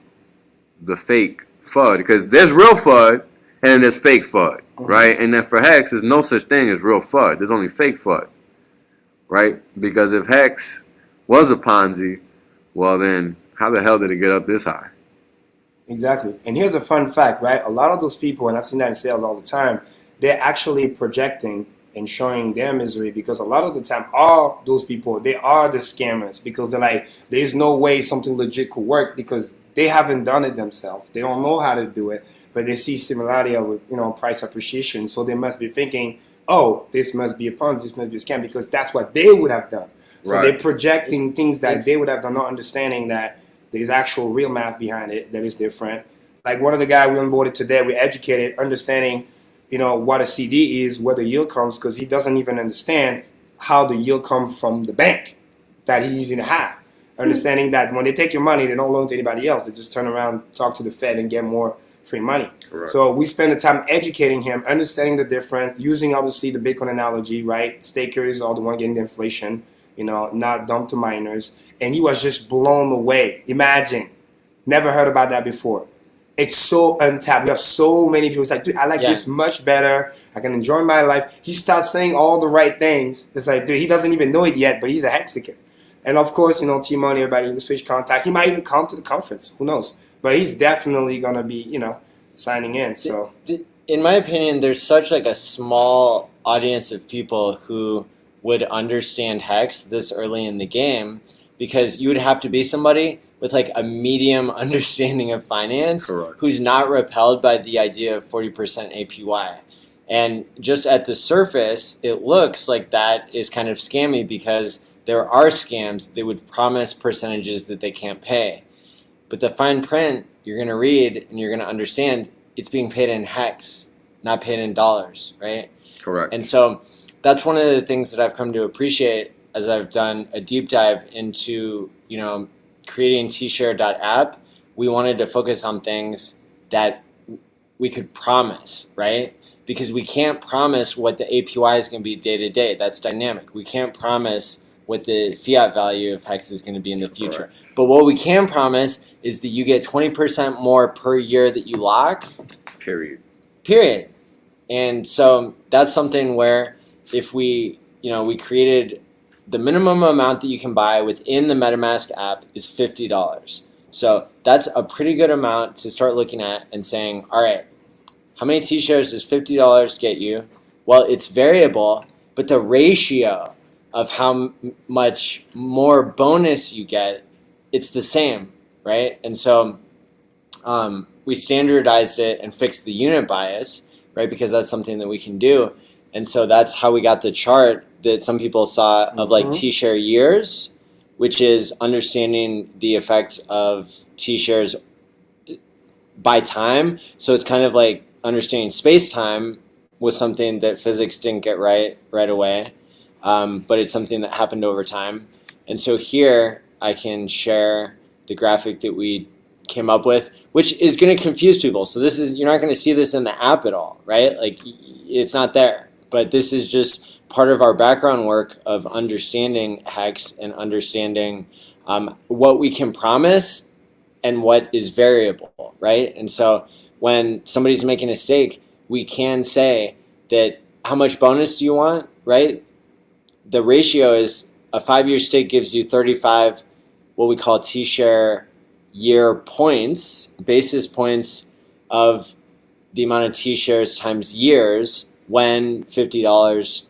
the fake FUD, because there's real FUD and there's fake FUD, right? And then for Hex, there's no such thing as real FUD. There's only fake FUD, right? Because if Hex was a Ponzi, well then, how the hell did it get up this high? Exactly. And here's a fun fact, right? A lot of those people, and I've seen that in sales all the time, they're actually projecting and showing their misery, because a lot of the time, all those people, they are the scammers, because they're like, there's no way something legit could work, because they haven't done it themselves. They don't know how to do it, but they see similarity of, price appreciation. So they must be thinking, oh, this must be a Ponzi, this must be a scam, because that's what they would have done. So Right. they're projecting things that they would have done, not understanding that there's actual real math behind it that is different. Like one of the guys we onboarded today, we educated, understanding, what a CD is, where the yield comes, because he doesn't even understand how the yield comes from the bank that he's using to have. Understanding that when they take your money, they don't loan to anybody else. They just turn around, talk to the Fed, and get more free money. Correct. So we spend the time educating him, understanding the difference, using obviously the Bitcoin analogy, right? Stakers are the one getting the inflation, not dumped to miners. And he was just blown away. Imagine. Never heard about that before. It's so untapped. We have so many people. It's like, dude, I like this much better. I can enjoy my life. He starts saying all the right things. It's like, dude, he doesn't even know it yet, but he's a HEXICAN. And of course, T-Money, everybody in the Switch contact. He might even come to the conference. Who knows? But he's definitely going to be, signing in. So, in my opinion, there's such like a small audience of people who would understand Hex this early in the game, because you would have to be somebody with like a medium understanding of finance. Correct. Who's not repelled by the idea of 40% APY. And just at the surface, it looks like that is kind of scammy, because there are scams that would promise percentages that they can't pay. But the fine print, you're going to read and you're going to understand it's being paid in Hex, not paid in dollars, right? Correct. And so that's one of the things that I've come to appreciate as I've done a deep dive into, creating tshare.app. We wanted to focus on things that we could promise, right? Because we can't promise what the APY is going to be day to day. That's dynamic. We can't promise what the fiat value of Hex is going to be in the future. Correct. But what we can promise is that you get 20% more per year that you lock. Period. And so that's something where if we created the minimum amount that you can buy within the MetaMask app is $50. So that's a pretty good amount to start looking at and saying, all right, how many T-shares does $50 get you? Well, it's variable, but the ratio of how much more bonus you get, it's the same, right? And so we standardized it and fixed the unit bias, right? Because that's something that we can do. And so that's how we got the chart that some people saw of like T-share years, which is understanding the effect of T-shares by time. So it's kind of like understanding space-time was something that physics didn't get right away, but it's something that happened over time. And so here I can share the graphic that we came up with, which is going to confuse people. So this is, you're not going to see this in the app at all, right? Like it's not there. But this is just part of our background work of understanding Hex and understanding what we can promise and what is variable, right? And so when somebody's making a stake, we can say that how much bonus do you want, right? The ratio is a 5-year stake gives you 35 what we call T-share year points, basis points of the amount of T-shares times years when $50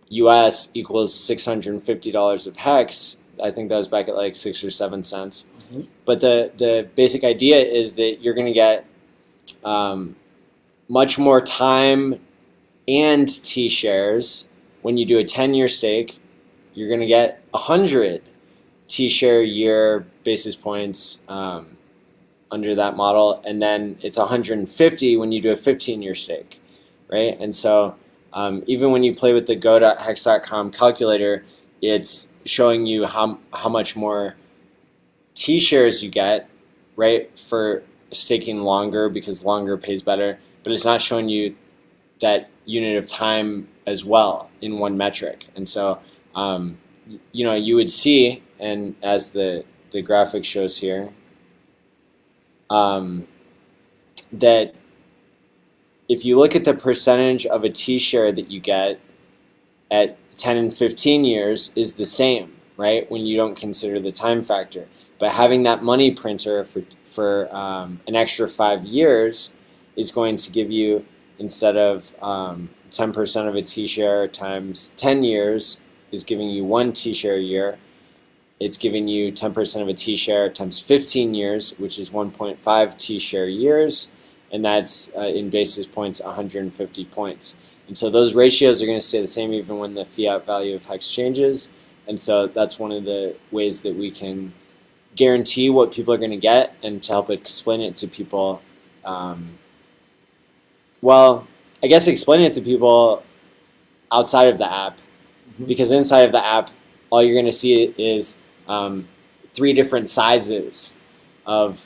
US equals $650 of Hex. I think that was back at like 6 or 7 cents. Mm-hmm. But the basic idea is that you're going to get much more time and T-shares. When you do a 10-year stake, you're going to get 100 T-share year basis points under that model, and then it's 150 when you do a 15-year stake, right? And so even when you play with the go.hex.com calculator, it's showing you how much more T-shares you get, right, for staking longer, because longer pays better, but it's not showing you that unit of time as well in one metric. And so you know, you would see, and as the graphic shows here, that if you look at the percentage of a T-share that you get at 10 and 15 years is the same, right, when you don't consider the time factor. But having that money printer for an extra 5 years is going to give you, instead of 10% of a T-share times 10 years is giving you 1 T-share a year, it's giving you 10% of a T-share times 15 years, which is 1.5 T-share years, and that's in basis points 150 points. And so those ratios are going to stay the same even when the fiat value of Hex changes. And so that's one of the ways that we can guarantee what people are going to get, and to help explain it to people. Well, I guess explain it to people outside of the app, because inside of the app, all you're going to see is 3 different sizes of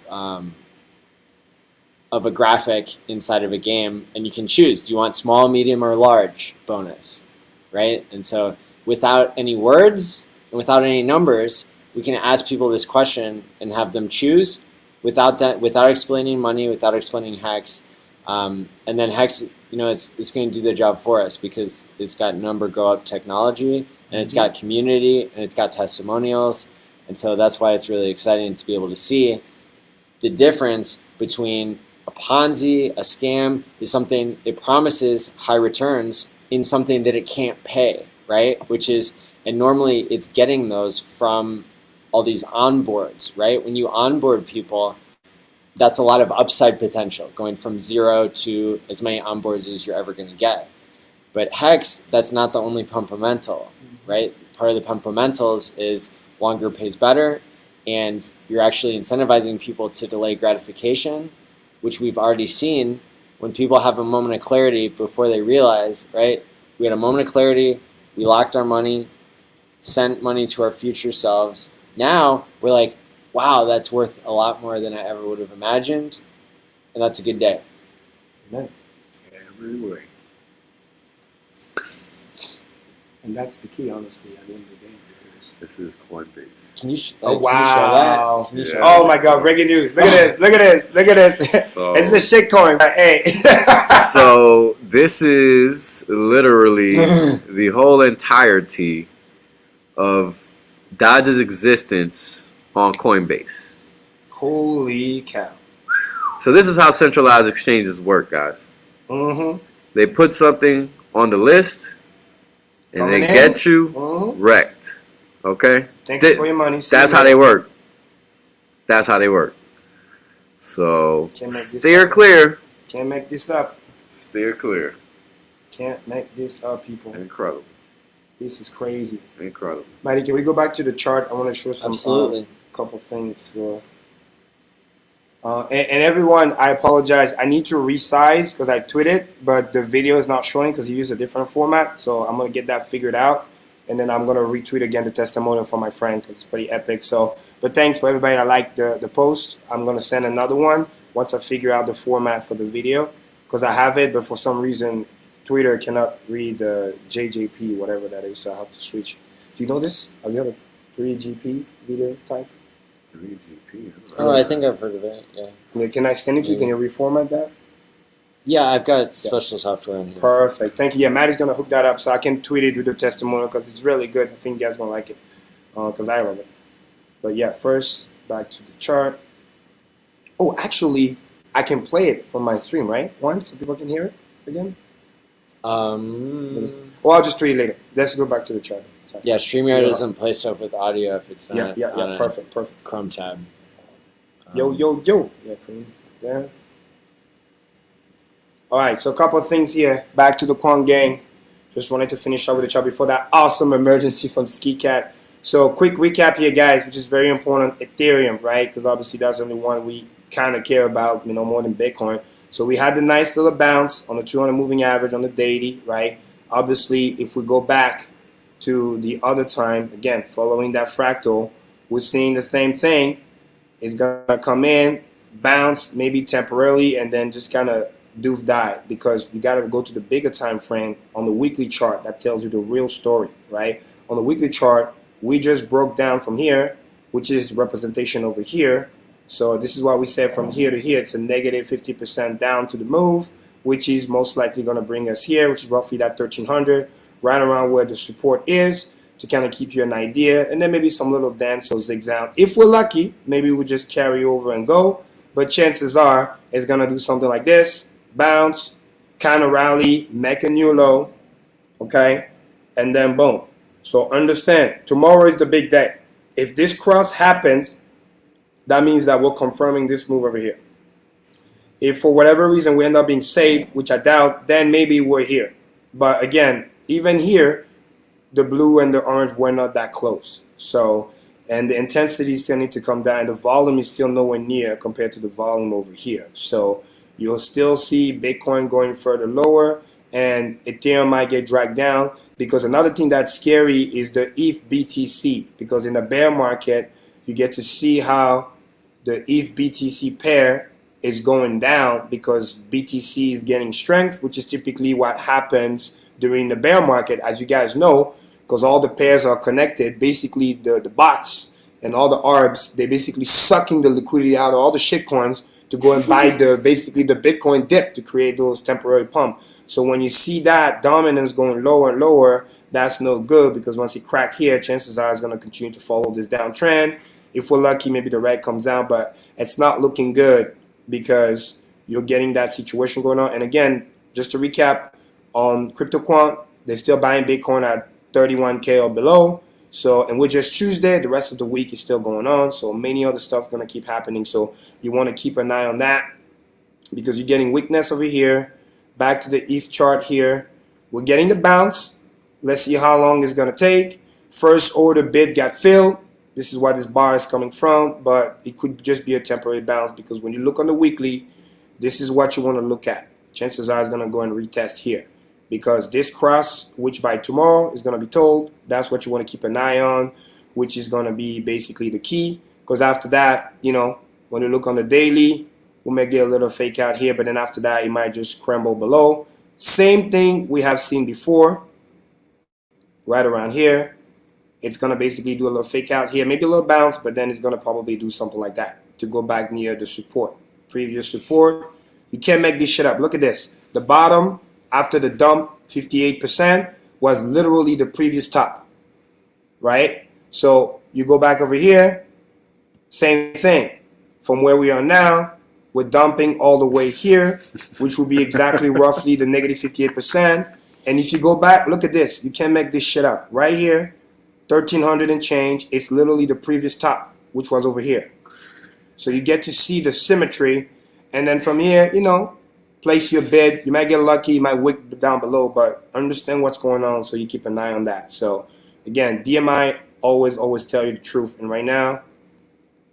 a graphic inside of a game, and you can choose, do you want small, medium, or large bonus, right? And so without any words and without any numbers, we can ask people this question and have them choose without explaining money, without explaining Hex, and then Hex, you know, it's going to do the job for us, because it's got number go up technology, and it's got community, and it's got testimonials. And so that's why it's really exciting to be able to see the difference between a Ponzi, a scam, is something it promises high returns in something that it can't pay, right? Which is, and normally it's getting those from all these onboards, right? When you onboard people, that's a lot of upside potential, going from 0 to as many onboards as you're ever going to get. But Hex, that's not the only pumpermental, right? Part of the pumpermentals is longer pays better, and you're actually incentivizing people to delay gratification, which we've already seen when people have a moment of clarity before they realize, right? We had a moment of clarity, we locked our money, sent money to our future selves. Now we're like, wow, that's worth a lot more than I ever would have imagined, and that's a good day. Amen. Every way. And that's the key, honestly, at the end of the day, because this is Coinbase. Can you? Oh wow! Can you show Oh my God! Breaking news! Look at this! Look at this! Look at this! So, this is a shit coin. Hey. So this is literally the whole entirety of Dodge's existence on Coinbase. Holy cow! So this is how centralized exchanges work, guys. Mm-hmm. They put something on the list, and Coming they in. get you Mm-hmm. wrecked. Okay? Thank you for your money. See That's you how later. they work. That's how they work. So Can't make this steer up. clear. Can't make this up. Steer clear. Can't make this up, people. Incredible. This is crazy. Incredible. Matty, can we go back to the chart? I want to show some Absolutely. Couple things for. And everyone, I apologize. I need to resize because I tweeted, but the video is not showing because you use a different format. So I'm gonna get that figured out, and then I'm gonna retweet again the testimonial from my friend because it's pretty epic. So, but thanks for everybody that liked the post. I'm gonna send another one once I figure out the format for the video, because I have it, but for some reason Twitter cannot read the JJP, whatever that is. So I have to switch. Do you know this? Have you heard of 3GP video type? 3GP. Oh, I think I've heard of it. Yeah. Can I send it to you? Can you reformat that? Yeah, I've got special software in here. Perfect. Thank you. Yeah, Maddie's going to hook that up so I can tweet it with the testimonial because it's really good. I think you guys going to like it because I love it. But yeah, first, back to the chart. Oh, actually, I can play it from my stream, right? Once, so people can hear it again? Well, I'll just tweet it later. Let's go back to the chart. Yeah, StreamYard doesn't play stuff with audio if it's not on perfect. Chrome tab. Yo. Yeah, Karim. Yeah. All right, so a couple of things here. Back to the Quant gang. Just wanted to finish up with the chart before that awesome emergency from Ski Cat. So quick recap here, guys, which is very important. Ethereum, right? Because obviously that's the only one we kind of care about, more than Bitcoin. So we had the nice little bounce on the 200 moving average on the daily, right? Obviously, if we go back to the other time, again, following that fractal, we're seeing the same thing. It's going to come in, bounce, maybe temporarily, and then just kind of doof die, because you got to go to the bigger time frame on the weekly chart. That tells you the real story, right? On the weekly chart, we just broke down from here, which is representation over here. So this is what we said from here to here. It's a negative 50% down to the move, which is most likely going to bring us here, which is roughly that 1300, right around where the support is, to kind of keep you an idea. And then maybe some little dance or zigzag. If we're lucky, maybe we'll just carry over and go. But chances are it's going to do something like this. Bounce, kind of rally, make a new low, okay? And then boom. So understand, tomorrow is the big day. If this cross happens, that means that we're confirming this move over here. If for whatever reason we end up being safe, which I doubt, then maybe we're here. But again, even here, the blue and the orange were not that close. So, and the intensity still need to come down. The volume is still nowhere near compared to the volume over here. So you'll still see Bitcoin going further lower, and Ethereum might get dragged down, because another thing that's scary is the ETH BTC, because in the bear market, you get to see how the ETH BTC pair is going down because BTC is getting strength, which is typically what happens during the bear market, as you guys know, because all the pairs are connected. Basically, the bots and all the ARBs, they basically sucking the liquidity out of all the shitcoins to go and buy basically the Bitcoin dip to create those temporary pump. So when you see that dominance going lower and lower, that's no good, because once it crack here, chances are it's going to continue to follow this downtrend. If we're lucky, maybe the red comes down, but it's not looking good because you're getting that situation going on. And again, just to recap, on CryptoQuant, they're still buying Bitcoin at 31K or below. So, and we're just Tuesday, the rest of the week is still going on. So many other stuff's going to keep happening. So you want to keep an eye on that, because you're getting weakness over here. Back to the ETH chart here. We're getting the bounce. Let's see how long it's going to take. First order bid got filled. This is why this bar is coming from, but it could just be a temporary bounce, because when you look on the weekly, this is what you want to look at. Chances are it's going to go and retest here, because this cross, which by tomorrow is going to be told, that's what you want to keep an eye on, which is going to be basically the key. Because after that, when you look on the daily, we may get a little fake out here, but then after that, it might just crumble below. Same thing we have seen before, right around here. It's going to basically do a little fake out here, maybe a little bounce, but then it's going to probably do something like that to go back near the support. Previous support. You can't make this shit up. Look at this. The bottom after the dump, 58%, was literally the previous top, right? So you go back over here, same thing. From where we are now, we're dumping all the way here, which will be exactly roughly the negative 58%. And if you go back, look at this. You can't make this shit up. Right here, 1,300 and change. It's literally the previous top, which was over here. So you get to see the symmetry. And then from here, place your bid. You might get lucky. You might wick down below, but understand what's going on so you keep an eye on that. So again, DMI always tell you the truth. And right now,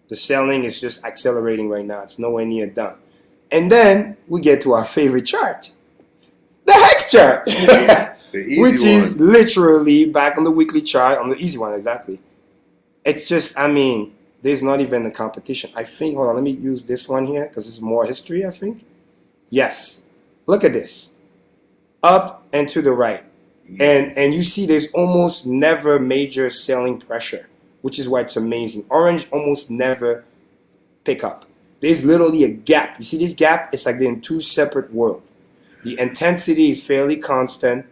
the selling is just accelerating right now. It's nowhere near done. And then we get to our favorite chart, the Hex chart, which is literally back on the weekly chart, on the easy one, exactly. It's just, there's not even a competition. I think, hold on, let me use this one here because it's more history, I think. Yes. Look at this. Up and to the right. And you see there's almost never major selling pressure, which is why it's amazing. Orange almost never pick up. There's literally a gap. You see this gap? It's like they're in two separate worlds. The intensity is fairly constant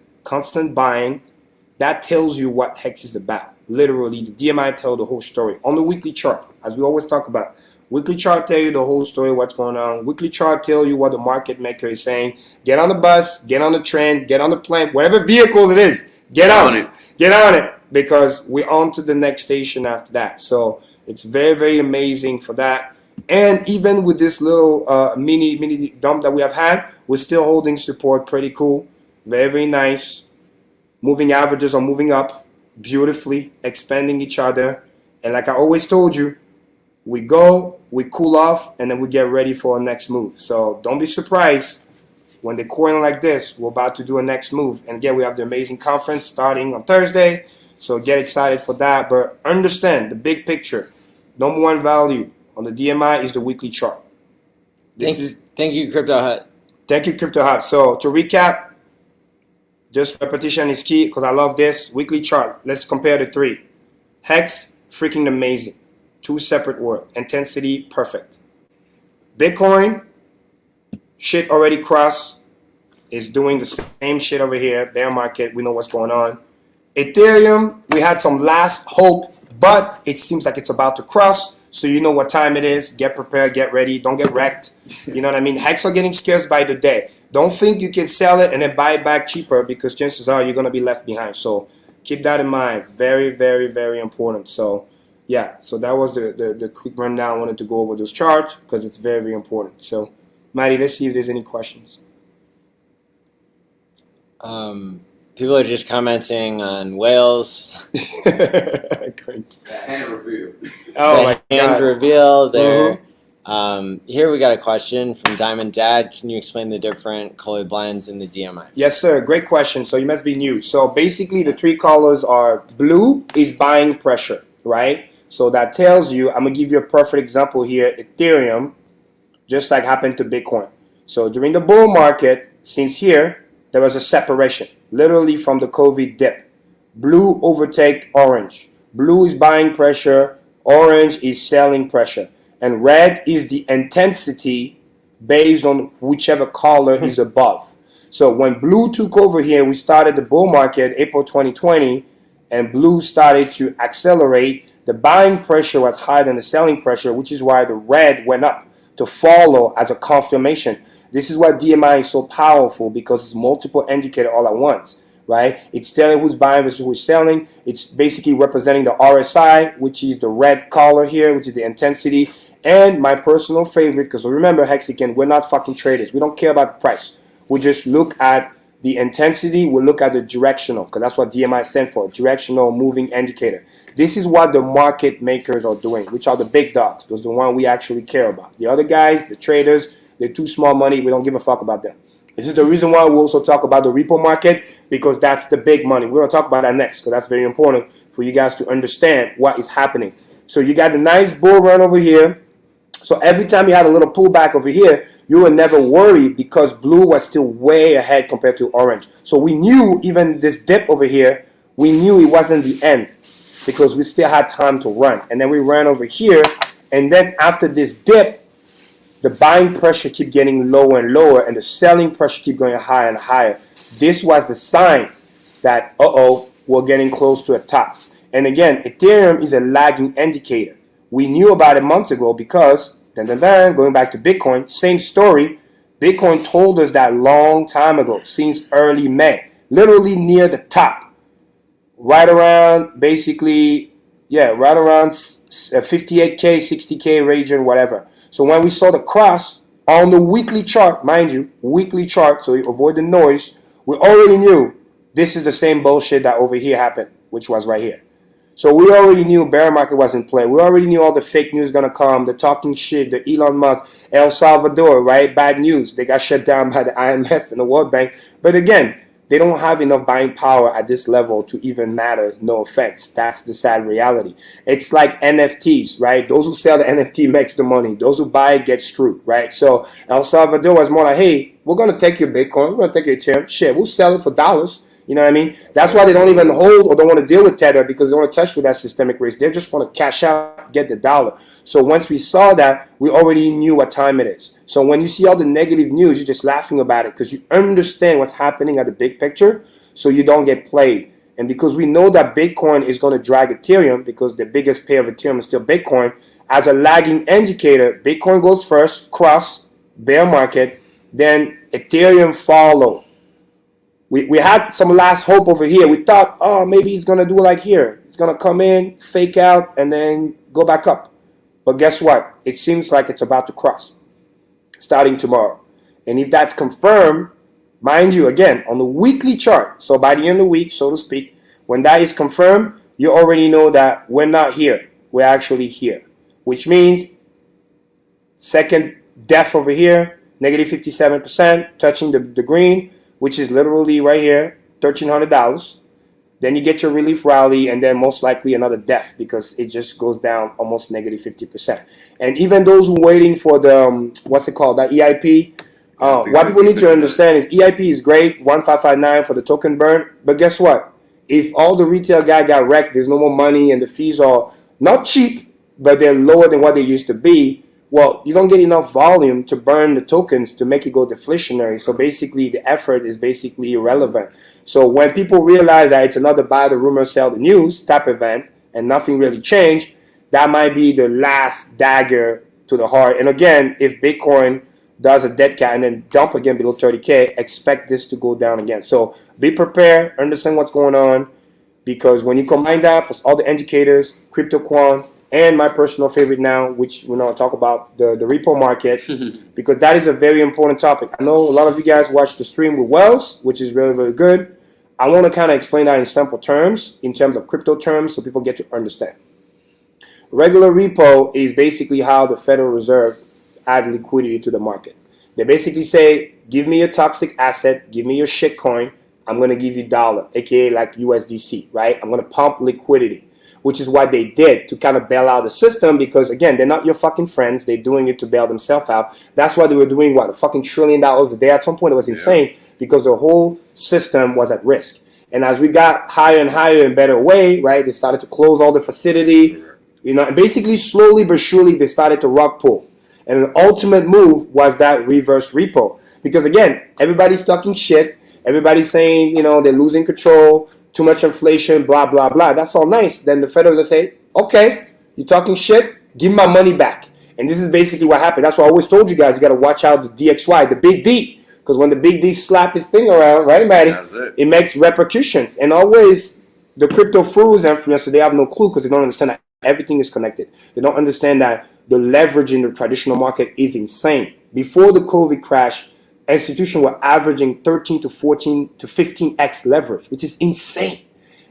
buying. That tells you what Hex is about. Literally, the DMI tell the whole story. On the weekly chart, as we always talk about, weekly chart tell you the whole story, what's going on. Weekly chart tell you what the market maker is saying. Get on the bus, get on the train, get on the plane, whatever vehicle it is, get on it. Get on it, because we're on to the next station after that. So it's very, very amazing for that. And even with this little mini dump that we have had, we're still holding support pretty cool. Very, very nice. Moving averages are moving up beautifully, expanding each other. And like I always told you, we go, we cool off, and then we get ready for our next move. So don't be surprised when they coin like this. We're about to do a next move. And again, we have the amazing conference starting on Thursday. So get excited for that. But understand the big picture. Number one value on the DMI is the weekly chart. Thank you, Crypto Hut. Thank you, Crypto Hut. So to recap, just repetition is key because I love this. Weekly chart. Let's compare the three. Hex, freaking amazing. Two separate words. Intensity, perfect. Bitcoin, shit already crossed. Is doing the same shit over here. Bear market, we know what's going on. Ethereum, we had some last hope, but it seems like it's about to cross. So you know what time it is. Get prepared, get ready. Don't get wrecked. You know what I mean? Hex are getting scarce by the day. Don't think you can sell it and then buy it back cheaper, because chances are you're going to be left behind. So keep that in mind. It's very, very, very important. So yeah, so that was the quick rundown. I wanted to go over those charts because it's very, very important. So Maddie, let's see if there's any questions. People are just commenting on Whales. Hand reveal. Oh my hand God. reveal there. Here we got a question from Diamond Dad. Can you explain the different colored lines in the DMI? Yes, sir. Great question. So you must be new. So basically the three colors are blue is buying pressure, right? So that tells you, I'm going to give you a perfect example here, Ethereum, just like happened to Bitcoin. So during the bull market, since here, there was a separation, literally from the COVID dip. Blue overtake orange. Blue is buying pressure, orange is selling pressure. And red is the intensity based on whichever color is above. So when blue took over here, we started the bull market April 2020, and blue started to accelerate. The buying pressure was higher than the selling pressure, which is why the red went up to follow as a confirmation. This is why DMI is so powerful, because it's multiple indicators all at once, right? It's telling who's buying versus who's selling. It's basically representing the RSI, which is the red color here, which is the intensity. And my personal favorite, because remember, Hexican, we're not fucking traders. We don't care about the price. We just look at the intensity. We look at the directional, because that's what DMI stands for, directional moving indicator. This is what the market makers are doing, which are the big dogs. Those are the ones we actually care about. The other guys, the traders, they're too small money. We don't give a fuck about them. This is the reason why we also talk about the repo market, because that's the big money. We're going to talk about that next, because that's very important for you guys to understand what is happening. So you got the nice bull run over here. So every time you had a little pullback over here, you were never worried, because blue was still way ahead compared to orange. So we knew even this dip over here, we knew it wasn't the end, because we still had time to run. And then we ran over here, and then after this dip, the buying pressure keep getting lower and lower, and the selling pressure keep going higher and higher. This was the sign that, we're getting close to a top. And again, Ethereum is a lagging indicator. We knew about it months ago, because, going back to Bitcoin, same story. Bitcoin told us that long time ago, since early May, literally near the top. Right around, basically, right around 58K, 60K region, whatever. So when we saw the cross on the weekly chart, mind you, weekly chart, so you avoid the noise, we already knew this is the same bullshit that over here happened, which was right here. So we already knew bear market was in play. We already knew all the fake news going to come, the talking shit, the Elon Musk, El Salvador, right? Bad news. They got shut down by the IMF and the World Bank. But again, they don't have enough buying power at this level to even matter. No offense. That's the sad reality. It's like NFTs, right? Those who sell the NFT makes the money. Those who buy it get screwed, right? So El Salvador was more like, hey, we're going to take your Bitcoin. We're going to take your Ethereum. Shit, we'll sell it for dollars. You know what I mean? That's why they don't even hold or don't want to deal with Tether, because they don't want to touch with that systemic risk. They just want to cash out, get the dollar. So once we saw that, we already knew what time it is. So when you see all the negative news, you're just laughing about it because you understand what's happening at the big picture, so you don't get played. And because we know that Bitcoin is going to drag Ethereum, because the biggest pair of Ethereum is still Bitcoin, as a lagging indicator, Bitcoin goes first, cross, bear market, then Ethereum follow. We had some last hope over here. We thought, oh, maybe it's going to do like here. It's going to come in, fake out, and then go back up. But guess what? It seems like it's about to cross starting tomorrow. And if that's confirmed, mind you, again, on the weekly chart, so by the end of the week, so to speak, when that is confirmed, you already know that we're not here. We're actually here, which means second death over here, negative 57%, touching the green, which is literally right here, $1,300. Then you get your relief rally, and then most likely another death, because it just goes down almost negative 50%. And even those who are waiting for the, what's it called, that EIP, what people need to understand is EIP is great, 1559 for the token burn, but guess what? If all the retail guy got wrecked, there's no more money, and the fees are not cheap, but they're lower than what they used to be, well, you don't get enough volume to burn the tokens to make it go deflationary. So basically, the effort is basically irrelevant. So when people realize that it's another buy the rumor, sell the news type event, and nothing really changed, that might be the last dagger to the heart. And again, if Bitcoin does a dead cat and then dump again below 30K, expect this to go down again. So be prepared, understand what's going on, because when you combine that plus all the indicators, crypto Quant, and my personal favorite now, which we're going to talk about, the repo market, because that is a very important topic. I know a lot of you guys watch the stream with Wells, which is really, really good. I want to kind of explain that in simple terms, in terms of crypto terms, so people get to understand. Regular repo is basically how the Federal Reserve add liquidity to the market. They basically say, give me your toxic asset, give me your shit coin, I'm going to give you dollar, aka like USDC, right? I'm going to pump liquidity, which is what they did to kind of bail out the system, because again, they're not your fucking friends. They're doing it to bail themselves out. That's why they were doing what, a fucking $1 trillion a day. At some point it was insane, because the whole system was at risk. And as we got higher and higher and better way, right, they started to close all the facility, you know, and basically slowly but surely they started to rug pull. And the ultimate move was that reverse repo, because again, everybody's talking shit. Everybody's saying, you know, they're losing control, too much inflation, blah, blah, blah. That's all nice. Then the Federal will say, okay, you're talking shit, give me my money back. And this is basically what happened. That's why I always told you guys, you got to watch out the DXY, the big D. Because when the big D slap his thing around, right, Maddie? It makes repercussions. And always, the crypto fools influencers, they have no clue, because they don't understand that everything is connected. They don't understand that the leverage in the traditional market is insane. Before the COVID crash, institutions were averaging 13 to 14 to 15x leverage, which is insane.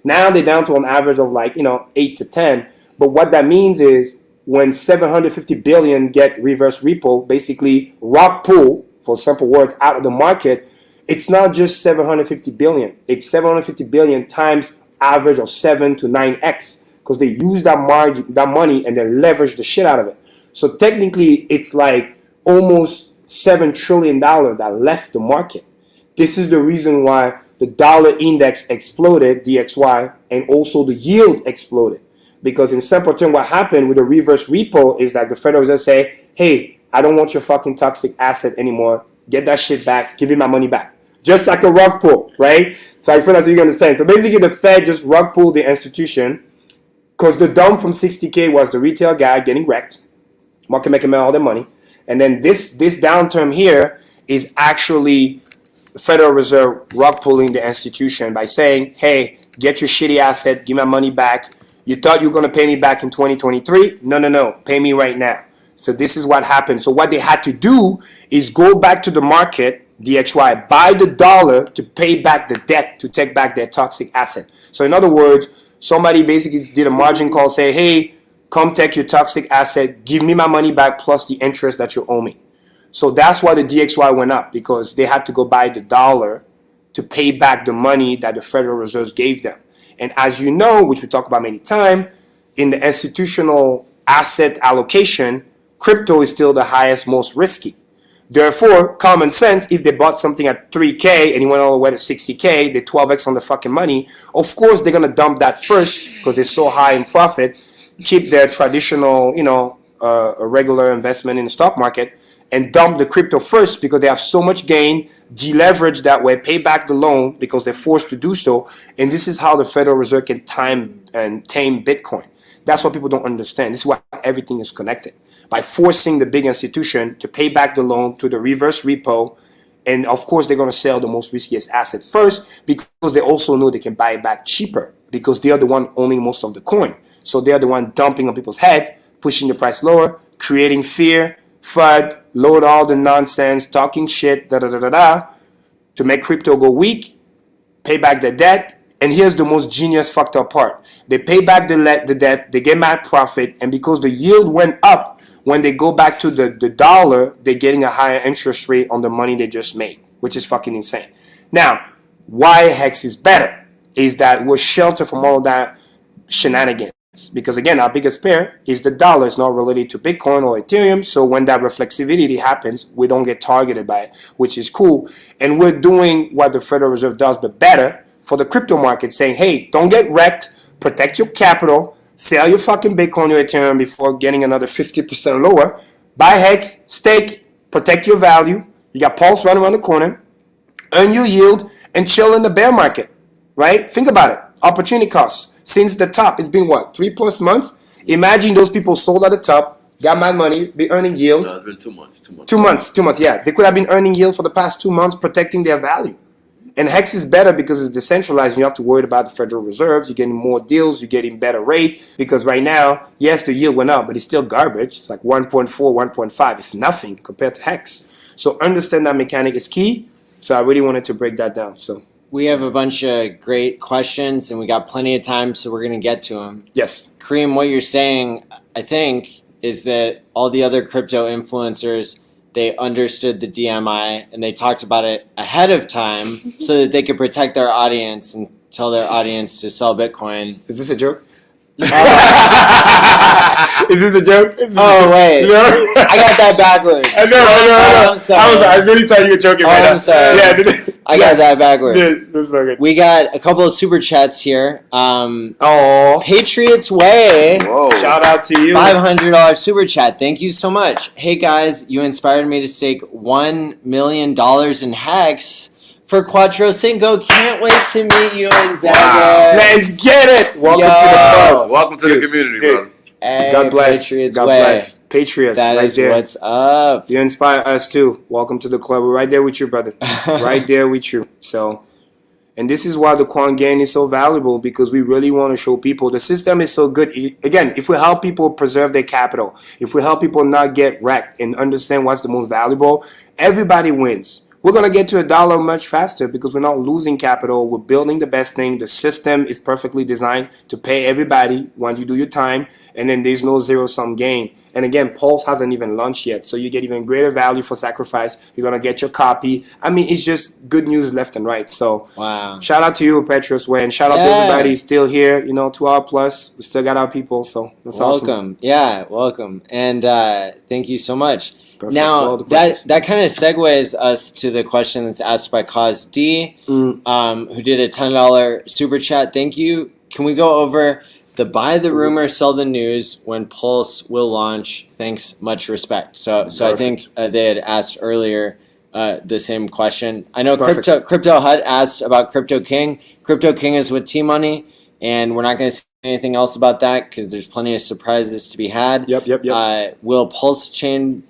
Now they're down to an average of like, 8 to 10. But what that means is when 750 billion get reverse repo, basically rock pull, for simple words, out of the market, it's not just 750 billion. It's 750 billion times average of 7 to 9x, because they use that margin, that money, and they leverage the shit out of it. So technically, it's like almost $7 trillion that left the market. This is the reason why the dollar index exploded, DXY, and also the yield exploded. Because in simple terms, what happened with the reverse repo is that the Federal Reserve say, hey, I don't want your fucking toxic asset anymore. Get that shit back. Give me my money back. Just like a rug pull, right? So I explain that so you can understand. So basically, the Fed just rug pulled the institution, because the dump from 60K was the retail guy getting wrecked, market making all their money. And then this downturn here is actually the Federal Reserve rug pulling the institution by saying, hey, get your shitty asset, give my money back. You thought you were going to pay me back in 2023? No, pay me right now. So this is what happened. So what they had to do is go back to the market, DXY, buy the dollar to pay back the debt to take back their toxic asset. So in other words, somebody basically did a margin call, say, hey, come take your toxic asset, give me my money back plus the interest that you owe me. So that's why the DXY went up, because they had to go buy the dollar to pay back the money that the Federal Reserve gave them. And as you know, which we talk about many times, in the institutional asset allocation, crypto is still the highest, most risky. Therefore, common sense, if they bought something at 3K and it went all the way to 60K, they 12X on the fucking money. Of course, they're going to dump that first because they're so high in profit, keep their traditional, a regular investment in the stock market, and dump the crypto first because they have so much gain, deleverage that way, pay back the loan because they're forced to do so. And this is how the Federal Reserve can tame Bitcoin. That's what people don't understand. This is why everything is connected. By forcing the big institution to pay back the loan to the reverse repo. And of course, they're going to sell the most riskiest asset first because they also know they can buy it back cheaper because they are the one owning most of the coin. So they're the one dumping on people's head, pushing the price lower, creating fear, FUD, load all the nonsense, talking shit, to make crypto go weak, pay back the debt. And here's the most genius fucked up part. They pay back the debt, they get mad profit, and because the yield went up, when they go back to the dollar, they're getting a higher interest rate on the money they just made, which is fucking insane. Now, why Hex is better is that we're sheltered from all of that shenanigans. Because again, our biggest pair is the dollar. It's not related to Bitcoin or Ethereum. So when that reflexivity happens, we don't get targeted by it, which is cool. And we're doing what the Federal Reserve does, but better for the crypto market, saying, hey, don't get wrecked, protect your capital, sell your fucking Bitcoin or Ethereum before getting another 50% lower. Buy Hex, stake, protect your value. You got Pulse running around the corner, earn your yield, and chill in the bear market, right? Think about it. Opportunity costs. Since the top, it's been what, 3+ months? Imagine those people sold at the top, got my money, be earning yield. No, it's been 2 months. 2 months, yeah. They could have been earning yield for the past 2 months, protecting their value. And Hex is better because it's decentralized and you have to worry about the Federal Reserve. You're getting more deals, you're getting better rate. Because right now, yes, the yield went up, but it's still garbage. It's like 1.4, 1.5. It's nothing compared to Hex. So understand that mechanic is key. So I really wanted to break that down. So we have a bunch of great questions and we got plenty of time, so we're going to get to them. Yes. Karim, what you're saying, I think, is that all the other crypto influencers, they understood the DMI and they talked about it ahead of time so that they could protect their audience and tell their audience to sell Bitcoin. Is this a joke? Is this a joke? Oh, wait. No? I got that backwards. I know. I'm sorry. I really thought you were joking right now. I'm sorry. Yeah, I got that backwards. This is okay. We got a couple of super chats here. Oh, Patriots Way. Whoa. Shout out to you. $500 super chat. Thank you so much. Hey guys, you inspired me to stake $1 million in Hex for Quattro Cinco. Can't wait to meet you in Vegas. Wow. Let's get it. Welcome to the club. Welcome to the community, bro. Hey, God bless. Patriots God Way. bless. Patriots, That right is there. what's up. You inspire us too. Welcome to the club. We're right there with you, brother. Right there with you. So, and this is why the Quant gain is so valuable, because we really want to show people the system is so good. Again, if we help people preserve their capital, if we help people not get wrecked and understand what's the most valuable, everybody wins. We're going to get to $1 much faster because we're not losing capital. We're building the best thing. The system is perfectly designed to pay everybody once you do your time, and then there's no zero-sum gain. And again, Pulse hasn't even launched yet, so you get even greater value for sacrifice. You're going to get your copy. I mean, it's just good news left and right. So wow. Shout out to you, Petrus Way, and shout out to everybody who's still here. 2 hour plus. We still got our people, so that's awesome. Welcome. Yeah, welcome. And thank you so much. Perfect. Now, that kind of segues us to the question that's asked by Cause D, who did a $10 super chat. Thank you. Can we go over the buy the rumor, sell the news when Pulse will launch? Thanks, much respect. So I think they had asked earlier the same question. I know Crypto Hut asked about Crypto King. Crypto King is with T-Money, and we're not going to say anything else about that because there's plenty of surprises to be had. Yep. Will Pulse Chain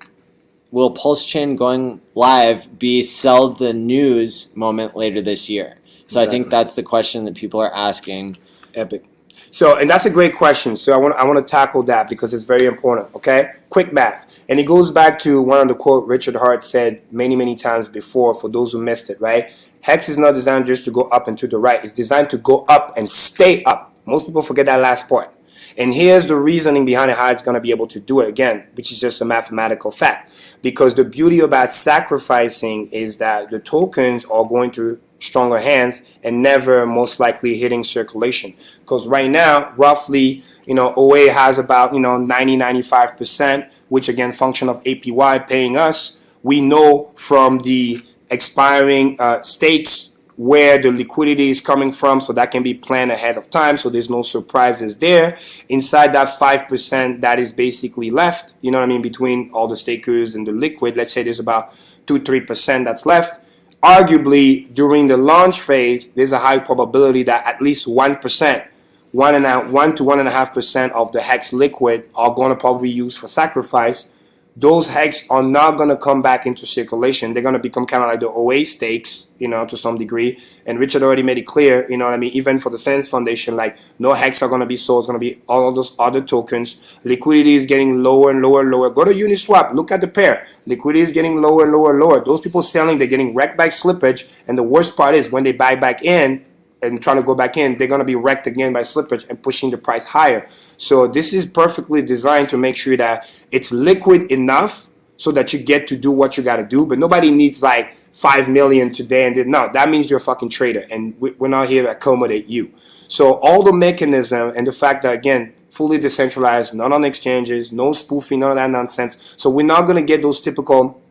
going live be sell the news moment later this year? So I think that's the question that people are asking. Epic. So, and that's a great question. So I want to tackle that because it's very important. Okay, quick math, and it goes back to one of the quote Richard Hart said many times before. For those who missed it, right? Hex is not designed just to go up and to the right. It's designed to go up and stay up. Most people forget that last part. And here's the reasoning behind it, how it's going to be able to do it again, which is just a mathematical fact. Because the beauty about sacrificing is that the tokens are going to stronger hands and never most likely hitting circulation. Because right now, roughly, OA has about 90-95%, which again function of APY paying us, We know from the expiring stakes where the liquidity is coming from, so that can be planned ahead of time, so there's no surprises there. Inside that 5% that is basically left, you know what I mean, between all the stakers and the liquid, let's say there's about 2-3% that's left. Arguably, during the launch phase, there's a high probability that at least 1%, 1 to 1.5% of the HEX liquid are going to probably be used for sacrifice. Those HEX are not going to come back into circulation. They're going to become kind of like the OA stakes, you know, to some degree. And Richard already made it clear, you know what I mean, even for the Sands Foundation, like no HEX are going to be sold. It's going to be all of those other tokens. Liquidity is getting lower and lower and lower. Go to Uniswap. Look at the pair. Liquidity is getting lower and lower and lower. Those people selling, they're getting wrecked by slippage. And the worst part is when they buy back in, and trying to go back in, they're going to be wrecked again by slippage and pushing the price higher. So this is perfectly designed to make sure that it's liquid enough so that you get to do what you got to do. But nobody needs like 5 million today. And no, that means you're a fucking trader. And we're not here to accommodate you. So all the mechanism and the fact that, again, fully decentralized, not on exchanges, no spoofing, none of that nonsense. So we're not going to get those typical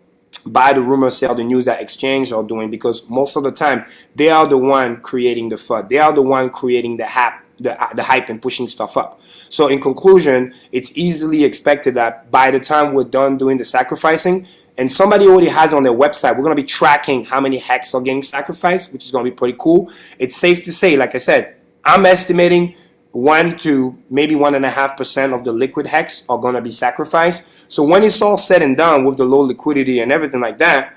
buy the rumor, sell the news that exchange are doing, because most of the time they are the one creating the FUD. They are the one creating the hype and pushing stuff up. So in conclusion, it's easily expected that by the time we're done doing the sacrificing, and somebody already has on their website, we're going to be tracking how many HEX are getting sacrificed, which is going to be pretty cool. It's safe to say, like I said, I'm estimating 1 to maybe 1.5% of the liquid HEX are going to be sacrificed. So when it's all said and done with the low liquidity and everything like that,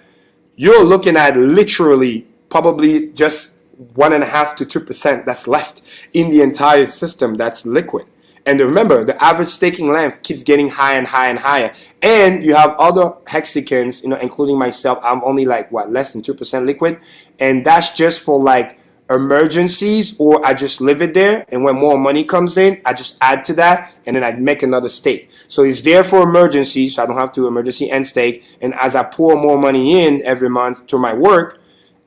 you're looking at literally probably just 1.5 to 2% that's left in the entire system that's liquid. And remember, the average staking length keeps getting higher and higher and higher. And you have other hexicans, you know, including myself. I'm only like, what, less than 2% liquid. And that's just for like emergencies, or I just leave it there, and when more money comes in, I just add to that, and then I make another stake. So it's there for emergencies, so I don't have to emergency and stake. And as I pour more money in every month to my work,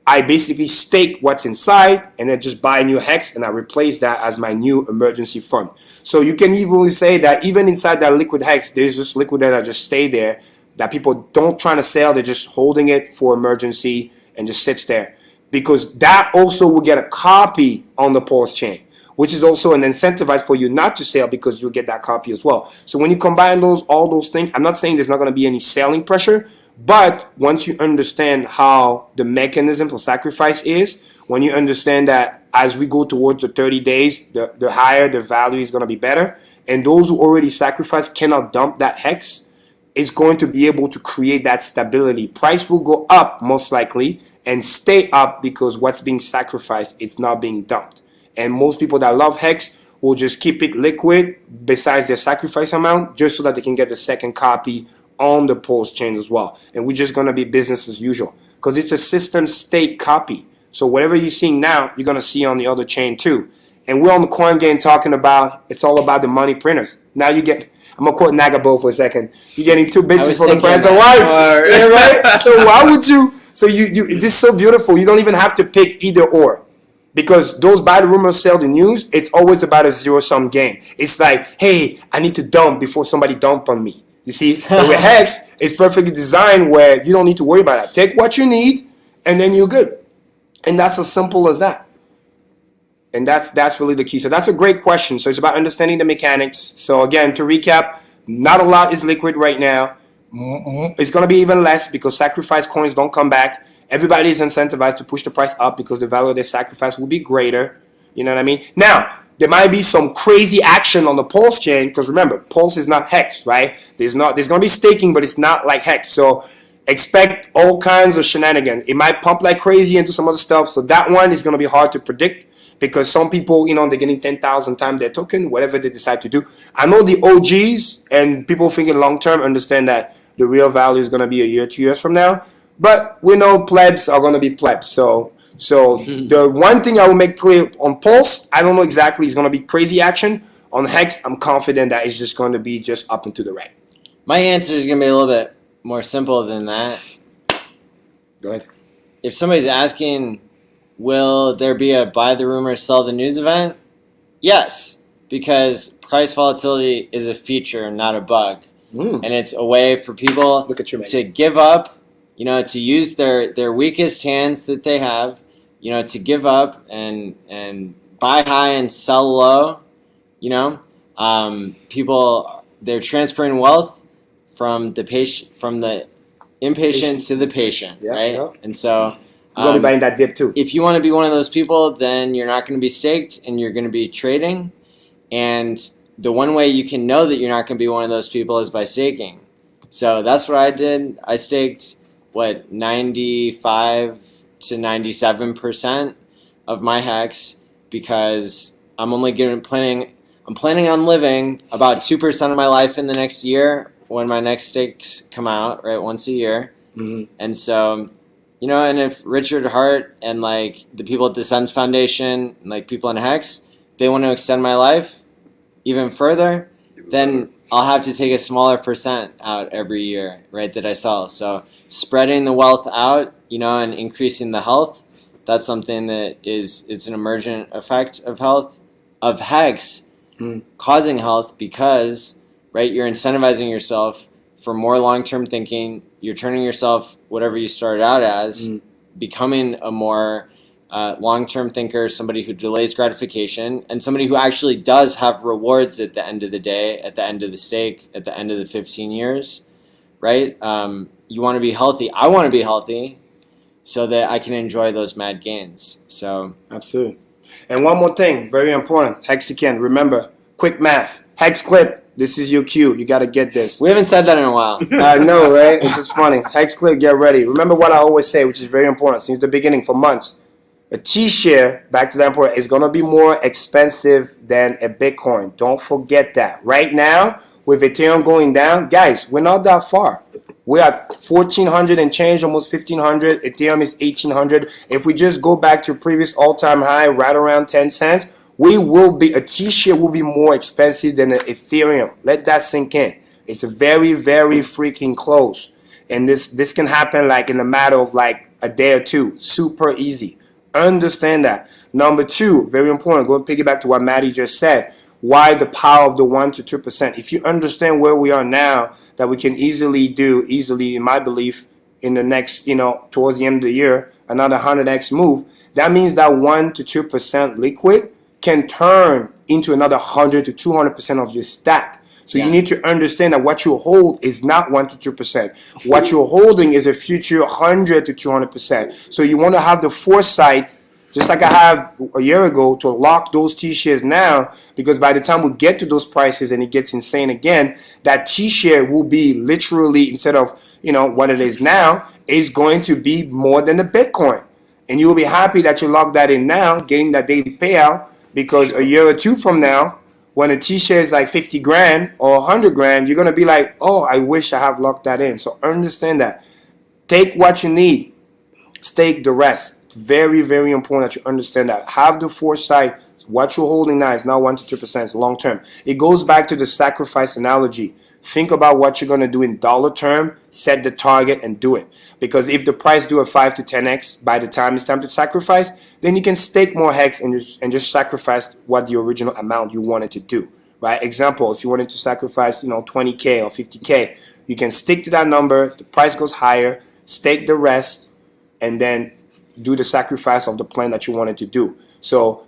I basically stake what's inside and then just buy new HEX, and I replace that as my new emergency fund. So you can even say that even inside that liquid HEX, there's just liquid that just stay there, that people don't try to sell, they're just holding it for emergency and just sits there. Because that also will get a copy on the Pulse chain, which is also an incentive for you not to sell, because you'll get that copy as well. So when you combine all those things, I'm not saying there's not going to be any selling pressure, but once you understand how the mechanism for sacrifice is, when you understand that as we go towards the 30 days, the higher the value is going to be better, and those who already sacrificed cannot dump that HEX, it's going to be able to create that stability. Price will go up most likely and stay up because what's being sacrificed, it's not being dumped. And most people that love HEX will just keep it liquid besides their sacrifice amount, just so that they can get the second copy on the Pulse chain as well. And we're just going to be business as usual, because it's a system state copy. So whatever you're seeing now, you're going to see on the other chain too. And we're on the coin game talking about, it's all about the money printers. Now you get, I'm going to quote Nagabo for a second. You're getting 2 bitches for the price of one. Yeah, right? So why would you, so you this is so beautiful. You don't even have to pick either or. Because those buy the rumor, sell the news, it's always about a zero-sum game. It's like, hey, I need to dump before somebody dump on me. You see? But with HEX, it's perfectly designed where you don't need to worry about that. Take what you need, and then you're good. And that's as simple as that. And that's really the key. So that's a great question. So it's about understanding the mechanics. So again, to recap, not a lot is liquid right now. It's going to be even less because sacrifice coins don't come back. Everybody is incentivized to push the price up because the value of their sacrifice will be greater. You know what I mean? Now, there might be some crazy action on the Pulse chain, because remember, Pulse is not HEX, right? There's going to be staking, but it's not like HEX. So expect all kinds of shenanigans. It might pump like crazy into some other stuff. So that one is going to be hard to predict, because some people, you know, they're getting 10,000 times their token, whatever they decide to do. I know the OGs and people thinking long-term understand that the real value is going to be a year, 2 years from now. But we know plebs are going to be plebs. So the one thing I will make clear on Pulse, I don't know exactly, it's going to be crazy action. On HEX, I'm confident that it's just going to be just up and to the right. My answer is going to be a little bit more simple than that. Go ahead. If somebody's asking, will there be a buy the rumor, sell the news event? Yes, because price volatility is a feature, not a bug. And it's a way for people to give up to use their weakest hands that they have, to give up and buy high and sell low. People, they're transferring wealth from the impatient to the patient, right? Yep. And so you're gonna be buying that dip too. If you want to be one of those people, then you're not going to be staked and you're going to be trading. And the one way you can know that you're not going to be one of those people is by staking. So that's what I did. I staked 95 to 97% of my hex because I'm only planning on living about 2% of my life in the next year when my next stakes come out, right, once a year. Mm-hmm. And so, and if Richard Hart and the people at the Sens Foundation, and people in Hex, they want to extend my life even further, then I'll have to take a smaller percent out every year, right, that I sell. So spreading the wealth out, and increasing the health, that's something that it's an emergent effect of Hex, causing health because, right, you're incentivizing yourself for more long-term thinking. You're turning yourself, whatever you started out as, becoming a more long-term thinker, somebody who delays gratification, and somebody who actually does have rewards at the end of the day, at the end of the stake, at the end of the 15 years, right? You want to be healthy. I want to be healthy so that I can enjoy those mad gains. So absolutely. And one more thing, very important, HEXICAN, remember, quick math, Hex Clip. This is your cue. You got to get this. We haven't said that in a while. I know, right? It's just funny. Hex Clip, get ready. Remember what I always say, which is very important since the beginning for months. A T-share, back to that point, is going to be more expensive than a Bitcoin. Don't forget that. Right now, with Ethereum going down, guys, we're not that far. We're at 1,400 and change, almost 1,500. Ethereum is 1,800. If we just go back to previous all-time high, right around 10 cents, a T-share will be more expensive than an Ethereum. Let that sink in. It's a very, very freaking close. And this can happen in a matter of a day or two. Super easy. Understand that. Number two, very important, go and piggyback to what Maddie just said. Why the power of the 1 to 2%? If you understand where we are now, that we can easily, in my belief, in the next, towards the end of the year, another 100x move, that means that 1 to 2% liquid can turn into another 100 to 200% of your stack. So you need to understand that what you hold is not 1 to 2%. What you're holding is a future 100 to 200%. So you want to have the foresight, just like I have a year ago, to lock those T-shares now, because by the time we get to those prices and it gets insane again, that T-share will be literally, instead of what it is now, is going to be more than the Bitcoin. And you'll be happy that you locked that in now, getting that daily payout, because a year or two from now, when a T-share is 50 grand or 100 grand, you're going to be like, oh, I wish I have locked that in. So understand that. Take what you need. Stake the rest. It's very, very important that you understand that. Have the foresight. What you're holding now is not 1 to 2%. It's long term. It goes back to the sacrifice analogy. Think about what you're going to do in dollar term. Set the target and do it. Because if the price do a 5 to 10x by the time it's time to sacrifice, then you can stake more hex and just sacrifice what the original amount you wanted to do. Right? Example, if you wanted to sacrifice 20K or 50K, you can stick to that number. If the price goes higher, stake the rest, and then do the sacrifice of the plan that you wanted to do. So,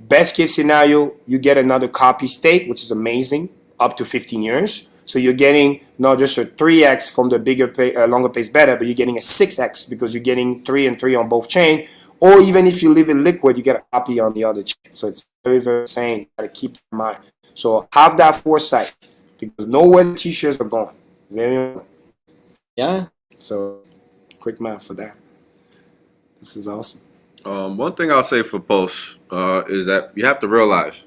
best case scenario, you get another copy stake, which is amazing, up to 15 years. So you're getting not just a 3x from the longer pays better, but you're getting a 6x because you're getting 3 and 3 on both chain. Or even if you leave it liquid, you get a copy on the other chain. So it's very, very sane. You got to keep in mind. So have that foresight because know where the T-shirts are going. Very important. Yeah. So quick math for that. This is awesome. One thing I'll say for posts is that you have to realize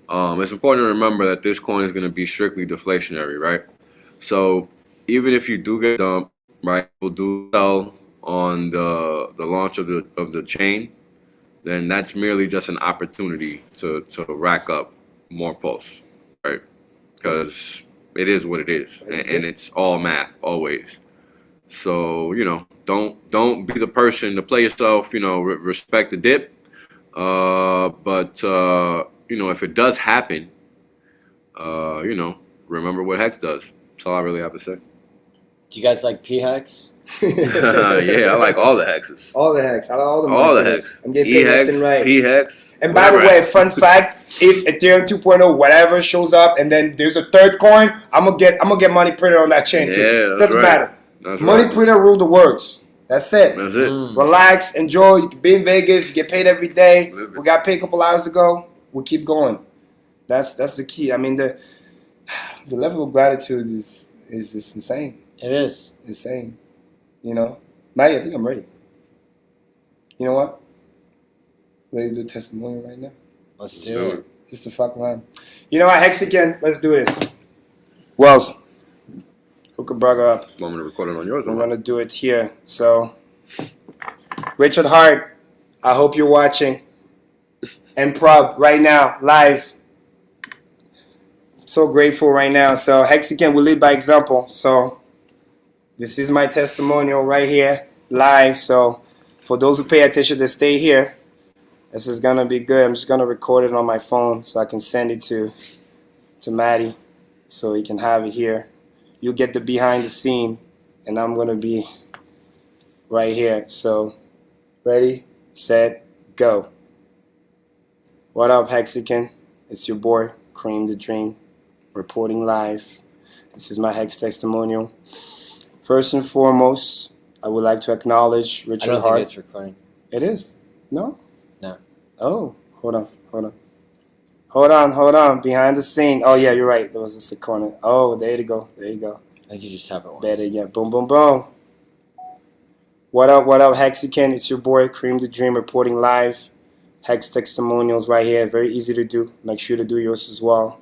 it's important to remember that this coin is going to be strictly deflationary, right? So even if you do get dumped, right, people do sell on the launch of the chain, then that's merely just an opportunity to rack up more posts, right? Because it is what it is, and it's all math always. So don't be the person to play yourself. Respect the dip, but if it does happen, remember what Hex does. That's all I really have to say. Do you guys like P-Hex? Yeah, I like all the hexes. All the hex. I like all the All the money hex. I'm getting paid left and right. P-hex. And by the way, fun fact, if Ethereum 2.0 whatever shows up and then there's a third coin, I'm gonna get money printed on that chain too. Yeah, Doesn't matter. That's money right. printer rule the words. That's it. That's it. Relax, enjoy. You can be in Vegas. You get paid every day. We got paid a couple hours ago. We'll keep going. That's the key. I mean, the level of gratitude is just insane. It is insane. You know, Maddie, I think I'm ready. You know what? Let's do a testimonial right now. Let's do it. Just to fuck around. You know what, HEXICAN? Let's do this. Wells, hook a burger up. Want me to record it on yours? I'm gonna do it here. So, Richard Hart, I hope you're watching. And Prob right now, live. So grateful right now. So HEXICAN will lead by example. So this is my testimonial right here, live. So for those who pay attention to stay here, this is gonna be good. I'm just gonna record it on my phone so I can send it to Maddie so he can have it here. You'll get the behind the scene and I'm gonna be right here. So ready, set, go. What up, HEXICAN? It's your boy, Karim the Dream, reporting live. This is my Hex testimonial. First and foremost, I would like to acknowledge Richard Hart. I don't think it's recording. It is? No? No. Oh, hold on. Behind the scene. Oh, yeah, you're right. There was just a corner. Oh, there you go. There you go. I think you just tap it once. Better, yeah. Boom, boom, boom. What up, HEXICAN? It's your boy, Karim the Dream, reporting live. Hex testimonials right here. Very easy to do. Make sure to do yours as well.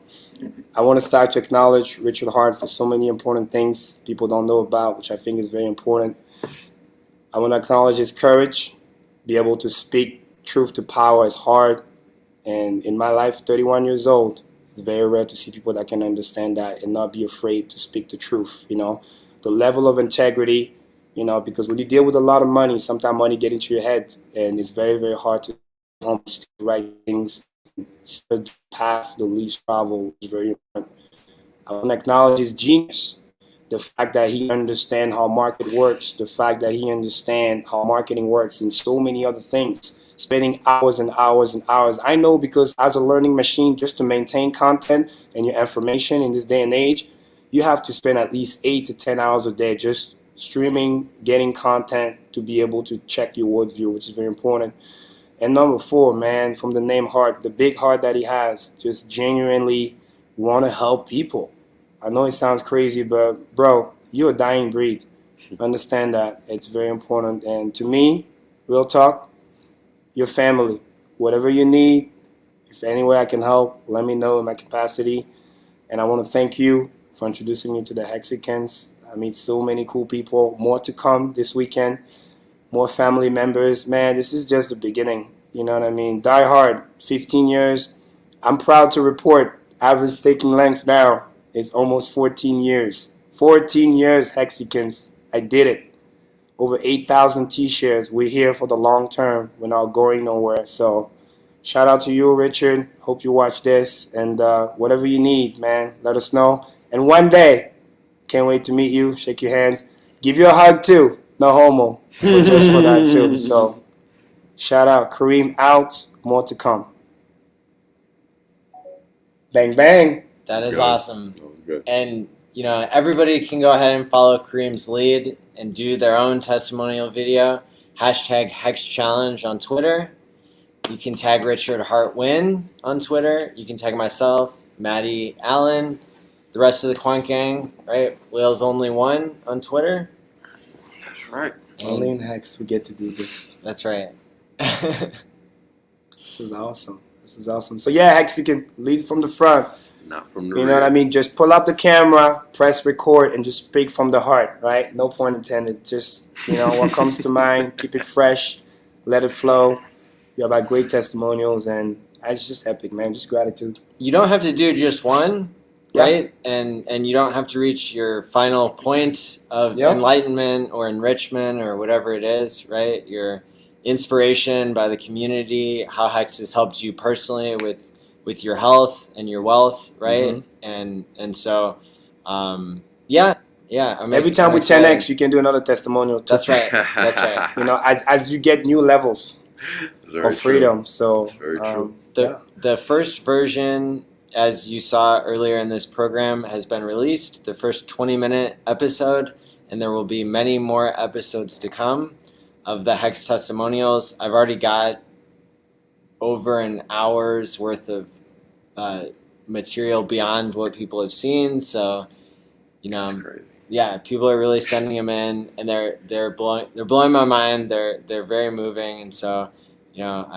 I want to start to acknowledge Richard Hart for so many important things people don't know about, which I think is very important. I want to acknowledge his courage. Be able to speak truth to power is hard. And in my life, 31 years old, it's very rare to see people that can understand that and not be afraid to speak the truth. You know, the level of integrity, you know, because when you deal with a lot of money, sometimes money gets into your head and it's very, very hard to the right things. The path the least travel is very important. I want to acknowledge his genius. The fact that he understands how market works, the fact that he understands how marketing works, and so many other things. Spending hours and hours and hours. I know because as a learning machine, just to maintain content and your information in this day and age, you have to spend at least 8 to 10 hours a day just streaming, getting content to be able to check your worldview, which is very important. And number 4, man, from the name Heart, the big heart that he has, just genuinely want to help people. I know it sounds crazy, but bro, you're a dying breed. Understand that. It's very important. And to me, real talk, your family. Whatever you need, if any way I can help, let me know in my capacity. And I want to thank you for introducing me to the HEXICANs. I meet so many cool people. More to come this weekend. More family members. Man, this is just the beginning. You know what I mean? Die hard. 15 years. I'm proud to report average staking length now is almost 14 years. 14 years, HEXICANs. I did it. Over 8,000 T-shares. We're here for the long term. We're not going nowhere. So shout out to you, Richard. Hope you watch this. And whatever you need, man, let us know. And one day, can't wait to meet you, shake your hands, give you a hug too. No homo. But just for that too. So shout out. Karim out. More to come. Bang, bang. That is awesome. That was good. And, you know, everybody can go ahead and follow Karim's lead and do their own testimonial video. Hashtag Hex Challenge on Twitter. You can tag Richard Hartwin on Twitter. You can tag myself, Maddie ALLin, the rest of the Quant gang, right? WhalesOnly1 on Twitter. That's right. Only in Hex we get to do this. That's right. This is awesome. This is awesome. So yeah, HEXICAN, lead from the front. Not from the You know what I mean? Just pull up the camera, press record, and just speak from the heart, right? No pun intended. Just, you know, what comes to mind, keep it fresh, let it flow. You have great testimonials, and it's just epic, man. Just gratitude. You don't have to do just one, right? And you don't have to reach your final point of enlightenment or enrichment or whatever it is, right? Your inspiration by the community, how Hex has helped you personally with your health and your wealth, right? And so, yeah, Yeah. Every time we 10x, you can do another testimonial. Too. That's right. That's right. You know, as you get new levels of freedom. True. So very true. The first version, as you saw earlier in this program, has been released. The first 20-minute episode, and there will be many more episodes to come of the Hex testimonials. I've already got over an hour's worth of material beyond what people have seen. So, you know, yeah, people are really sending them in, and they're blowing my mind. They're very moving, and so, you know,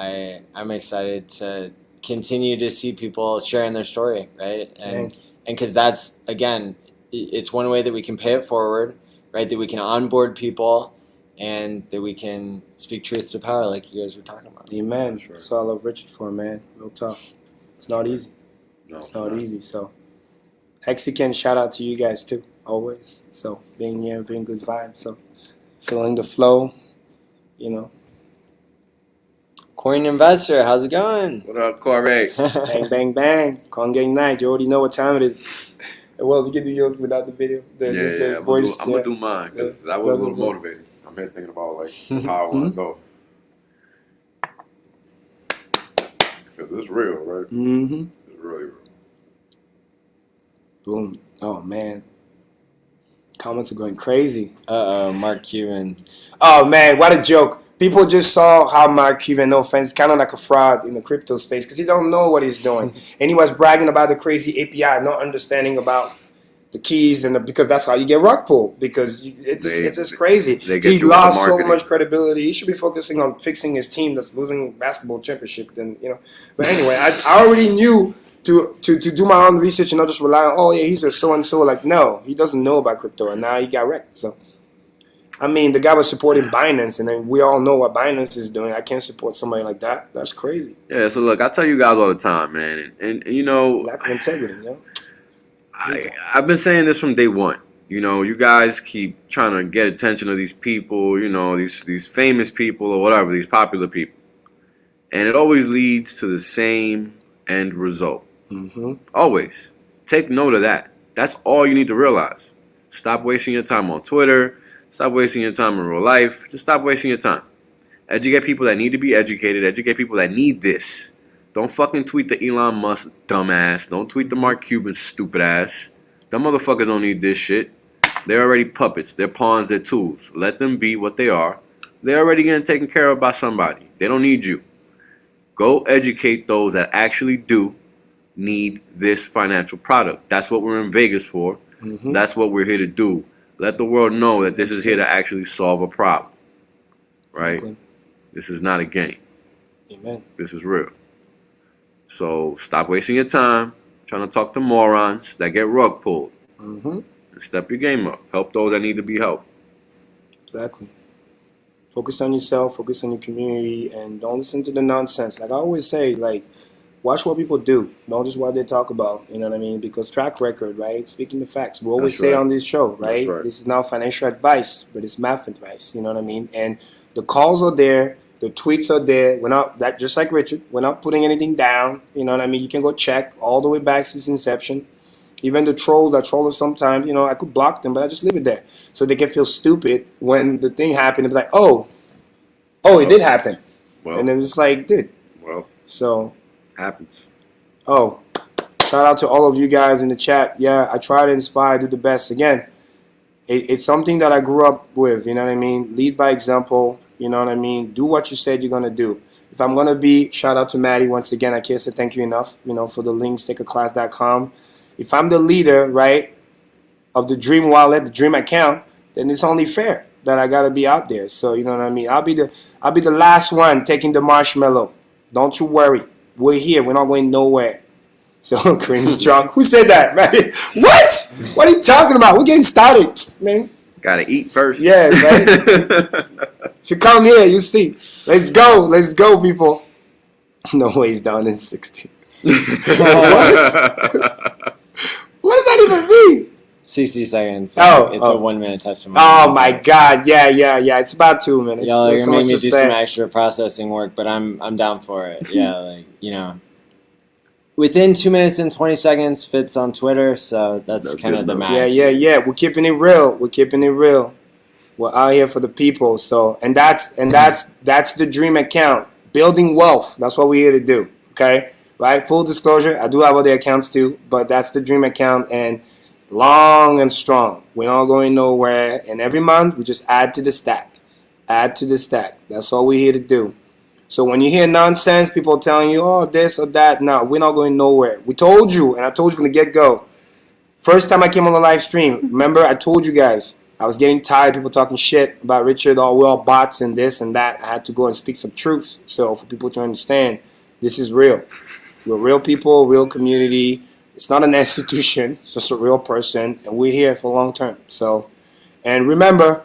I'm excited to continue to see people sharing their story, right? And because that's, again, it's one way that we can pay it forward, right? That we can onboard people, and that we can speak truth to power, like you guys were talking about. Amen. That's all I love Richard for, man. Real talk. It's not easy. It's not easy. So, HEXICAN, shout out to you guys too, always. So, being here, being good vibes. So, feeling the flow, you know. Coin Investor, how's it going? What up, Corey? Bang, bang, bang. Con gang night. You already know what time it is. Well, you can do yours without the video. I'm gonna do mine because I was a little motivated. I'm here thinking about like how I want to go. Because it's real, right? Mm-hmm. It's really real. Boom. Oh, man. Comments are going crazy. Mark Cuban. Oh, man, what a joke. People just saw how Mark Cuban, no offense, kind of like a fraud in the crypto space because he don't know what he's doing. And he was bragging about the crazy API, not understanding about the keys, and because that's how you get rug pulled, because it's just crazy. He lost so much credibility. He should be focusing on fixing his team that's losing basketball championship. Then, you know. But anyway, I already knew to do my own research and not just rely on, oh, yeah, he's a so-and-so. Like, no, he doesn't know about crypto, and now he got wrecked. So, I mean, the guy was supporting Binance, and then we all know what Binance is doing. I can't support somebody like that. That's crazy. Yeah, so look, I tell you guys all the time, man. And you know, lack of integrity, you know? I've been saying this from day one. You know, you guys keep trying to get attention of these people, you know, these famous people or whatever, these popular people. And it always leads to the same end result. Mm-hmm. Always. Take note of that. That's all you need to realize. Stop wasting your time on Twitter. Stop wasting your time in real life. Just stop wasting your time. Educate people that need to be educated. Educate people that need this. Don't fucking tweet the Elon Musk dumbass. Don't tweet the Mark Cuban stupid ass. Them motherfuckers don't need this shit. They're already puppets. They're pawns. They're tools. Let them be what they are. They're already getting taken care of by somebody. They don't need you. Go educate those that actually do need this financial product. That's what we're in Vegas for. Mm-hmm. That's what we're here to do. Let the world know that this is here to actually solve a problem. Right? Exactly. This is not a game. Amen. This is real. So stop wasting your time trying to talk to morons that get rug pulled. Mm-hmm. And step your game up. Help those that need to be helped. Exactly. Focus on yourself, focus on your community, and don't listen to the nonsense. Like I always say, like, watch what people do, not just what they talk about. You know what I mean? Because track record, right? Speaking the facts. We always say on this show, right? This is not financial advice, but it's math advice. You know what I mean? And the calls are there. The tweets are there. We're not that just like Richard. We're not putting anything down. You know what I mean? You can go check all the way back since inception. Even the trolls that troll us sometimes, you know, I could block them, but I just leave it there so they can feel stupid when the thing happened. And be like, oh, it did happen, and then it's like, dude. Well, so happens. Oh, shout out to all of you guys in the chat. Yeah, I try to inspire, do the best. Again, it's something that I grew up with. You know what I mean? Lead by example. You know what I mean? Do what you said you're going to do. If I'm going to be, shout out to Maddie once again. I can't say thank you enough, you know, for the links, takeaclass.com. If I'm the leader, right, of the Dream Wallet, the Dream account, then it's only fair that I got to be out there. So, you know what I mean? I'll be the last one taking the marshmallow. Don't you worry. We're here. We're not going nowhere. So, Karim's drunk. Who said that, man? What? What are you talking about? We're getting started, man. Gotta eat first. Yeah, right? If you come here, you see. Let's go, people. No way he's down in 60. What does that even mean? 60 seconds. It's a 1 minute testimony. Oh my God! Yeah. It's about 2 minutes. Y'all are gonna make me do some extra processing work, but I'm down for it. Yeah, like, you know. within 2 minutes and 20 seconds fits on Twitter, so that's kind of the max. Yeah. We're keeping it real. We're out here for the people. So, and that's the dream account. Building wealth. That's what we're here to do. Okay, right? Full disclosure, I do have other accounts too, but that's the dream account, and long and strong. We're not going nowhere. And every month we just add to the stack. That's all we're here to do. So when you hear nonsense, people telling you, oh, this or that, no, we're not going nowhere. We told you, and I told you from the get-go. First time I came on the live stream, remember I told you guys, I was getting tired of people talking shit about Richard, oh, we're all bots and this and that. I had to go and speak some truths. So for people to understand, this is real. We're real people, real community. It's not an institution. It's just a real person. And we're here for long term. So, and remember,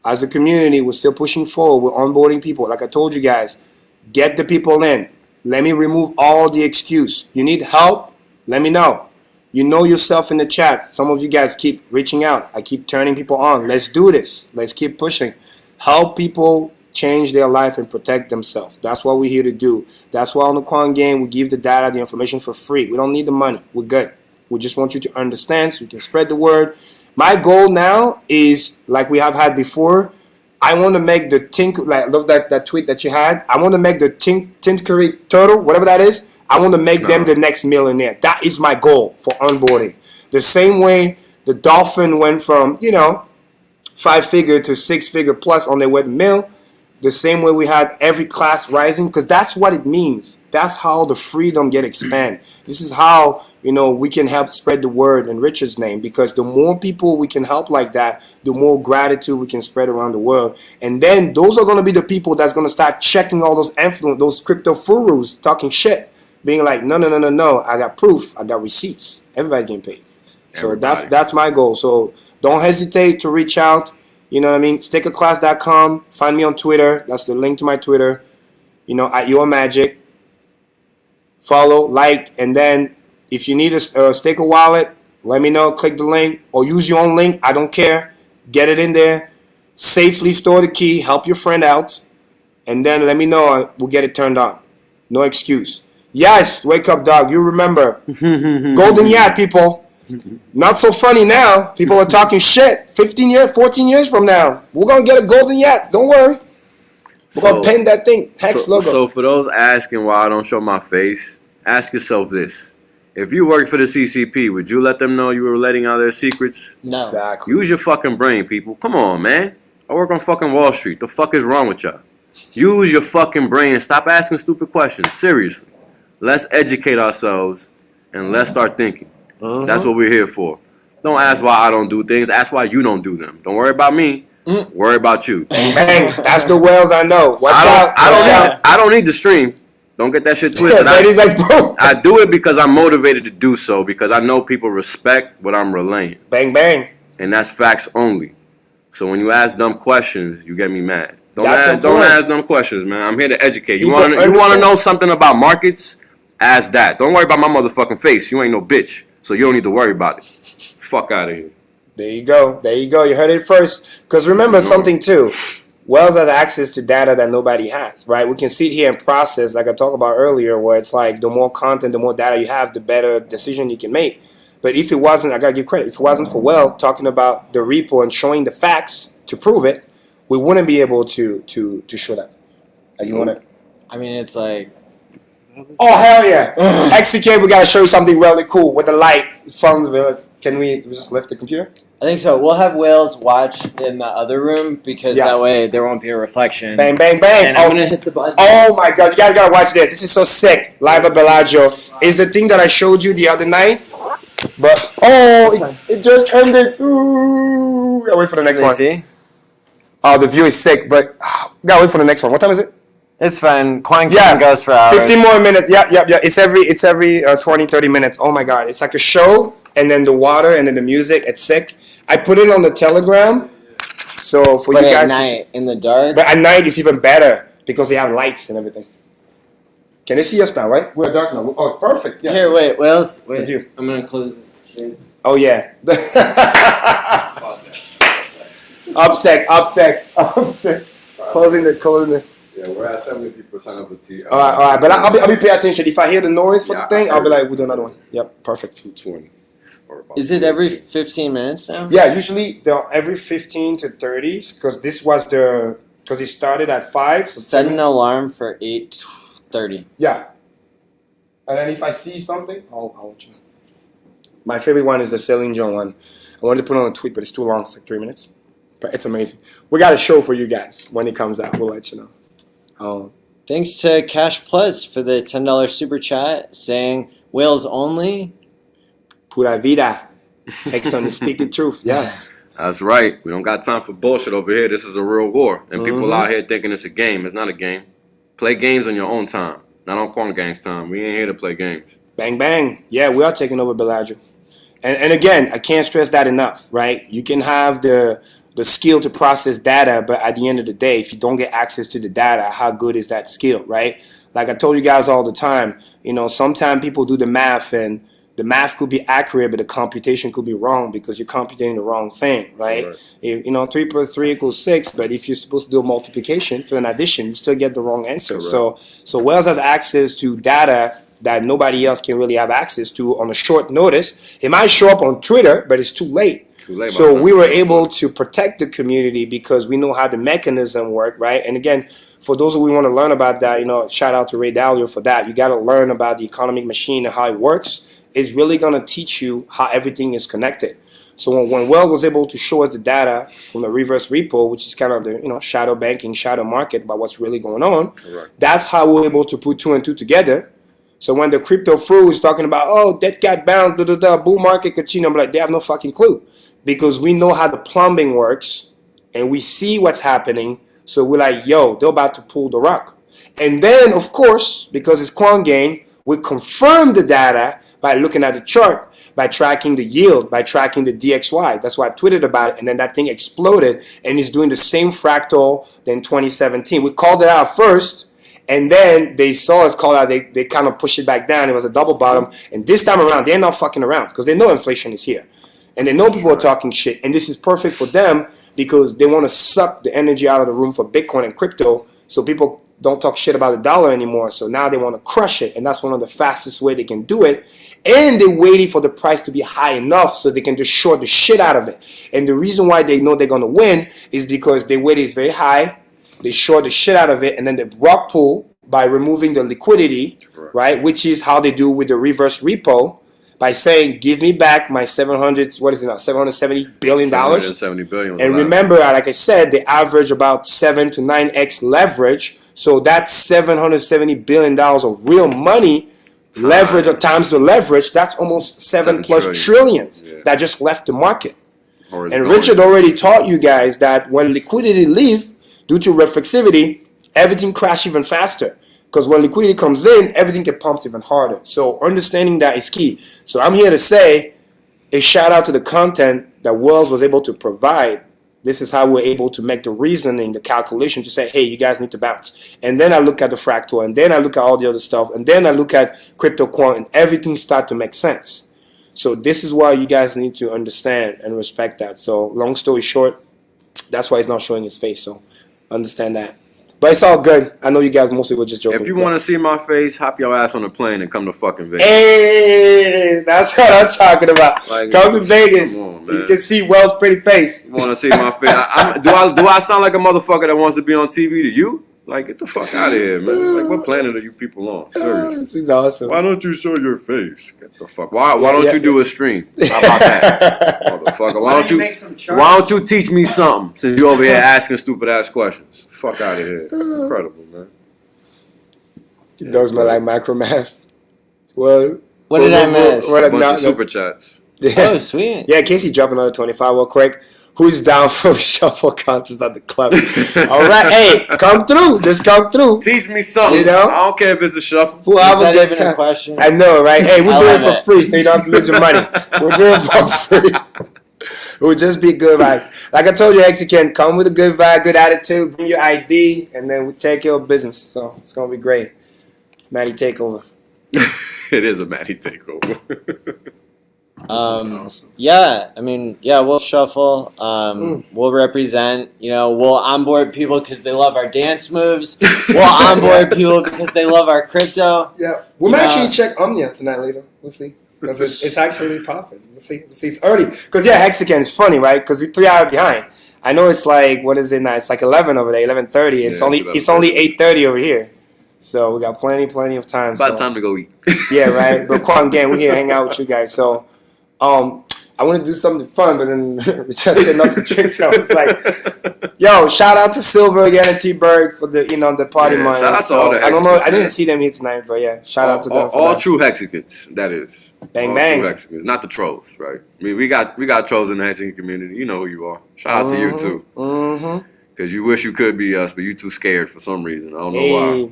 as a community, we're still pushing forward. We're onboarding people. Like I told you guys, get the people in. Let me remove all the excuse. You need help? Let me know. You know yourself in the chat. Some of you guys keep reaching out. I keep turning people on. Let's do this. Let's keep pushing. Help people change their life and protect themselves. That's what we're here to do. That's why on the Quant game, we give the data, the information for free. We don't need the money. We're good. We just want you to understand so we can spread the word. My goal now is, like we have had before, I want to make the I love that tweet that you had. I want to make the Tinkery Turtle, whatever that is, I want to make them the next millionaire. That is my goal for onboarding. The same way the Dolphin went from, 5-figure to 6-figure plus on their way to mill. The same way we had every class rising, because that's what it means. That's how the freedom get expanded. This is how, we can help spread the word in Richard's name, because the more people we can help like that, the more gratitude we can spread around the world. And then those are going to be the people that's going to start checking all those those crypto furus talking shit, being like, no, I got proof, I got receipts. Everybody's getting paid. So that's my goal. So don't hesitate to reach out. You know what I mean? Stickerclass.com. Find me on Twitter. That's the link to my Twitter. At Your Magic. Follow, like, and then if you need a sticker wallet, let me know. Click the link or use your own link. I don't care. Get it in there. Safely store the key. Help your friend out. And then let me know. We'll get it turned on. No excuse. Yes, wake up, dog. You remember. Golden Yacht, people. Not so funny now. People are talking shit. 15 years, 14 years from now, we're going to get a golden yacht. Don't worry. We're going to paint that thing. Hex logo. So for those asking why I don't show my face, ask yourself this. If you work for the CCP, would you let them know you were letting out their secrets? No. Exactly. Use your fucking brain, people. Come on, man. I work on fucking Wall Street. The fuck is wrong with y'all? Use your fucking brain and stop asking stupid questions. Seriously. Let's educate ourselves and let's start thinking. That's what we're here for. Don't ask why I don't do things. Ask why you don't do them. Don't worry about me. Worry about you. Bang. That's the whales I know. Watch out. I don't need the stream. Don't get that shit twisted. I do it because I'm motivated to do so, because I know people respect what I'm relaying. Bang, bang. And that's facts only. So when you ask dumb questions, you get me mad. Don't ask dumb questions, man. I'm here to educate. You want to know something about markets? Ask that. Don't worry about my motherfucking face. You ain't no bitch. So you don't need to worry about it. Fuck out of here. There you go. You heard it first. Because remember something too. Wells has access to data that nobody has, right? We can sit here and process, like I talked about earlier, where it's like the more content, the more data you have, the better decision you can make. But if it wasn't, I got to give credit, if it wasn't for Well talking about the repo and showing the facts to prove it, we wouldn't be able to show that. You want to? I mean, it's like... Oh, hell yeah. HEXICAN, we got to show you something really cool with the light from the... Can we just lift the computer? I think so. We'll have Whales watch in the other room, because that way there won't be a reflection. Bang, bang, bang. And I'm going to hit the button. Oh my God. You guys got to watch this. This is so sick. Live at Bellagio. It's the thing that I showed you the other night. But, it just ended. Ooh. Gotta wait for the next one. See? Oh, the view is sick, but gotta wait for the next one. What time is it? It's fun. Quant goes for hours. 15 more minutes. Yeah. It's every 20, 30 minutes. Oh my God. It's like a show, and then the water, and then the music. It's sick. I put it on the Telegram. So for you guys. At night, in the dark? But at night it's even better, because they have lights and everything. Can they see us now, right? We're dark now. Oh, perfect. Yeah. Here, wait, Whales. Wait. The view. I'm going to close the shades. Oh, yeah. Upsec. Closing the. Yeah, we're at 70 people. sign up with T. All right. But I'll be paying attention. If I hear the noise for the thing, I'll be like, we'll do another one. Yep, perfect. 220. Is it every 15 minutes now? Yeah, usually they're every 15 to 30 because this was because it started at 5. So set an alarm for 8:30. Yeah. And then if I see something, I'll let you know. My favorite one is the Celine Dion one. I wanted to put on a tweet, but it's too long. It's like 3 minutes. But it's amazing. We got a show for you guys when it comes out. We'll let you know. Thanks to Cash Plus for the $10 super chat saying Whales only. Pura vida. HEXICAN speak the truth. Yes. That's right. We don't got time for bullshit over here. This is a real war. And people out here thinking it's a game. It's not a game. Play games on your own time. Not on Quant Gang's time. We ain't here to play games. Bang, bang. Yeah, we are taking over Bellagio. And again, I can't stress that enough, right? You can have the skill to process data, but at the end of the day, if you don't get access to the data, how good is that skill, right? Like I told you guys all the time, sometimes people do the math and the math could be accurate, but the computation could be wrong because you're computing the wrong thing, right? 3 plus 3 equals 6, but if you're supposed to do a multiplication, so an addition, you still get the wrong answer. Correct. So Whales has access to data that nobody else can really have access to on a short notice. It might show up on Twitter, but it's too late. So we were able to protect the community because we know how the mechanism work, right? And again, for those who want to learn about that, shout out to Ray Dalio for that. You got to learn about the economic machine and how it works. It's really going to teach you how everything is connected. So when Whale was able to show us the data from the reverse repo, which is kind of the shadow banking, shadow market about what's really going on, that's how we're able to put 2 and 2 together. So when the crypto fru is talking about, debt got bound, bull market continue, I'm like, they have no fucking clue. Because we know how the plumbing works and we see what's happening. So we're like, yo, they're about to pull the rug. And then, of course, because it's Quant Gang, we confirm the data by looking at the chart, by tracking the yield, by tracking the DXY. That's why I tweeted about it. And then that thing exploded and it's doing the same fractal than 2017. We called it out first. And then they saw us call out. They kind of pushed it back down. It was a double bottom. And this time around, they're not fucking around because they know inflation is here. And they know people are talking shit. And this is perfect for them because they want to suck the energy out of the room for Bitcoin and crypto so people don't talk shit about the dollar anymore. So now they want to crush it. And that's one of the fastest way they can do it. And they're waiting for the price to be high enough so they can just short the shit out of it. And the reason why they know they're going to win is because they wait is very high. They short the shit out of it. And then they rock pull by removing the liquidity, right? Which is how they do with the reverse repo. By saying, give me back my $770 billion. $770 billion. And remember, like I said, they average about 7 to 9x leverage. So that's $770 billion of real money, leverage or times the leverage. That's almost 7 plus trillion that just left the market. And Richard already taught you guys that when liquidity leaves, due to reflexivity, everything crashes even faster. Because when liquidity comes in, everything gets pumped even harder. So understanding that is key. So I'm here to say a shout out to the content that Whales was able to provide. This is how we're able to make the reasoning, the calculation to say, hey, you guys need to bounce. And then I look at the fractal, and then I look at all the other stuff, and then I look at crypto quant, and everything starts to make sense. So this is why you guys need to understand and respect that. So long story short, that's why he's not showing his face. So understand that. But it's all good. I know you guys mostly were just joking. If you want to see my face, hop your ass on a plane and come to fucking Vegas. Hey, that's what I'm talking about. Come to Vegas. Come on, you can see Whale's pretty face. You want to see my face? Do I sound like a motherfucker that wants to be on TV to you? Like, get the fuck out of here, man. Like, what planet are you people on? Seriously. This is awesome. Why don't you show your face? Get the fuck. Why don't you do a stream? How about that? Motherfucker. Why don't you teach me something since you over here asking stupid ass questions? Fuck out of here. That's incredible, man. It does smell like micro math. Well, what did I miss? A bunch of super chats. Yeah. Oh, sweet. Yeah, Casey dropped another 25 real quick. Who's down for shuffle contest at the club? All right, hey, come through. Just come through. Teach me something. You know? I don't care if it's a shuffle. We'll have a good time. A question? I know, right? Hey, we'll do it for free, so you don't have to lose your money. We'll do it for free. It will just be good vibe. Like I told you, HEXICAN, come with a good vibe, good attitude, bring your ID, and then we take care of business. So it's gonna be great. Matty takeover. It is a Matty takeover. Awesome. Yeah, I mean, yeah, we'll shuffle. We'll represent. You know, we'll onboard people because they love our dance moves. We'll onboard people because they love our crypto. Yeah, we might actually check Omnia tonight later. We'll see. Because it's actually popping. We'll see. It's early. Because, yeah, HEXICAN is funny, right? Because we're 3 hours behind. I know it's like, what is it now? It's like 11 over there, 11:30. It's only 8:30 over here. So we got plenty of time. About time to go eat. Yeah, right. But Quant gang, we're here to hang out with you guys. So I want to do something fun, but then we just getting up to tricks. So I was like, yo, shout out to Silver again and T-Bird for the the party money. Shout out to all the I don't know. I Hexicans, didn't see them here tonight, but yeah, shout out to them. All true Hexicans, that is. Bang all bang. True Hexicans, not the trolls, right? I mean, we got trolls in the Hexican community. You know who you are. Shout out to you too. Mm-hmm. Because you wish you could be us, but you too scared for some reason. I don't know why.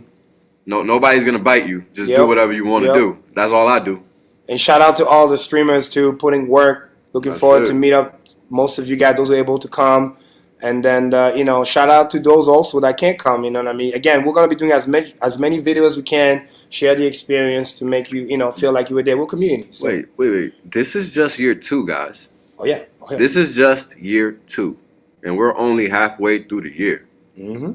No, nobody's gonna bite you. Just do whatever you want to do. That's all I do. And shout out to all the streamers too, putting work. Looking forward to meet up. Most of you guys, those who are able to come. And then, shout out to those also that can't come. You know what I mean? Again, we're going to be doing as many videos as we can. Share the experience to make you, feel like you were there. We're community. So. Wait. This is just year 2, guys. Oh, yeah. This is just year 2. And we're only halfway through the year. Mm-hmm.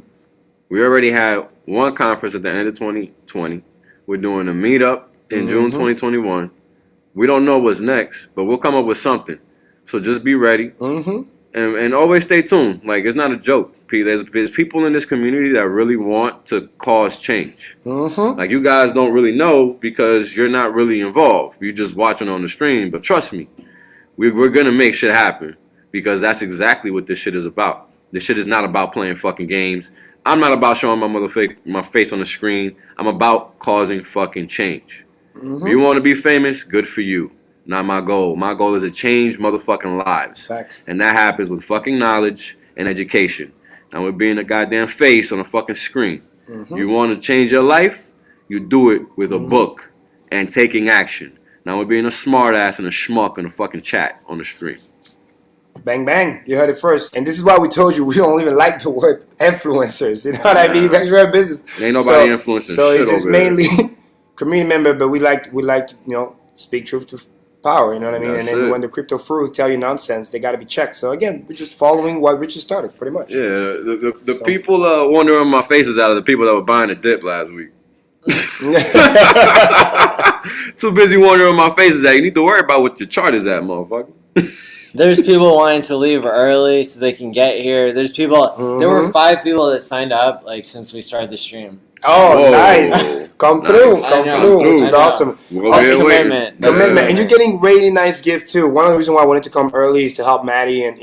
We already had one conference at the end of 2020. We're doing a meetup in June 2021. We don't know what's next, but we'll come up with something. So just be ready. And always stay tuned. Like, it's not a joke. There's people in this community that really want to cause change. Like, you guys don't really know because you're not really involved. You're just watching on the stream. But trust me, we're going to make shit happen because that's exactly what this shit is about. This shit is not about playing fucking games. I'm not about showing my face on the screen. I'm about causing fucking change. If you want to be famous, good for you. Not my goal. My goal is to change motherfucking lives. Facts. And that happens with fucking knowledge and education. Now we're being a goddamn face on a fucking screen. You want to change your life? You do it with a book and taking action. Now we're being a smart ass and a schmuck in a fucking chat on the stream. Bang bang. You heard it first. And this is why we told you we don't even like the word influencers. You know what I mean? We're a business. Ain't nobody influencing so shit it's just over there. mainly community member, but we like to speak truth to power, you know what I mean? That's and then it. when the crypto fools tell you nonsense, they got to be checked. So again, we're just following what Richard started, pretty much. Yeah, the people wondering my faces out of the people that were buying the dip last week. Too busy wondering my faces out. You need to worry about what your chart is at, motherfucker. There's people wanting to leave early so they can get here. There's people. There were 5 people that signed up since we started the stream. Oh, nice. Come through, which is awesome. Commitment. And you're getting really nice gifts too. One of the reasons why I wanted to come early is to help Maddie and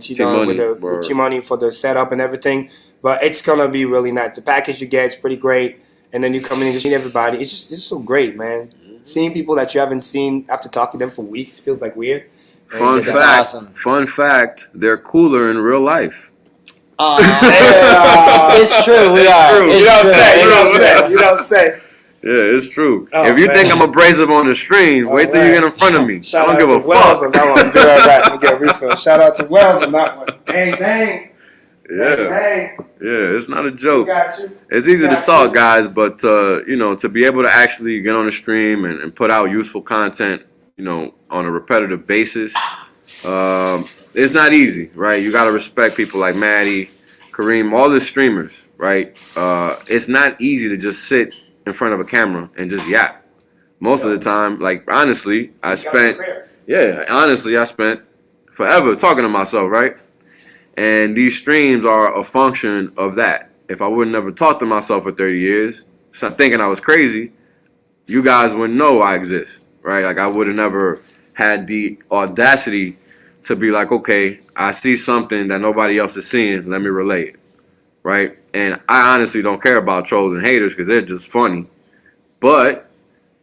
T-Don with T-Money for the setup and everything. But it's gonna be really nice. The package you get is pretty great, and then you come in and just meet everybody. It's just so great, man. Seeing people that you haven't seen after talking to them for weeks feels like weird. Fun fact, they're cooler in real life. It's true. We are. You don't say. Yeah, it's true. Oh, if you man. think I'm abrasive on the screen, wait till you get in front of me. Shout I out don't give to a Wells fuck. on that one. Good, all right. Let me get a refill. Shout out to Wells on that one. Bang, bang. Yeah, Bang. yeah, it's not a joke. Got you. It's easy to talk, guys, but to be able to actually get on the stream and put out useful content, on a repetitive basis, it's not easy, right? You got to respect people like Maddie, Karim, all the streamers, right? It's not easy to just sit in front of a camera and just yap. Most of the time, honestly, I spent forever talking to myself, right? And these streams are a function of that. If I would never talked to myself for 30 years, stop thinking I was crazy, you guys wouldn't know I exist, right? Like, I would have never had the audacity to be like, okay, I see something that nobody else is seeing, let me relate, right? And I honestly don't care about trolls and haters because they're just funny. But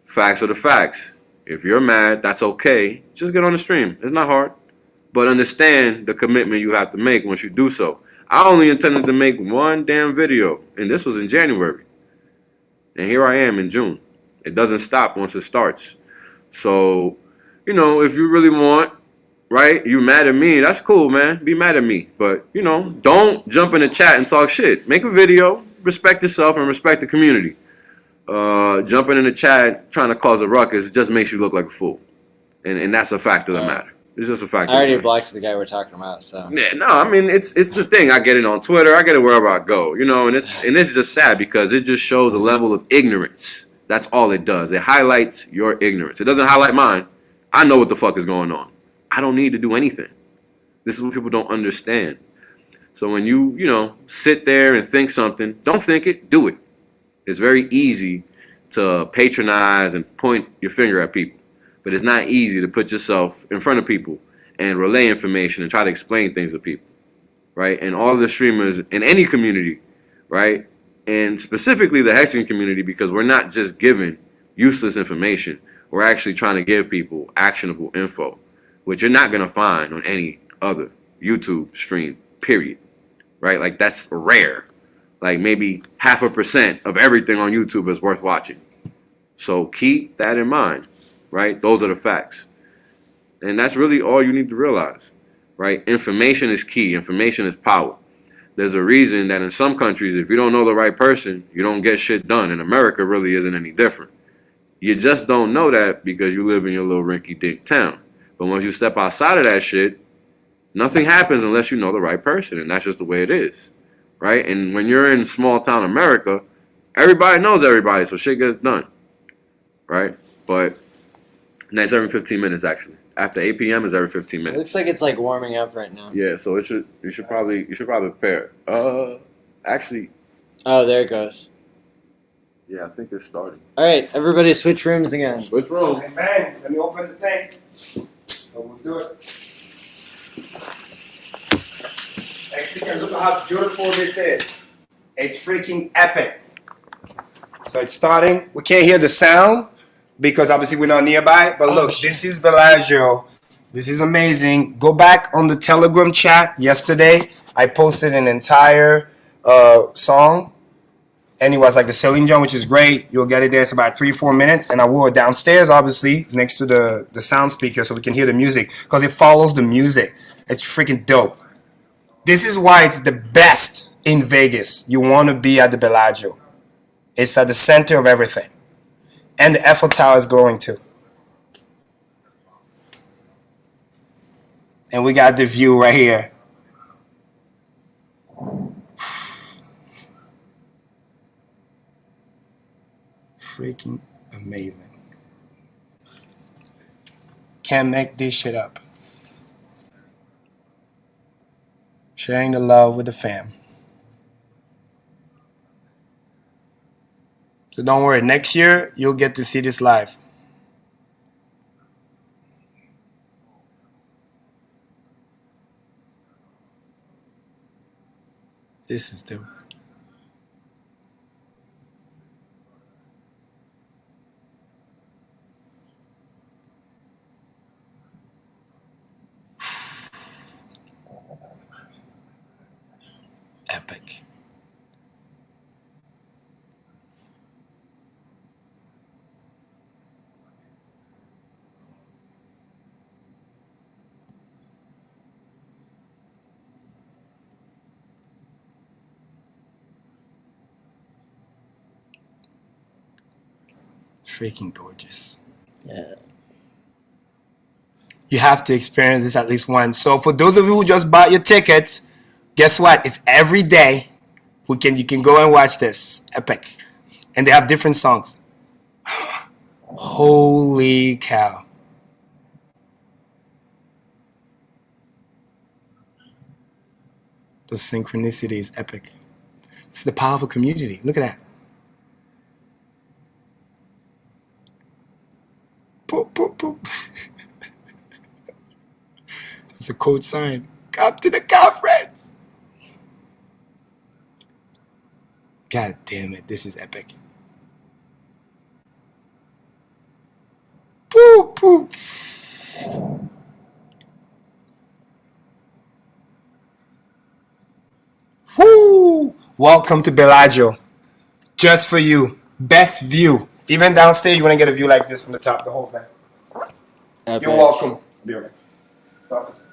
facts are the facts. If you're mad, that's okay. Just get on the stream. It's not hard. But understand the commitment you have to make once you do so. I only intended to make one damn video, and this was in January. And here I am in June. It doesn't stop once it starts. So, if you really want, right, you mad at me, that's cool, man. Be mad at me. But, don't jump in the chat and talk shit. Make a video, respect yourself, and respect the community. Jumping in the chat, trying to cause a ruckus, just makes you look like a fool. and that's a fact of the matter. It's just a fact. I already blocked the guy we're talking about, so. Yeah, no, I mean it's the thing. I get it on Twitter. I get it wherever I go, you know, and it's just sad because it just shows a level of ignorance. That's all it does. It highlights your ignorance. It doesn't highlight mine. I know what the fuck is going on. I don't need to do anything. This is what people don't understand. So when you sit there and think something, don't think it, do it. It's very easy to patronize and point your finger at people. But it's not easy to put yourself in front of people and relay information and try to explain things to people, right? And all the streamers in any community, right? And specifically the Hexagon community, because we're not just giving useless information. We're actually trying to give people actionable info, which you're not going to find on any other YouTube stream, period, right? Like that's rare. Like maybe 0.5% of everything on YouTube is worth watching. So keep that in mind. Right? Those are the facts. And that's really all you need to realize, right? Information is key. Information is power. There's a reason that in some countries, if you don't know the right person, you don't get shit done. And America really isn't any different. You just don't know that because you live in your little rinky-dink town. But once you step outside of that shit, nothing happens unless you know the right person. And that's just the way it is, right? And when you're in small town America, everybody knows everybody, so shit gets done, right? But that's every 15 minutes, actually. After 8 p.m. is every 15 It minutes. looks like it's like warming up right now. Yeah, so you should probably prepare. Actually. Oh, there it goes. Yeah, I think it's starting. All right, everybody, switch rooms again. Switch rooms. Man, let me open the thing. So we'll do it. HEXICAN, look at how beautiful this is. It's freaking epic. So it's starting. We can't hear the sound because obviously we're not nearby. But look, this is Bellagio. This is amazing. Go back on the Telegram chat yesterday. I posted an entire song. And it was like the Celine John, which is great. You'll get it there. It's about 3-4 minutes. And I wore it downstairs, obviously, next to the sound speaker so we can hear the music. Because it follows the music. It's freaking dope. This is why it's the best in Vegas. You want to be at the Bellagio. It's at the center of everything. And the Eiffel Tower is glowing too. And we got the view right here. Freaking amazing. Can't make this shit up. Sharing the love with the fam. So don't worry, next year you'll get to see this live. This is dope. Epic. Freaking gorgeous. Yeah. You have to experience this at least once. So for those of you who just bought your tickets, guess what? It's every day. You can go and watch this. It's epic. And they have different songs. Holy cow. The synchronicity is epic. It's the power of a community. Look at that. Boop, boop, boop. It's a code sign. Come to the conference. God damn it, this is epic. Boop, boop. Woo! Welcome to Bellagio. Just for you. Best view. Even downstairs, you want to get a view like this from the top, the whole thing. Epic. You're welcome. Be right. Stop us.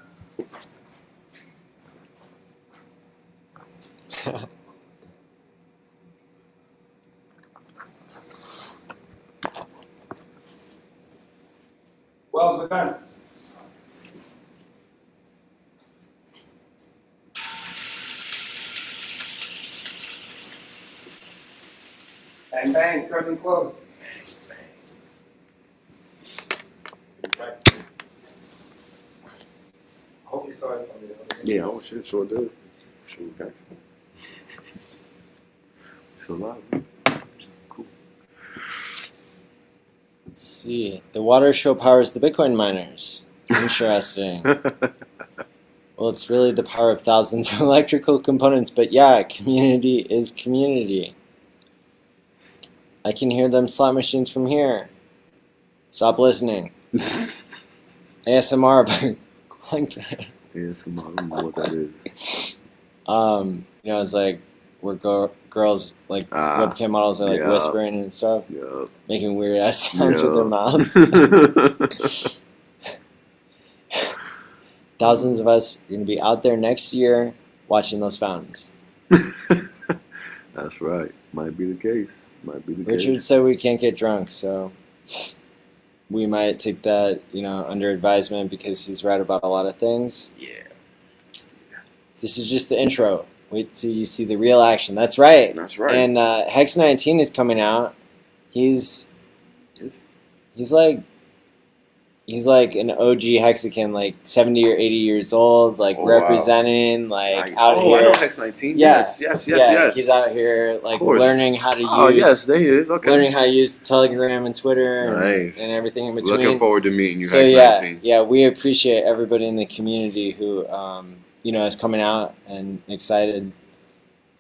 Well, we're done. Bang, bang, curtain closed. I hope you saw it from the other. Yeah, oh shit, sure did. Sure, okay. It's alive. Cool. Let's see. The water show powers the Bitcoin miners. Interesting. Well, it's really the power of thousands of electrical components, but yeah, community is community. I can hear them slot machines from here. Stop listening. ASMR, but like that. ASMR, I don't know what that is. You know, it's like where girls, like webcam models, are like whispering and stuff, making weird ass sounds with their mouths. Thousands of us are going to be out there next year watching those fountains. That's right. Might be the case. Might be the case. Richard said we can't get drunk, so we might take that, you know, under advisement because he's right about a lot of things. Yeah. This is just the intro. Wait till you see the real action. That's right. That's right. And Hex 19 is coming out. He's like an OG Hexican, like 70 or 80 years old, like representing, like out here. Oh, I know Hex 19. Yeah. Yes. He's out here, like learning how to use. Oh, yes, there he is. Okay. Learning how to use Telegram and Twitter nice. and everything in between. Looking forward to meeting you, So Hex 19. yeah, we appreciate everybody in the community who, you know, is coming out and excited.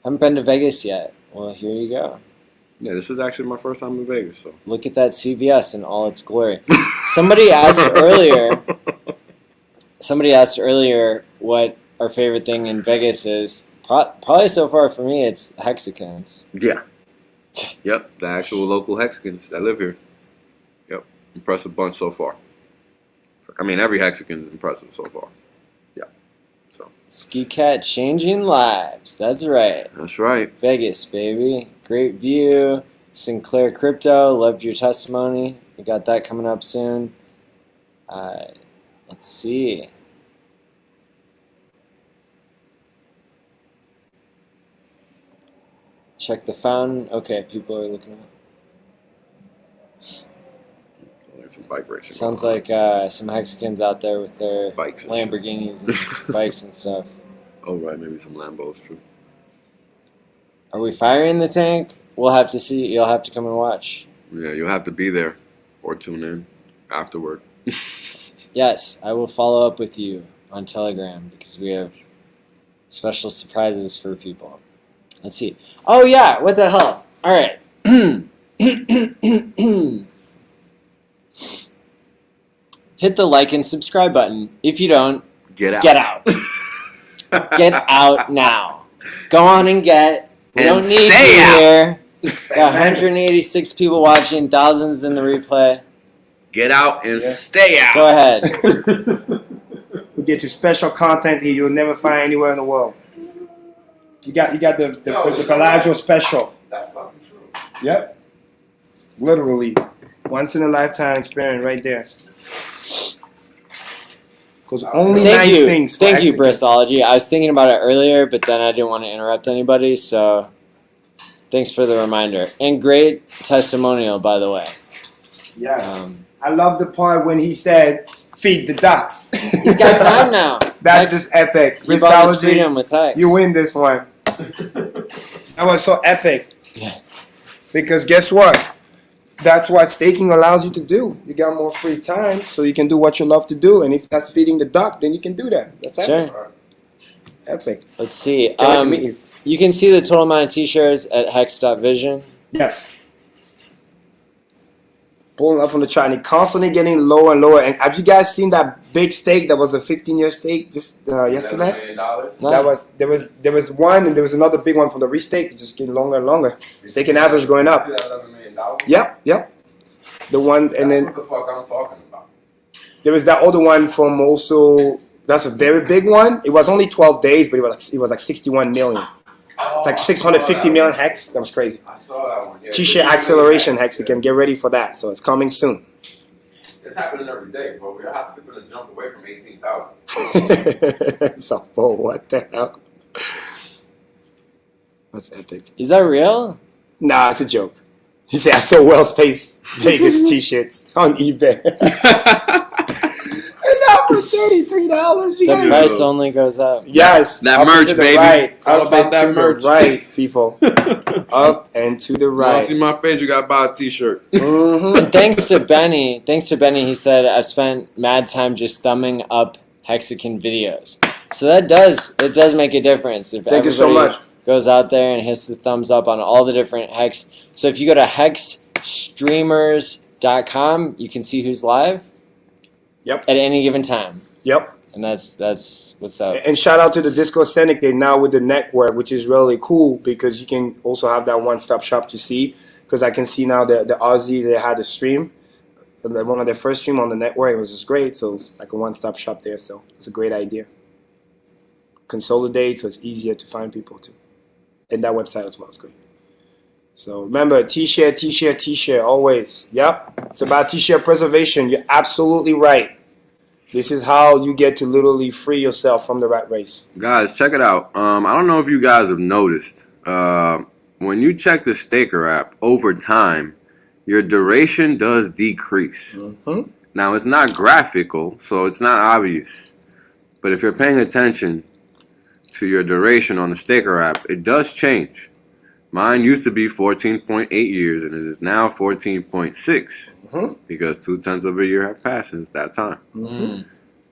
Haven't been to Vegas yet. Well, here you go. Yeah, this is actually my first time in Vegas. So look at that CVS in all its glory. Somebody asked earlier what our favorite thing in Vegas is. Probably so far for me, it's Hexicans. Yeah. Yep, the actual local Hexicans that live here. Yep, impressive bunch so far. I mean, every Hexican is impressive so far. Yeah. So. Ski Cat changing lives. That's right. That's right. Vegas, baby. Great view. Sinclair Crypto. Loved your testimony. We got that coming up soon. Let's see. Check the fountain. Okay, people are looking up. Some bike racing. Sounds like some Hexicans out there with their bikes, Lamborghinis and bikes and stuff. Oh, right, maybe some Lambos, true. Are we firing the tank? We'll have to see. You'll have to come and watch. Yeah, you'll have to be there or tune in afterward. Yes, I will follow up with you on Telegram because we have special surprises for people. Let's see. Oh, yeah, what the hell? All right. Hit the like and subscribe button. If you don't, get out. Get out. Get out now. Go on and get. We And don't need stay you out. here. Got 186 people watching, thousands in the replay. Get out and stay out. Go ahead. We get you special content here you'll never find anywhere in the world. You got the Bellagio special. That's fucking true. Yep. Literally, once in a lifetime experience right there. Because only nice things. Thank you, Bristology. I was thinking about it earlier, but then I didn't want to interrupt anybody, so thanks for the reminder. And great testimonial, by the way. Yes. I love the part when he said, "Feed the ducks." He's got time now. That's just epic. You bought his freedom with Hex. You win this one. That was so epic. Yeah. Because guess what? That's what staking allows you to do. You got more free time, so you can do what you love to do. And if that's feeding the duck, then you can do that. That's epic. Sure. Epic. Let's see. Can't wait to meet you. You can see the total amount of t-shirts at hex.vision. Yes. Pulling up from the chart and it constantly getting lower and lower. And have you guys seen that big stake that was a 15-year stake just yesterday? $11 There was one and there was another big one from the restake, just getting longer and longer. Staking average going up. Yep. The one and then What the fuck I'm talking about? there was that other one from also. That's a very big one. It was only 12 days, but it was like 61 million. It's like 650 million hex. That was crazy. I saw that one. Yeah, T-shirt acceleration hex. You can get ready for that. So it's coming soon. It's happening every day, bro. We're hot skipping a jump away from 18,000. So, oh, what the hell? That's epic. Is that real? Nah, it's a joke. You say I saw WhalesOnly Vegas t-shirts on eBay. And now for $33, The price only goes up. Yes, that up merch, and to the baby. Right. It's all Up about and that to merch. The right, people. Up and to the You want right. to see my face? You got to buy a t-shirt. And thanks to Benny, he said I've spent mad time just thumbing up Hexican videos. So it does make a difference. If Thank you so much. goes out there and hits the thumbs up on all the different Hex. So if you go to hexstreamers.com, you can see who's live. Yep. At any given time. Yep. And that's what's up. And shout out to the Disco Syndicate now with the network, which is really cool because you can also have that one-stop shop to see. Because I can see now the Aussie, they had a stream, one of their first stream on the network. It was just great. So it's like a one-stop shop there. So it's a great idea. Consolidate so it's easier to find people too. And that website as well is great. So remember, T-share, always. Yep. It's about T-share preservation. You're absolutely right. This is how you get to literally free yourself from the rat race. Guys, check it out. I don't know if you guys have noticed. When you check the Staker app over time, your duration does decrease. Mm-hmm. Now, it's not graphical, so it's not obvious. But if you're paying attention to your duration on the Staker app, it does change. Mine used to be 14.8 years, and it is now 14.6 because 0.2 of a year have passed since that time. Mm-hmm.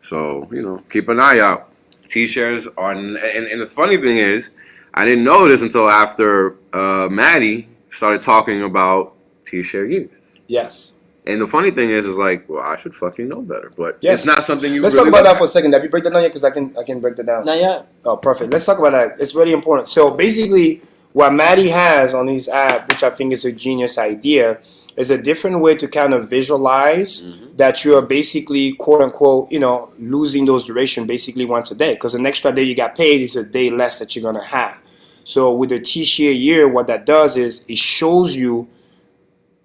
So, keep an eye out. T-shares are, and the funny thing is, I didn't know this until after Maddie started talking about T-share years. Yes. And the funny thing is like, well, I should fucking know better, but Yes. it's not something you. Let's really talk about look that for a second. Have you break that down yet? Because I can break that down. Not yet. Oh, perfect. Let's talk about that. It's really important. So basically, what Maddie has on his app, which I think is a genius idea, is a different way to kind of visualize that you're basically, quote unquote, losing those duration basically once a day. Because an extra day you got paid is a day less that you're gonna have. So with the T-share year, what that does is it shows you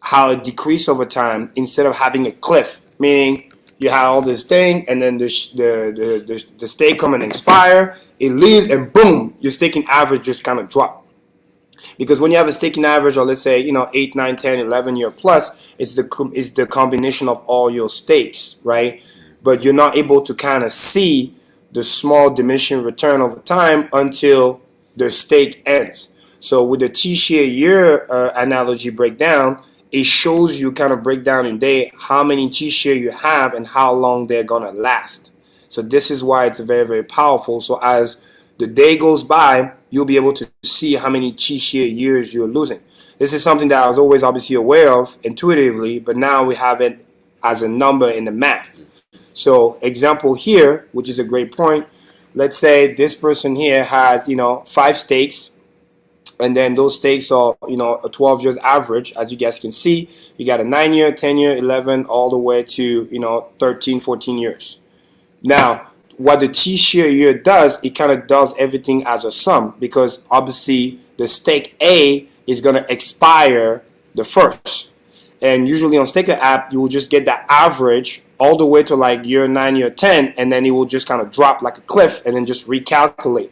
how it decreases over time instead of having a cliff, meaning you have all this thing and then the stake come and expire, it leaves and boom, your staking average just kind of drop. Because when you have a staking average, or let's say 8, 9, 10, 11 year plus, it's the combination of all your stakes, right? But you're not able to kind of see the small diminishing return over time until the stake ends. So with the T-share year analogy breakdown, it shows you kind of breakdown in day how many T-share you have and how long they're gonna last. So this is why it's very, very powerful. So as the day goes by, you'll be able to see how many T-share years you're losing. This is something that I was always obviously aware of intuitively, but now we have it as a number in the math. So example here, which is a great point. Let's say this person here has 5 stakes, and then those stakes are a 12 years average. As you guys can see, you got a 9 year, 10 year, 11, all the way to 13, 14 years. Now, what the T-share year does, it kind of does everything as a sum, because obviously the stake A is going to expire the first. And usually on Staker app, you will just get that average all the way to like year 9, year 10, and then it will just kind of drop like a cliff and then just recalculate.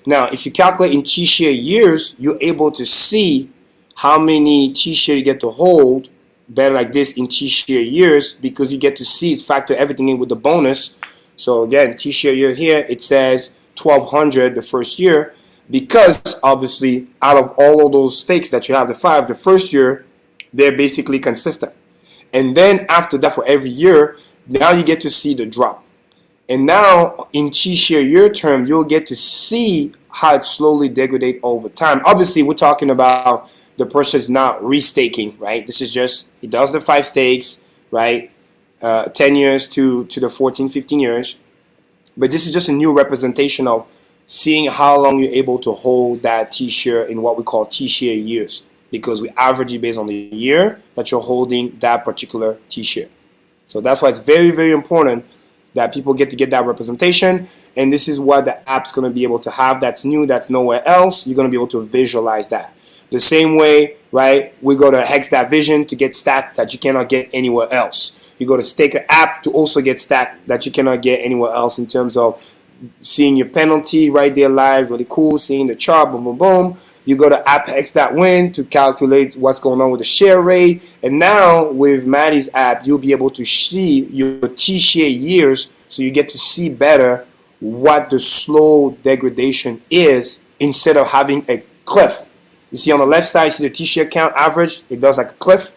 Now, if you calculate in T-share years, you're able to see how many T-share you get to hold better like this in T-share years, because you get to see it, factor everything in with the bonus. So again, T-share year here, it says 1,200 the first year, because obviously out of all of those stakes that you have, the 5, the first year, they're basically consistent. And then after that, for every year, now you get to see the drop. And now in T-share year term, you'll get to see how it slowly degrades over time. Obviously, we're talking about the person's not restaking, right? This is just, it does the 5 stakes, right? 10 years to the 14, 15 years. But this is just a new representation of seeing how long you're able to hold that T-share in what we call T-share years, because we average it based on the year that you're holding that particular T-share. So that's why it's very, very important that people get to get that representation. And this is what the app's going to be able to have that's new, that's nowhere else. You're going to be able to visualize that. The same way, right, we go to Hex.vision to get stats that you cannot get anywhere else. You go to Staker app to also get stack that you cannot get anywhere else in terms of seeing your penalty right there live, really cool, seeing the chart, boom, boom, boom. You go to apphex.win to calculate what's going on with the share rate. And now with Maddie's app, you'll be able to see your T-share years, so you get to see better what the slow degradation is instead of having a cliff. You see on the left side, see the T-share count average, it does like a cliff,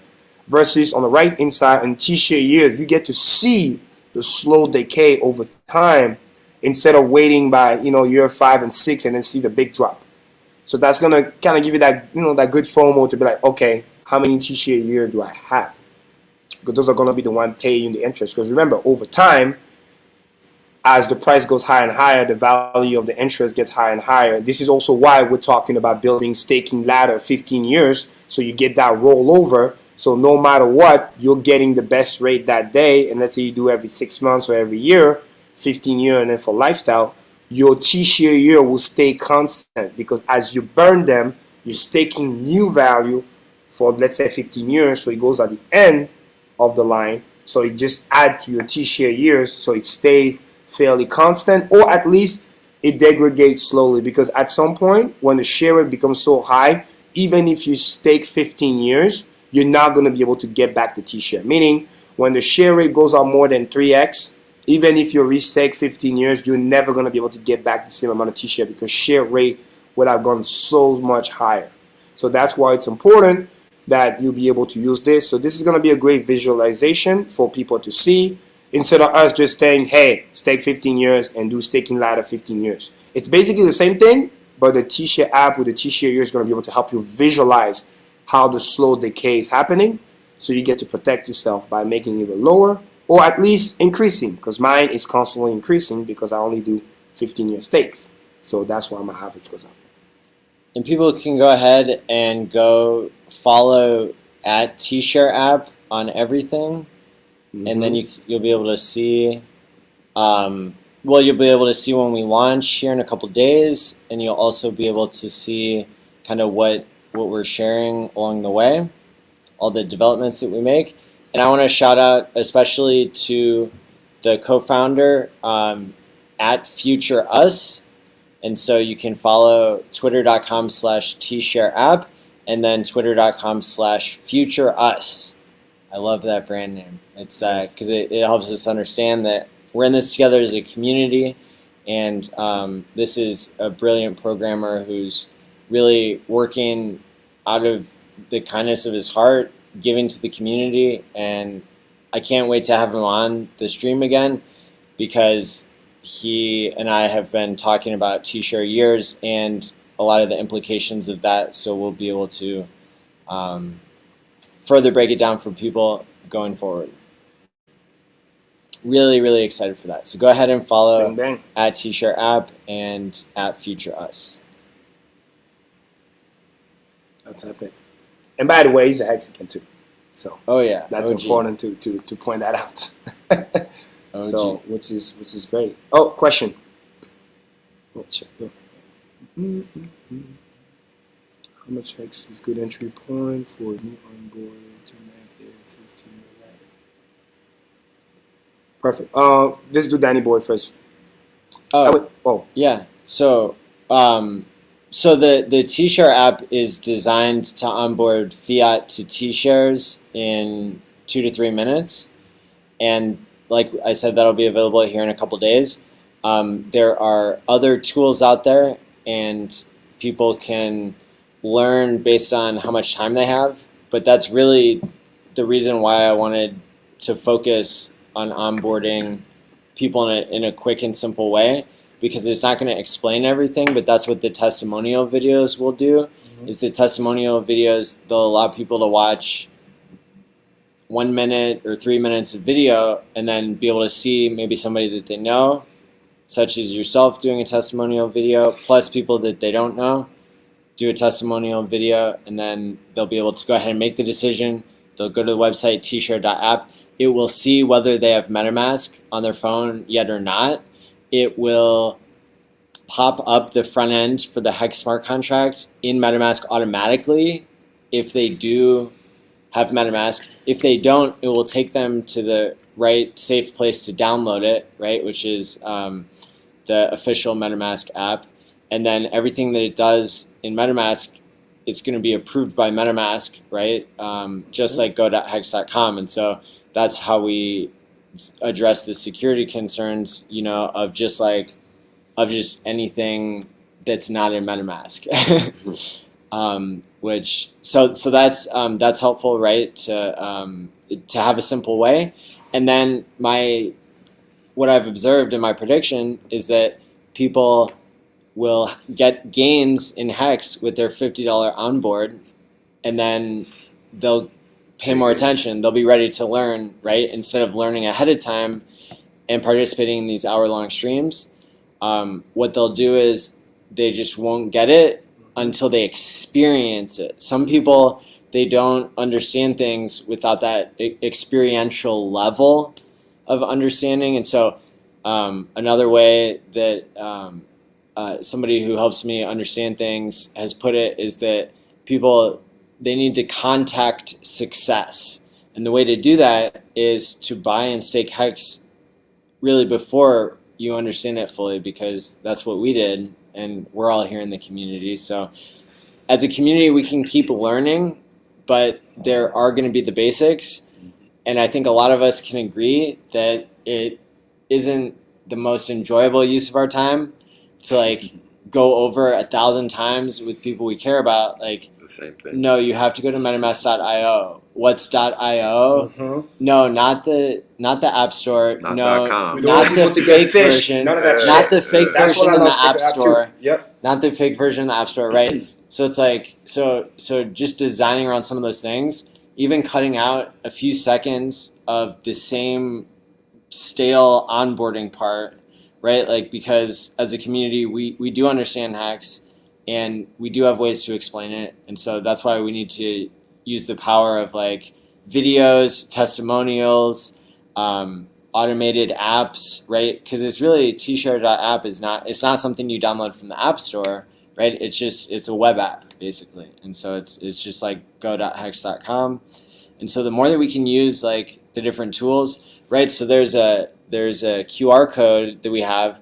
versus on the right inside in T-share years, you get to see the slow decay over time instead of waiting by year 5 and 6 and then see the big drop. So that's gonna kind of give you that that good FOMO to be like, okay, how many T-share year do I have? Because those are gonna be the one paying you the interest. Because remember, over time, as the price goes higher and higher, the value of the interest gets higher and higher. This is also why we're talking about building staking ladder 15 years, so you get that rollover. So no matter what, you're getting the best rate that day. And let's say you do every 6 months or every year, 15 year, and then for lifestyle, your T-share year will stay constant, because as you burn them, you're staking new value for, let's say, 15 years. So it goes at the end of the line. So it just adds to your T-share years, so it stays fairly constant, or at least it degrades slowly, because at some point when the share rate becomes so high, even if you stake 15 years, you're not going to be able to get back the T-share. Meaning, when the share rate goes up more than 3x, even if you restake 15 years, you're never going to be able to get back the same amount of T-share, because share rate would have gone so much higher. So that's why it's important that you'll be able to use this. So this is going to be a great visualization for people to see, instead of us just saying, hey, stake 15 years and do staking ladder 15 years. It's basically the same thing, but the T-share app with the T-share year is going to be able to help you visualize how the slow decay is happening, so you get to protect yourself by making it either lower or at least increasing, because mine is constantly increasing because I only do 15-year stakes. So that's why my average goes up. And people can go ahead and go follow at T-share app on everything. And then you'll be able to see, you'll be able to see when we launch here in a couple days, and you'll also be able to see kind of what we're sharing along the way, all the developments that we make. And I want to shout out especially to the co-founder at Future Us. And so you can follow twitter.com/tshareapp and then twitter.com/futureus. I love that brand name. It's because it helps us understand that we're in this together as a community, and this is a brilliant programmer who's really working out of the kindness of his heart, giving to the community, and I can't wait to have him on the stream again, because he and I have been talking about T-share years and a lot of the implications of that, so we'll be able to further break it down for people going forward. Really, really excited for that. So go ahead and follow Bang, bang. at T-share app and at Future Us. That's epic. And by the way, he's a Hexican too. So yeah, that's OG. important to point that out. So which is great. Oh, question. Oh, check. How much Hex is good entry point for new onboarding to make their 15-year ladder? Perfect. Let's do Danny Boy first. Yeah. So so the T-share app is designed to onboard fiat to T-shares in 2 to 3 minutes, and like I said, that'll be available here in a couple days. There are other tools out there, and people can learn based on how much time they have, but that's really the reason why I wanted to focus on onboarding people in a quick and simple way, because it's not going to explain everything, but that's what the testimonial videos will do. Is the testimonial videos, they'll allow people to watch 1 minute or 3 minutes of video and then be able to see maybe somebody that they know, such as yourself doing a testimonial video, plus people that they don't know, do a testimonial video, and then they'll be able to go ahead and make the decision. They'll go to the website tshare.app. It will see whether they have MetaMask on their phone yet or not. It will pop up the front end for the Hex smart contract in MetaMask automatically if they do have MetaMask. If they don't, it will take them to the right safe place to download it, right, which is the official MetaMask app. And then everything that it does in MetaMask, it's going to be approved by MetaMask, right, just like go.hex.com. And so that's how we address the security concerns, you know, of just anything that's not in MetaMask. Which so that's helpful, right? To have a simple way. And then what I've observed in my prediction is that people will get gains in Hex with their $50 onboard, and then they'll pay more attention. They'll be ready to learn, right? Instead of learning ahead of time and participating in these hour-long streams, what they'll do is they just won't get it until they experience it. Some people, they don't understand things without that experiential level of understanding. And so another way that somebody who helps me understand things has put it is that people, they need to contact success. And the way to do that is to buy and stake Hex really before you understand it fully, because that's what we did. And we're all here in the community. So as a community, we can keep learning, but there are going to be the basics. And I think a lot of us can agree that it isn't the most enjoyable use of our time to like go over 1,000 times with people we care about. Like, the same thing. No, you have to go to metamask.io. What's .io? No, not the App Store. Not no, .com. not the fake version. None of that Not shit. the fake That's version what I in the love App sticking out too. Store. Yep. Not the fake version in the App Store, right? So it's like so just designing around some of those things, even cutting out a few seconds of the same stale onboarding part, right? Like, because as a community, we do understand Hex, and we do have ways to explain it. And so that's why we need to use the power of like videos, testimonials, automated apps, right? Because it's really tshare.app it's not something you download from the App Store, right? It's a web app basically. And so it's just like go.hex.com. And so the more that we can use like the different tools, right? So there's a QR code that we have.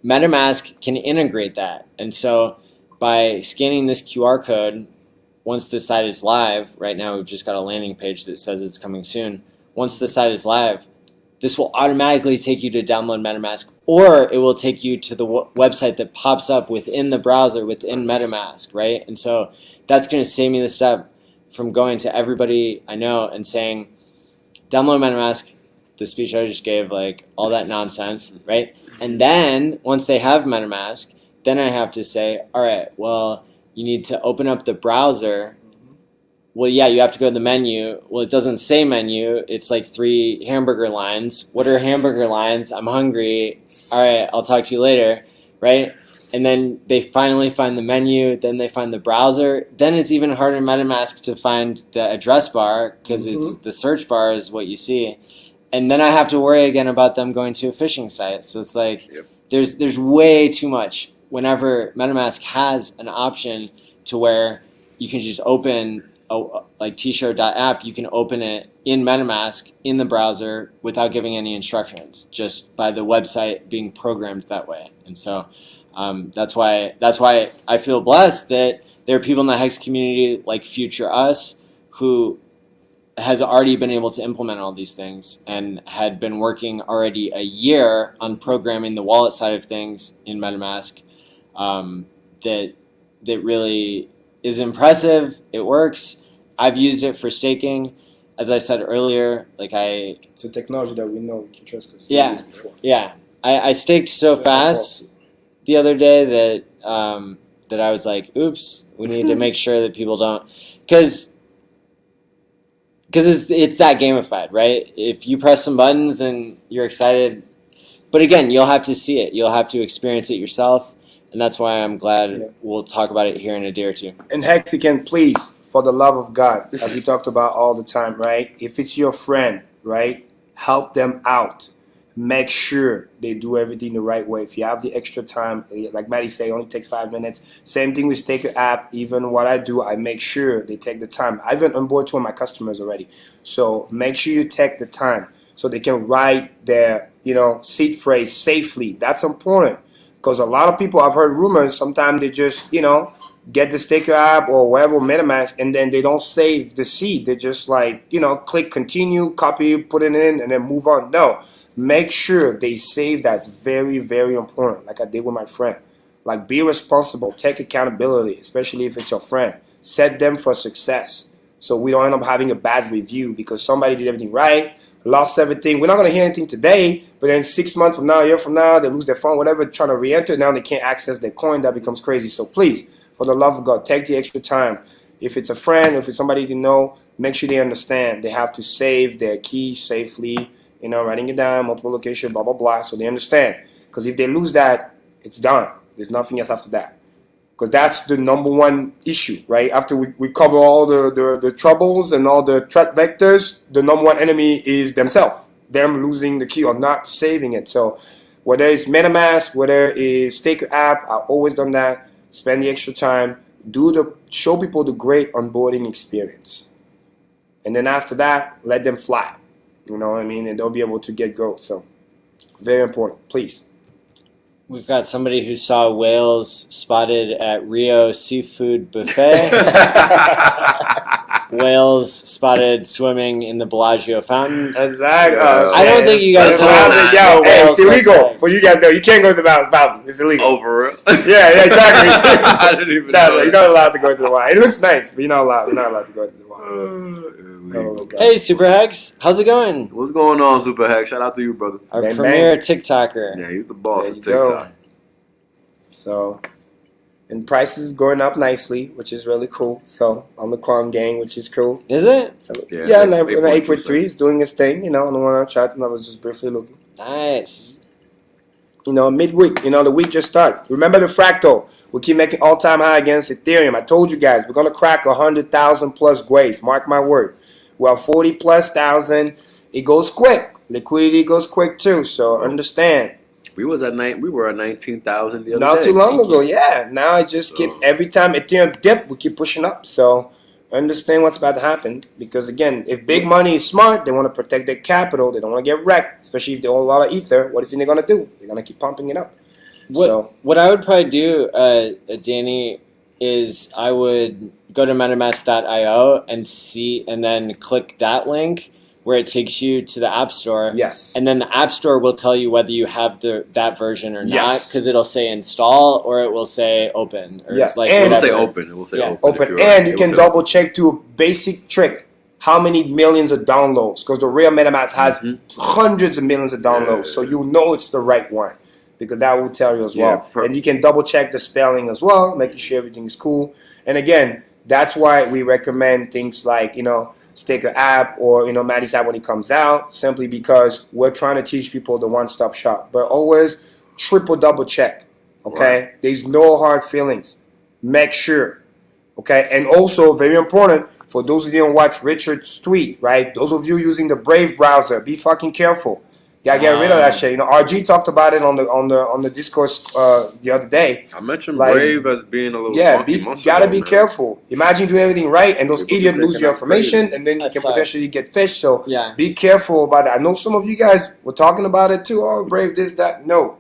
MetaMask can integrate that. And so by scanning this QR code, once the site is live, right now we've just got a landing page that says it's coming soon. Once the site is live, this will automatically take you to download MetaMask, or it will take you to the website that pops up within the browser within MetaMask, right? And so that's going to save me the step from going to everybody I know and saying, download MetaMask, the speech I just gave, like all that nonsense, right? And then once they have MetaMask, then I have to say, all right, well, you need to open up the browser. Well, yeah, you have to go to the menu. Well, it doesn't say menu. It's like 3 hamburger lines. What are hamburger lines? I'm hungry. All right, I'll talk to you later, right? And then they finally find the menu. Then they find the browser. Then it's even harder in MetaMask to find the address bar, because it's the search bar is what you see. And then I have to worry again about them going to a phishing site. So it's like there's way too much. Whenever MetaMask has an option to where you can just open like tshare.app, you can open it in MetaMask in the browser without giving any instructions, just by the website being programmed that way. And so that's why I feel blessed that there are people in the Hex community like Future Us who has already been able to implement all these things and had been working already a year on programming the wallet side of things in MetaMask. That really is impressive. It works. I've used it for staking. As I said earlier, like it's a technology that we know we can trust. Yeah. I staked so fast the other day that I was like, oops, we need to make sure that people don't, because it's that gamified, right? If you press some buttons and you're excited, but again, you'll have to see it. You'll have to experience it yourself. And that's why I'm glad we'll talk about it here in a day or two. And Hexican, please, for the love of God, as we talked about all the time, right? If it's your friend, right, help them out. make sure they do everything the right way. If you have the extra time, like Maddie said, it only takes 5 minutes. Same thing with Staker app. Even what I do, I make sure they take the time. I've been on board 2 of my customers already. So make sure you take the time so they can write their, seed phrase safely. That's important because a lot of people, I've heard rumors, sometimes they just, get the Staker app or whatever MetaMask, and then they don't save the seed. They just click continue, copy, put it in, and then move on. No. Make sure they save. That's very, very important. Like I did with my friend. Like, be responsible. Take accountability, especially if it's your friend. Set them for success so we don't end up having a bad review because somebody did everything right, lost everything. We're not going to hear anything today, but then 6 months from now, a year from now, they lose their phone, whatever, trying to re-enter. Now they can't access their coin. That becomes crazy. So please, for the love of God, take the extra time. If it's a friend, if it's somebody you know, make sure they understand. They have to save their key safely. Writing it down, multiple location, blah, blah, blah, so they understand. Because if they lose that, it's done. There's nothing else after that. Because that's the number one issue, right? After we cover all the troubles and all the threat vectors, the number one enemy is themselves. Them losing the key or not saving it. So whether it's MetaMask, whether it's Staker app, I've always done that. Spend the extra time. Show people the great onboarding experience. And then after that, let them fly. You know what I mean? And they'll be able to get growth. So, very important. Please. We've got somebody who saw whales spotted at Rio Seafood Buffet. Whales spotted swimming in the Bellagio fountain. Exactly. I don't think you guys know. Hey, it's illegal for you guys. Though you can't go to the fountain. It's illegal. Over it. Yeah, exactly. I didn't even know. You're not allowed to go to the water. It looks nice, but you're not allowed. You're not allowed to go to the water. Hey, Super Hex, how's it going? What's going on, Super Hex? Shout out to you, brother. Our premier TikToker. Yeah, he's the boss of TikTok. Go. So, and prices going up nicely, which is really cool. So, on the Quant gang, which is cool. Is it? So, yeah, and 8.3 is doing its thing, on the 1 hour chart, and I was just briefly looking. Nice. Midweek, the week just started. Remember the fractal. We keep making all-time high against Ethereum. I told you guys, we're going to crack 100,000 plus grays. Mark my word. We have 40 plus thousand. It goes quick. Liquidity goes quick too. So understand. We were at 19,000 the other day. Not too long ago, yeah. Now it just keeps every time Ethereum dip, we keep pushing up. So understand what's about to happen. Because again, if big money is smart, they want to protect their capital. They don't want to get wrecked, especially if they own a lot of ether. What do you think they're gonna do? They're gonna keep pumping it up. What I would probably do, Danny, is I would go to metamask.io and then click that link where it takes you to the App Store. Yes. And then the App Store will tell you whether you have that version or not, Yes. because it'll say install or it will say open. Or Yes. like And It will say whatever. open. It will say Yeah. Open. And you can double check to a basic trick. How many millions of downloads? Because the real MetaMask has hundreds of millions of downloads. So you know it's the right one. Because that will tell you as well. And you can double check the spelling as well, making sure everything's cool. And again, that's why we recommend things like, Staker app or, Maddie's app when it comes out, simply because we're trying to teach people the one-stop shop. But always triple double check, okay? Right. There's no hard feelings. Make sure, okay? And also, very important, for those who didn't watch Richard's tweet, right? Those of you using the Brave browser, be fucking careful. You gotta get rid of that shit. RG talked about it on the discourse the other day. I mentioned Brave as being a little funky gotta be careful. Imagine doing everything right and those idiots lose your information and then you can potentially get fished. So be careful about that. I know some of you guys were talking about it too. Oh, Brave, this, that. No.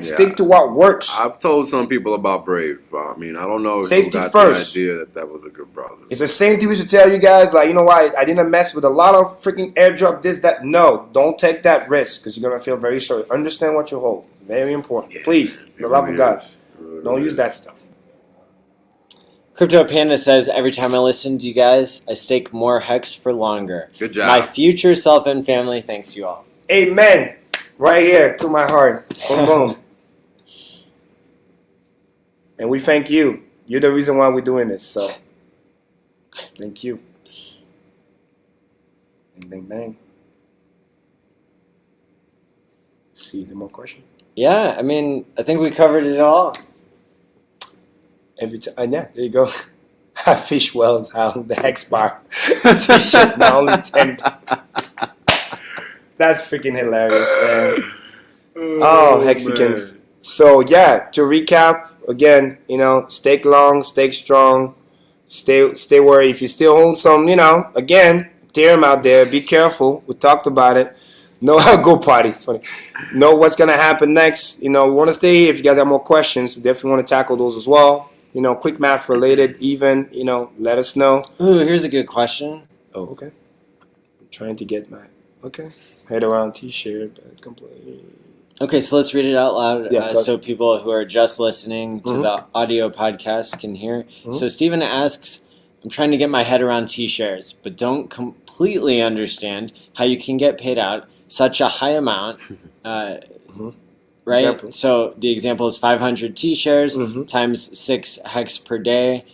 Stick to what works. I've told some people about Brave. I mean, I don't know if Safety you got first. the idea that was a good browser. It's the same thing we should tell you guys. You know why? I didn't mess with a lot of freaking airdrop, this, that. No, don't take that risk because you're going to feel very sorry. Understand what you hold. It's very important. Yeah, please, for the love of God, don't use that stuff. Crypto Panda says, every time I listen to you guys, I stake more Hex for longer. Good job. My future self and family thanks you all. Amen. Right here to my heart. Boom, boom. And we thank you. You're the reason why we're doing this. So, thank you. Bang, bang, bang. Let's see, is there more question? Yeah, I mean, I think we covered it all. Every time, yeah, there you go. I fish wells out of the Hex bar. T-shirt now only 10. That's freaking hilarious, man. Oh, Hexicans. Man. So yeah, to recap again, stay long, stay strong, stay worried. If you still hold some, again, Ethereum out there, be careful. We talked about it. Know how go party. It's funny. Know what's gonna happen next. We want to stay here. If you guys have more questions, we definitely want to tackle those as well. Quick math related, even. Let us know. Ooh, here's a good question. Oh, okay. I'm trying to get my head around T-shirt, but completely. Okay, so let's read it out loud so ahead. people who are just listening to the audio podcast can hear. So Steven asks, I'm trying to get my head around T-shares, but don't completely understand how you can get paid out such a high amount, right? Example. So the example is 500 T-shares times 6 hex per day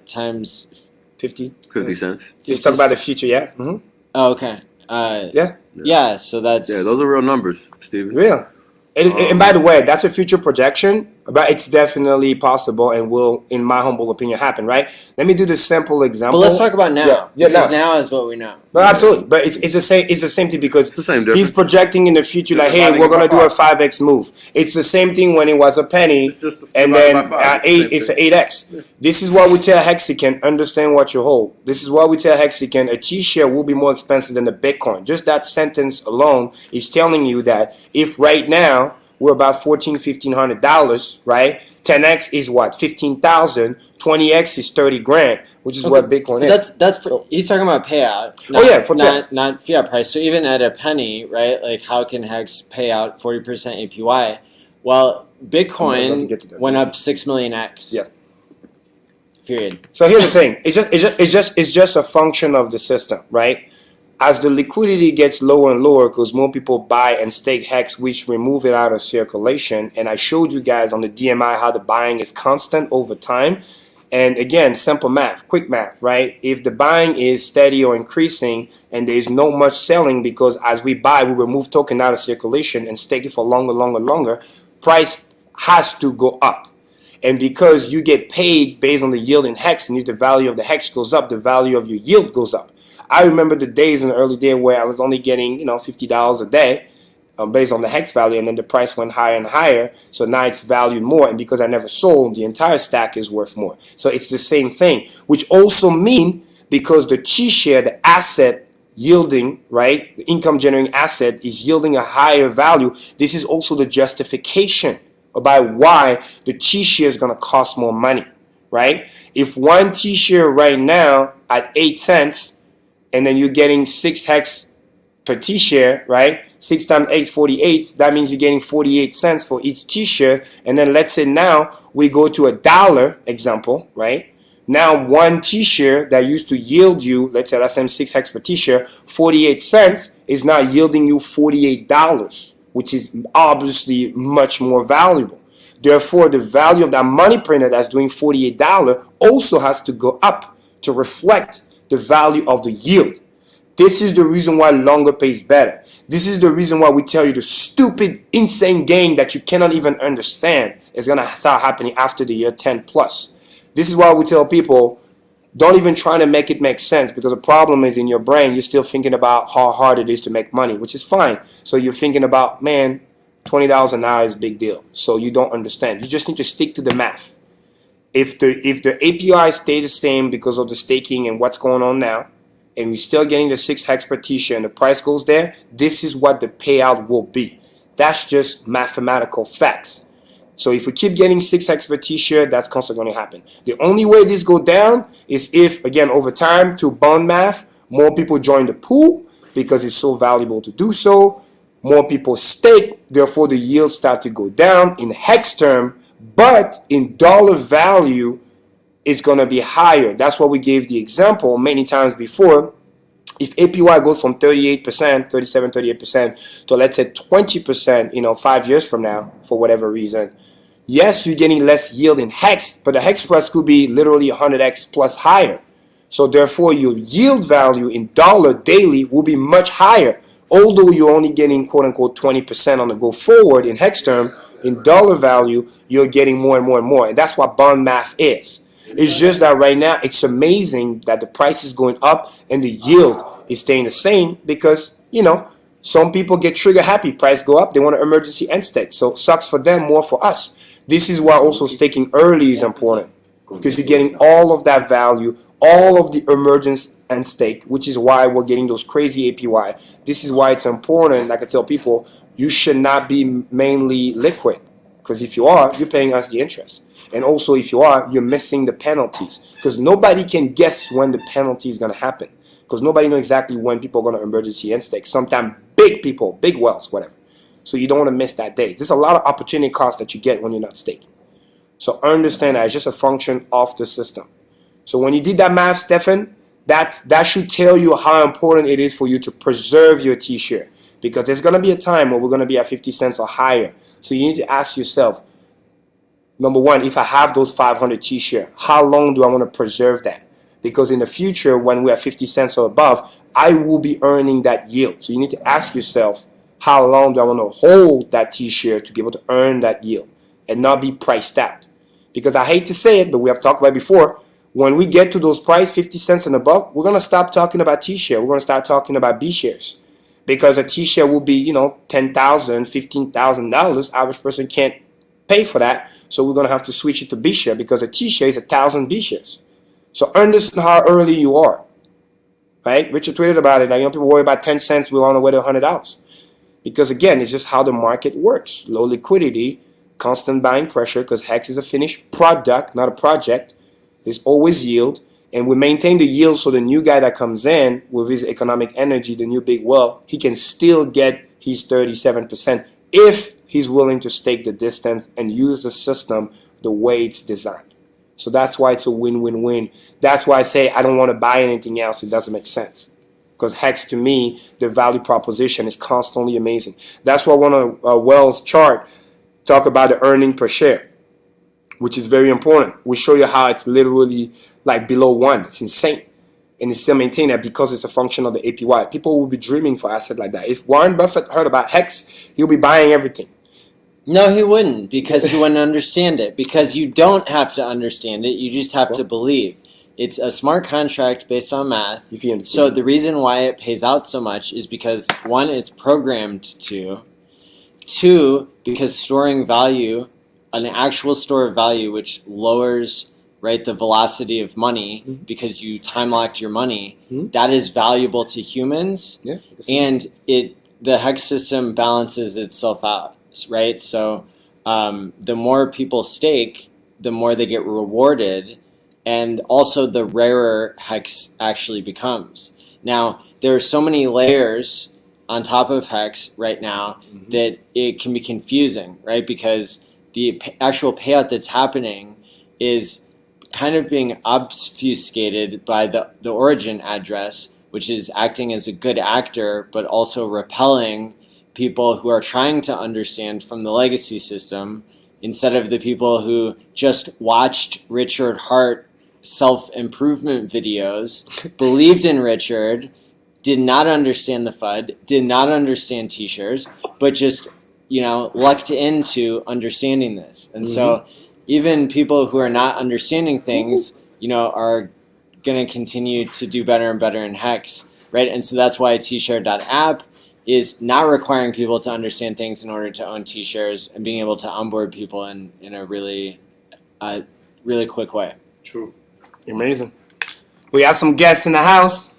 times 50 cents. Let's talk about the future, yeah? Oh, okay. Yeah, so that's... Yeah, those are real numbers, Steven. Real. And by the way, that's a future projection, but it's definitely possible and will, in my humble opinion, happen, right? Let me do the simple example. But let's talk about now. Yeah, because now is what we know. No, absolutely. But it's the same thing because the same he's projecting in the future like, hey, we're going to do a 5x move. It's the same thing when it was a penny and then it's an 8x. This is what we tell Hexican, understand what you hold. This is what we tell Hexican, a T-share will be more expensive than a Bitcoin. Just that sentence alone is telling you that if right now we're about $1,400-$1,500, right? 10x is what? 15,000. 20x is 30 grand, which is what Bitcoin is. He's talking about payout. Not fiat price. So even at a penny, right? Like how can Hex pay out 40% APY? Well, Bitcoin went up 6 million x. Yeah. Period. So here's the thing. It's just a function of the system, right? As the liquidity gets lower and lower because more people buy and stake Hex, which remove it out of circulation, and I showed you guys on the DMI how the buying is constant over time. And again, simple math, quick math, right? If the buying is steady or increasing and there's no much selling because as we buy, we remove token out of circulation and stake it for longer, price has to go up. And because you get paid based on the yield in Hex, and if the value of the Hex goes up, the value of your yield goes up. I remember the days in the early day where I was only getting, $50 a day based on the Hex value, and then the price went higher and higher. So now it's valued more, and because I never sold, the entire stack is worth more. So it's the same thing, which also mean because the T-share, the asset yielding, right, the income generating asset is yielding a higher value. This is also the justification about why the T-share is going to cost more money, right? If one T-share right now at 8 cents, and then you're getting 6 hex per T-share, right? 6 times 8 is 48. That means you're getting 48 cents for each T-share. And then let's say now we go to $1 example, right? Now one T-share that used to yield you, let's say that's 6 hex per T-share, 48 cents is now yielding you $48, which is obviously much more valuable. Therefore, the value of that money printer that's doing $48 also has to go up to reflect the value of the yield. This is the reason why longer pays better. This is the reason why we tell you the stupid, insane game that you cannot even understand is going to start happening after the year 10 plus. This is why we tell people, don't even try to make it make sense, because the problem is in your brain, you're still thinking about how hard it is to make money, which is fine. So you're thinking about, man, $20 an hour is a big deal. So you don't understand. You just need to stick to the math. If the API stay the same because of the staking and what's going on now, and we're still getting the 6 hex per T-share and the price goes there, this is what the payout will be. That's just mathematical facts. So if we keep getting 6 hex per T-share, that's constantly going to happen. The only way this go down is if, again, over time, to bond math, more people join the pool because it's so valuable to do so. More people stake, therefore the yields start to go down in Hex term. But in dollar value, it's going to be higher. That's why we gave the example many times before. If APY goes from 38%, 37, 38% to let's say 20%, 5 years from now, for whatever reason, yes, you're getting less yield in Hex, but the Hex price could be literally 100x plus higher. So therefore, your yield value in dollar daily will be much higher. Although you're only getting quote unquote 20% on the go forward in Hex term, in dollar value, you're getting more and more and more. And that's what bond math is. It's just that right now, it's amazing that the price is going up and the yield is staying the same because, Some people get trigger happy. Price go up, they want an emergency end stake. So sucks for them, more for us. This is why also staking early is important, because you're getting all of that value, all of the emergence end stake, which is why we're getting those crazy APY. This is why it's important. Like I tell people, you should not be mainly liquid, because if you are, you're paying us the interest. And also if you are, you're missing the penalties, because nobody can guess when the penalty is going to happen, because nobody knows exactly when people are going to emergency end stake. Sometimes big people, big whales, whatever. So you don't want to miss that day. There's a lot of opportunity cost that you get when you're not staking. So understand that it's just a function of the system. So when you did that math, Stefan, that should tell you how important it is for you to preserve your T-share, because there's going to be a time where we're going to be at 50 cents or higher. So you need to ask yourself, number one, if I have those 500 T-share, how long do I want to preserve that? Because in the future, when we're at 50 cents or above, I will be earning that yield. So you need to ask yourself, how long do I want to hold that T-share to be able to earn that yield and not be priced out? Because I hate to say it, but we have talked about it before, when we get to those price 50 cents and above, we're going to stop talking about T-share. We're going to start talking about B shares, because a T-share will be, $10,000, $15,000. Average person can't pay for that. So we're going to have to switch it to B share, because a T-share is 1,000 B shares. So understand how early you are, right? Richard tweeted about it. Like, people worry about 10 cents. We're on the way to $100. Because again, it's just how the market works. Low liquidity, constant buying pressure, because Hex is a finished product, not a project. There's always yield, and we maintain the yield so the new guy that comes in with his economic energy, the new big whale, he can still get his 37% if he's willing to stake the distance and use the system the way it's designed. So that's why it's a win-win-win. That's why I say I don't want to buy anything else. It doesn't make sense. Because Hex, to me, the value proposition is constantly amazing. That's why I want to Wells chart talk about the earning per share, which is very important. We show you how it's literally like below 1. It's insane. And it's still maintained that because it's a function of the APY. People will be dreaming for asset like that. If Warren Buffett heard about Hex, he'll be buying everything. No, he wouldn't, because he wouldn't understand it. Because you don't have to understand it. You just have to believe. It's a smart contract based on math. So the reason why it pays out so much is because, one, it's programmed to. Two, because storing value, an actual store of value, which lowers the velocity of money because you time locked your money, that is valuable to humans, and the Hex system balances itself out, right? So the more people stake, the more they get rewarded, and also the rarer Hex actually becomes. Now, there are so many layers on top of Hex right now that it can be confusing, right? Because the actual payout that's happening is kind of being obfuscated by the origin address, which is acting as a good actor, but also repelling people who are trying to understand from the legacy system, instead of the people who just watched Richard Hart self-improvement videos, believed in Richard, did not understand the FUD, did not understand T-shares, but just, lucked into understanding this. And so even people who are not understanding things, are going to continue to do better and better in Hex, right? And so that's why tshare.app is not requiring people to understand things in order to own T-shares, and being able to onboard people in a really, really quick way. True. Amazing. We have some guests in the house.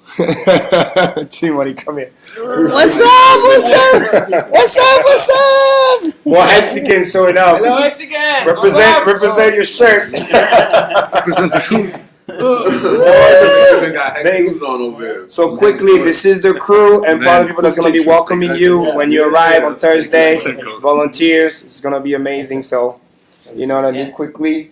T-Money, come here. What's up? What's up? What's up? What's up? More HEXICAN showing up. Hello, HEXICAN. Represent your shirt. Represent the shoes. So quickly, this is the crew and part of the people that's going to be welcoming you when you arrive on Thursday. Volunteers. It's going to be amazing. So, you know what I mean? Quickly.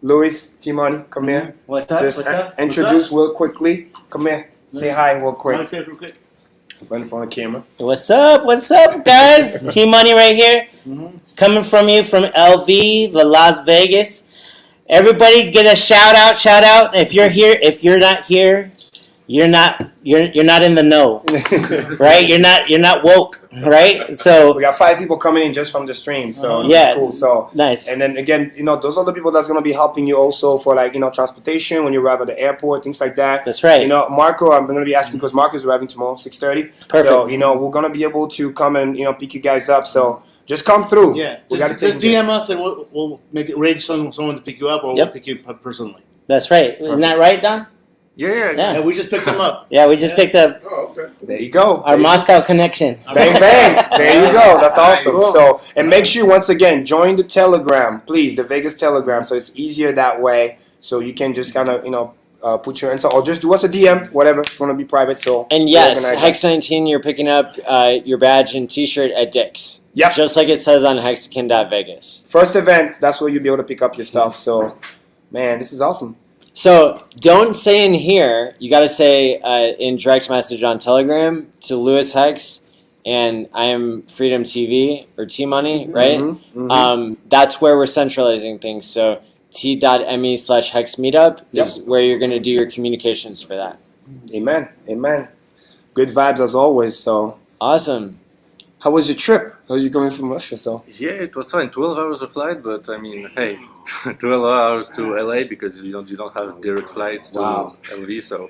Louis, T-Money, come here. What's up? Just What's up? Introduce real quickly. Come here. Say hi real quick. Right in front of the camera. What's up? What's up, guys? T-Money right here. Coming from you from LV, the Las Vegas. Everybody get a shout out. If you're here, if you're not here, you're not in the know, right? You're not woke, right? So we got 5 people coming in just from the stream, so yeah, that's cool. So nice. And then again, those are the people that's gonna be helping you also for like transportation when you arrive at the airport, things like that. That's right. Marco, I'm gonna be asking because Marco's arriving tomorrow, 6:30. Perfect. So we're gonna be able to come and pick you guys up. So just come through. Yeah, we just DM us and we'll make it arrange someone to pick you up, or we'll pick you up personally. That's right. Perfect. Isn't that right, Don? Yeah, we just picked them up. Yeah, we just picked up. Oh, okay. There you go. Our Moscow connection. Bang bang. There you go. That's awesome. So, and make sure once again join the Telegram, please, the Vegas Telegram. So it's easier that way. So you can just kind of put your answer, or just do us a DM, whatever. If you want to be private. So and yes, Hex 19, you're picking up your badge and T-shirt at Dick's. Yep. Just like it says on HEXICAN.vegas. First event. That's where you'll be able to pick up your stuff. So, man, this is awesome. So don't say in here. You got to say in direct message on Telegram to Lewis Hex, and I am Freedom TV or T Money, right? That's where we're centralizing things. So t.me/hex meetup is where you're going to do your communications for that. Amen. Amen. Good vibes as always. So awesome. How was your trip? How are you going from Russia? So yeah, it was fine. 12 hours of flight, but I mean, hey, 12 hours to LA because you don't have direct flights to LV. So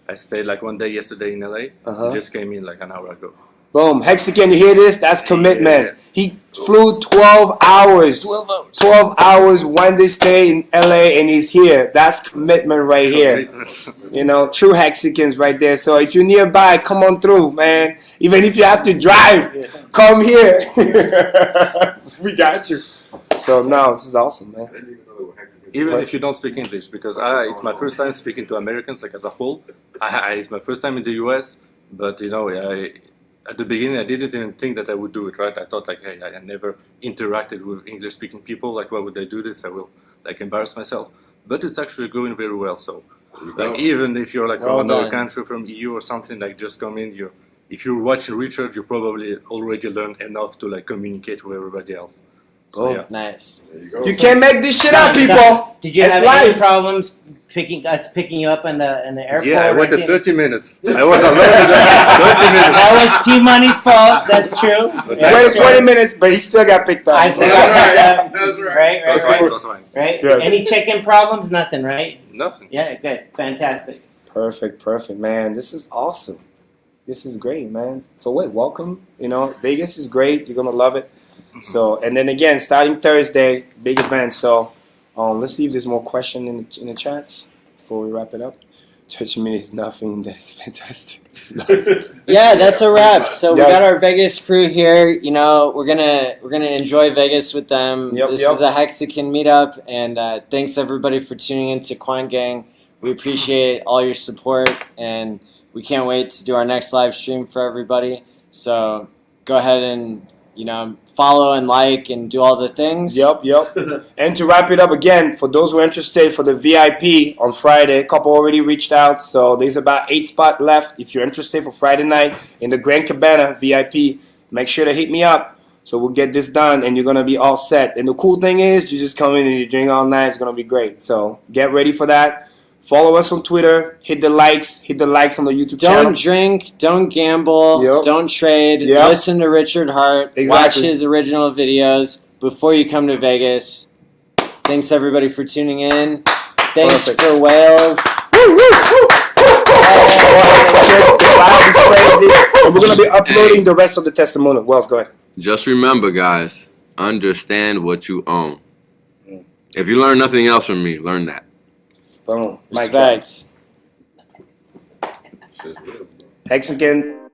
I stayed like one day yesterday in LA. Just came in like an hour ago. Boom. Hexican, you hear this? That's commitment. Yeah. He flew 12 hours. 12 hours, one day stay in LA, and he's here. That's commitment right here. True Hexicans right there. So if you're nearby, come on through, man. Even if you have to drive, come here. We got you. So, no, this is awesome, man. Even if you don't speak English, because it's my first time speaking to Americans, like as a whole. It's my first time in the US, but at the beginning, I didn't even think that I would do it, right? I thought like, hey, I never interacted with English-speaking people. Like, why would I do this? I will like embarrass myself. But it's actually going very well. So, like, even if you're like from another country, from EU or something, like just come in. If you're watching Richard, you probably already learned enough to like communicate with everybody else. So, yeah. Nice. You can't make this shit up, people. Did you have any problems picking you up in the airport? Yeah, I waited 30 minutes. I was alone with 30 minutes. That was T Money's fault. That's true. Waited 20 minutes, but he still got picked up. I still got picked up. That's right. Right. That's fine. Right. Yes. Any check-in problems? Nothing, right? Nothing. Yeah. Good. Fantastic. Perfect, man. This is awesome. This is great, man. So wait, welcome. Vegas is great. You're gonna love it. So, and then again, starting Thursday, big event. So, let's see if there's more questions in the chats before we wrap it up. 30 minutes, nothing. That is fantastic. Yeah, that's a wrap. So we got our Vegas crew here. We're gonna enjoy Vegas with them. This is a Hexican meetup, and thanks everybody for tuning in to Quant Gang. We appreciate all your support, and we can't wait to do our next live stream for everybody. So go ahead and follow and like and do all the things. Yep. And to wrap it up again, for those who are interested for the VIP on Friday, a couple already reached out. So there's about 8 spots left. If you're interested for Friday night in the Grand Cabana VIP, make sure to hit me up. So we'll get this done and you're going to be all set. And the cool thing is you just come in and you drink all night. It's going to be great. So get ready for that. Follow us on Twitter. Hit the likes on the YouTube channel. Don't drink. Don't gamble. Don't trade. Listen to Richard Hart. Watch his original videos before you come to Vegas. Thanks everybody for tuning in. Thanks for Whales. And we're going to be uploading the rest of the testimonial. Whales, go ahead. Just remember, guys, understand what you own. If you learn nothing else from me, learn that. Boom. Respect. Hex again.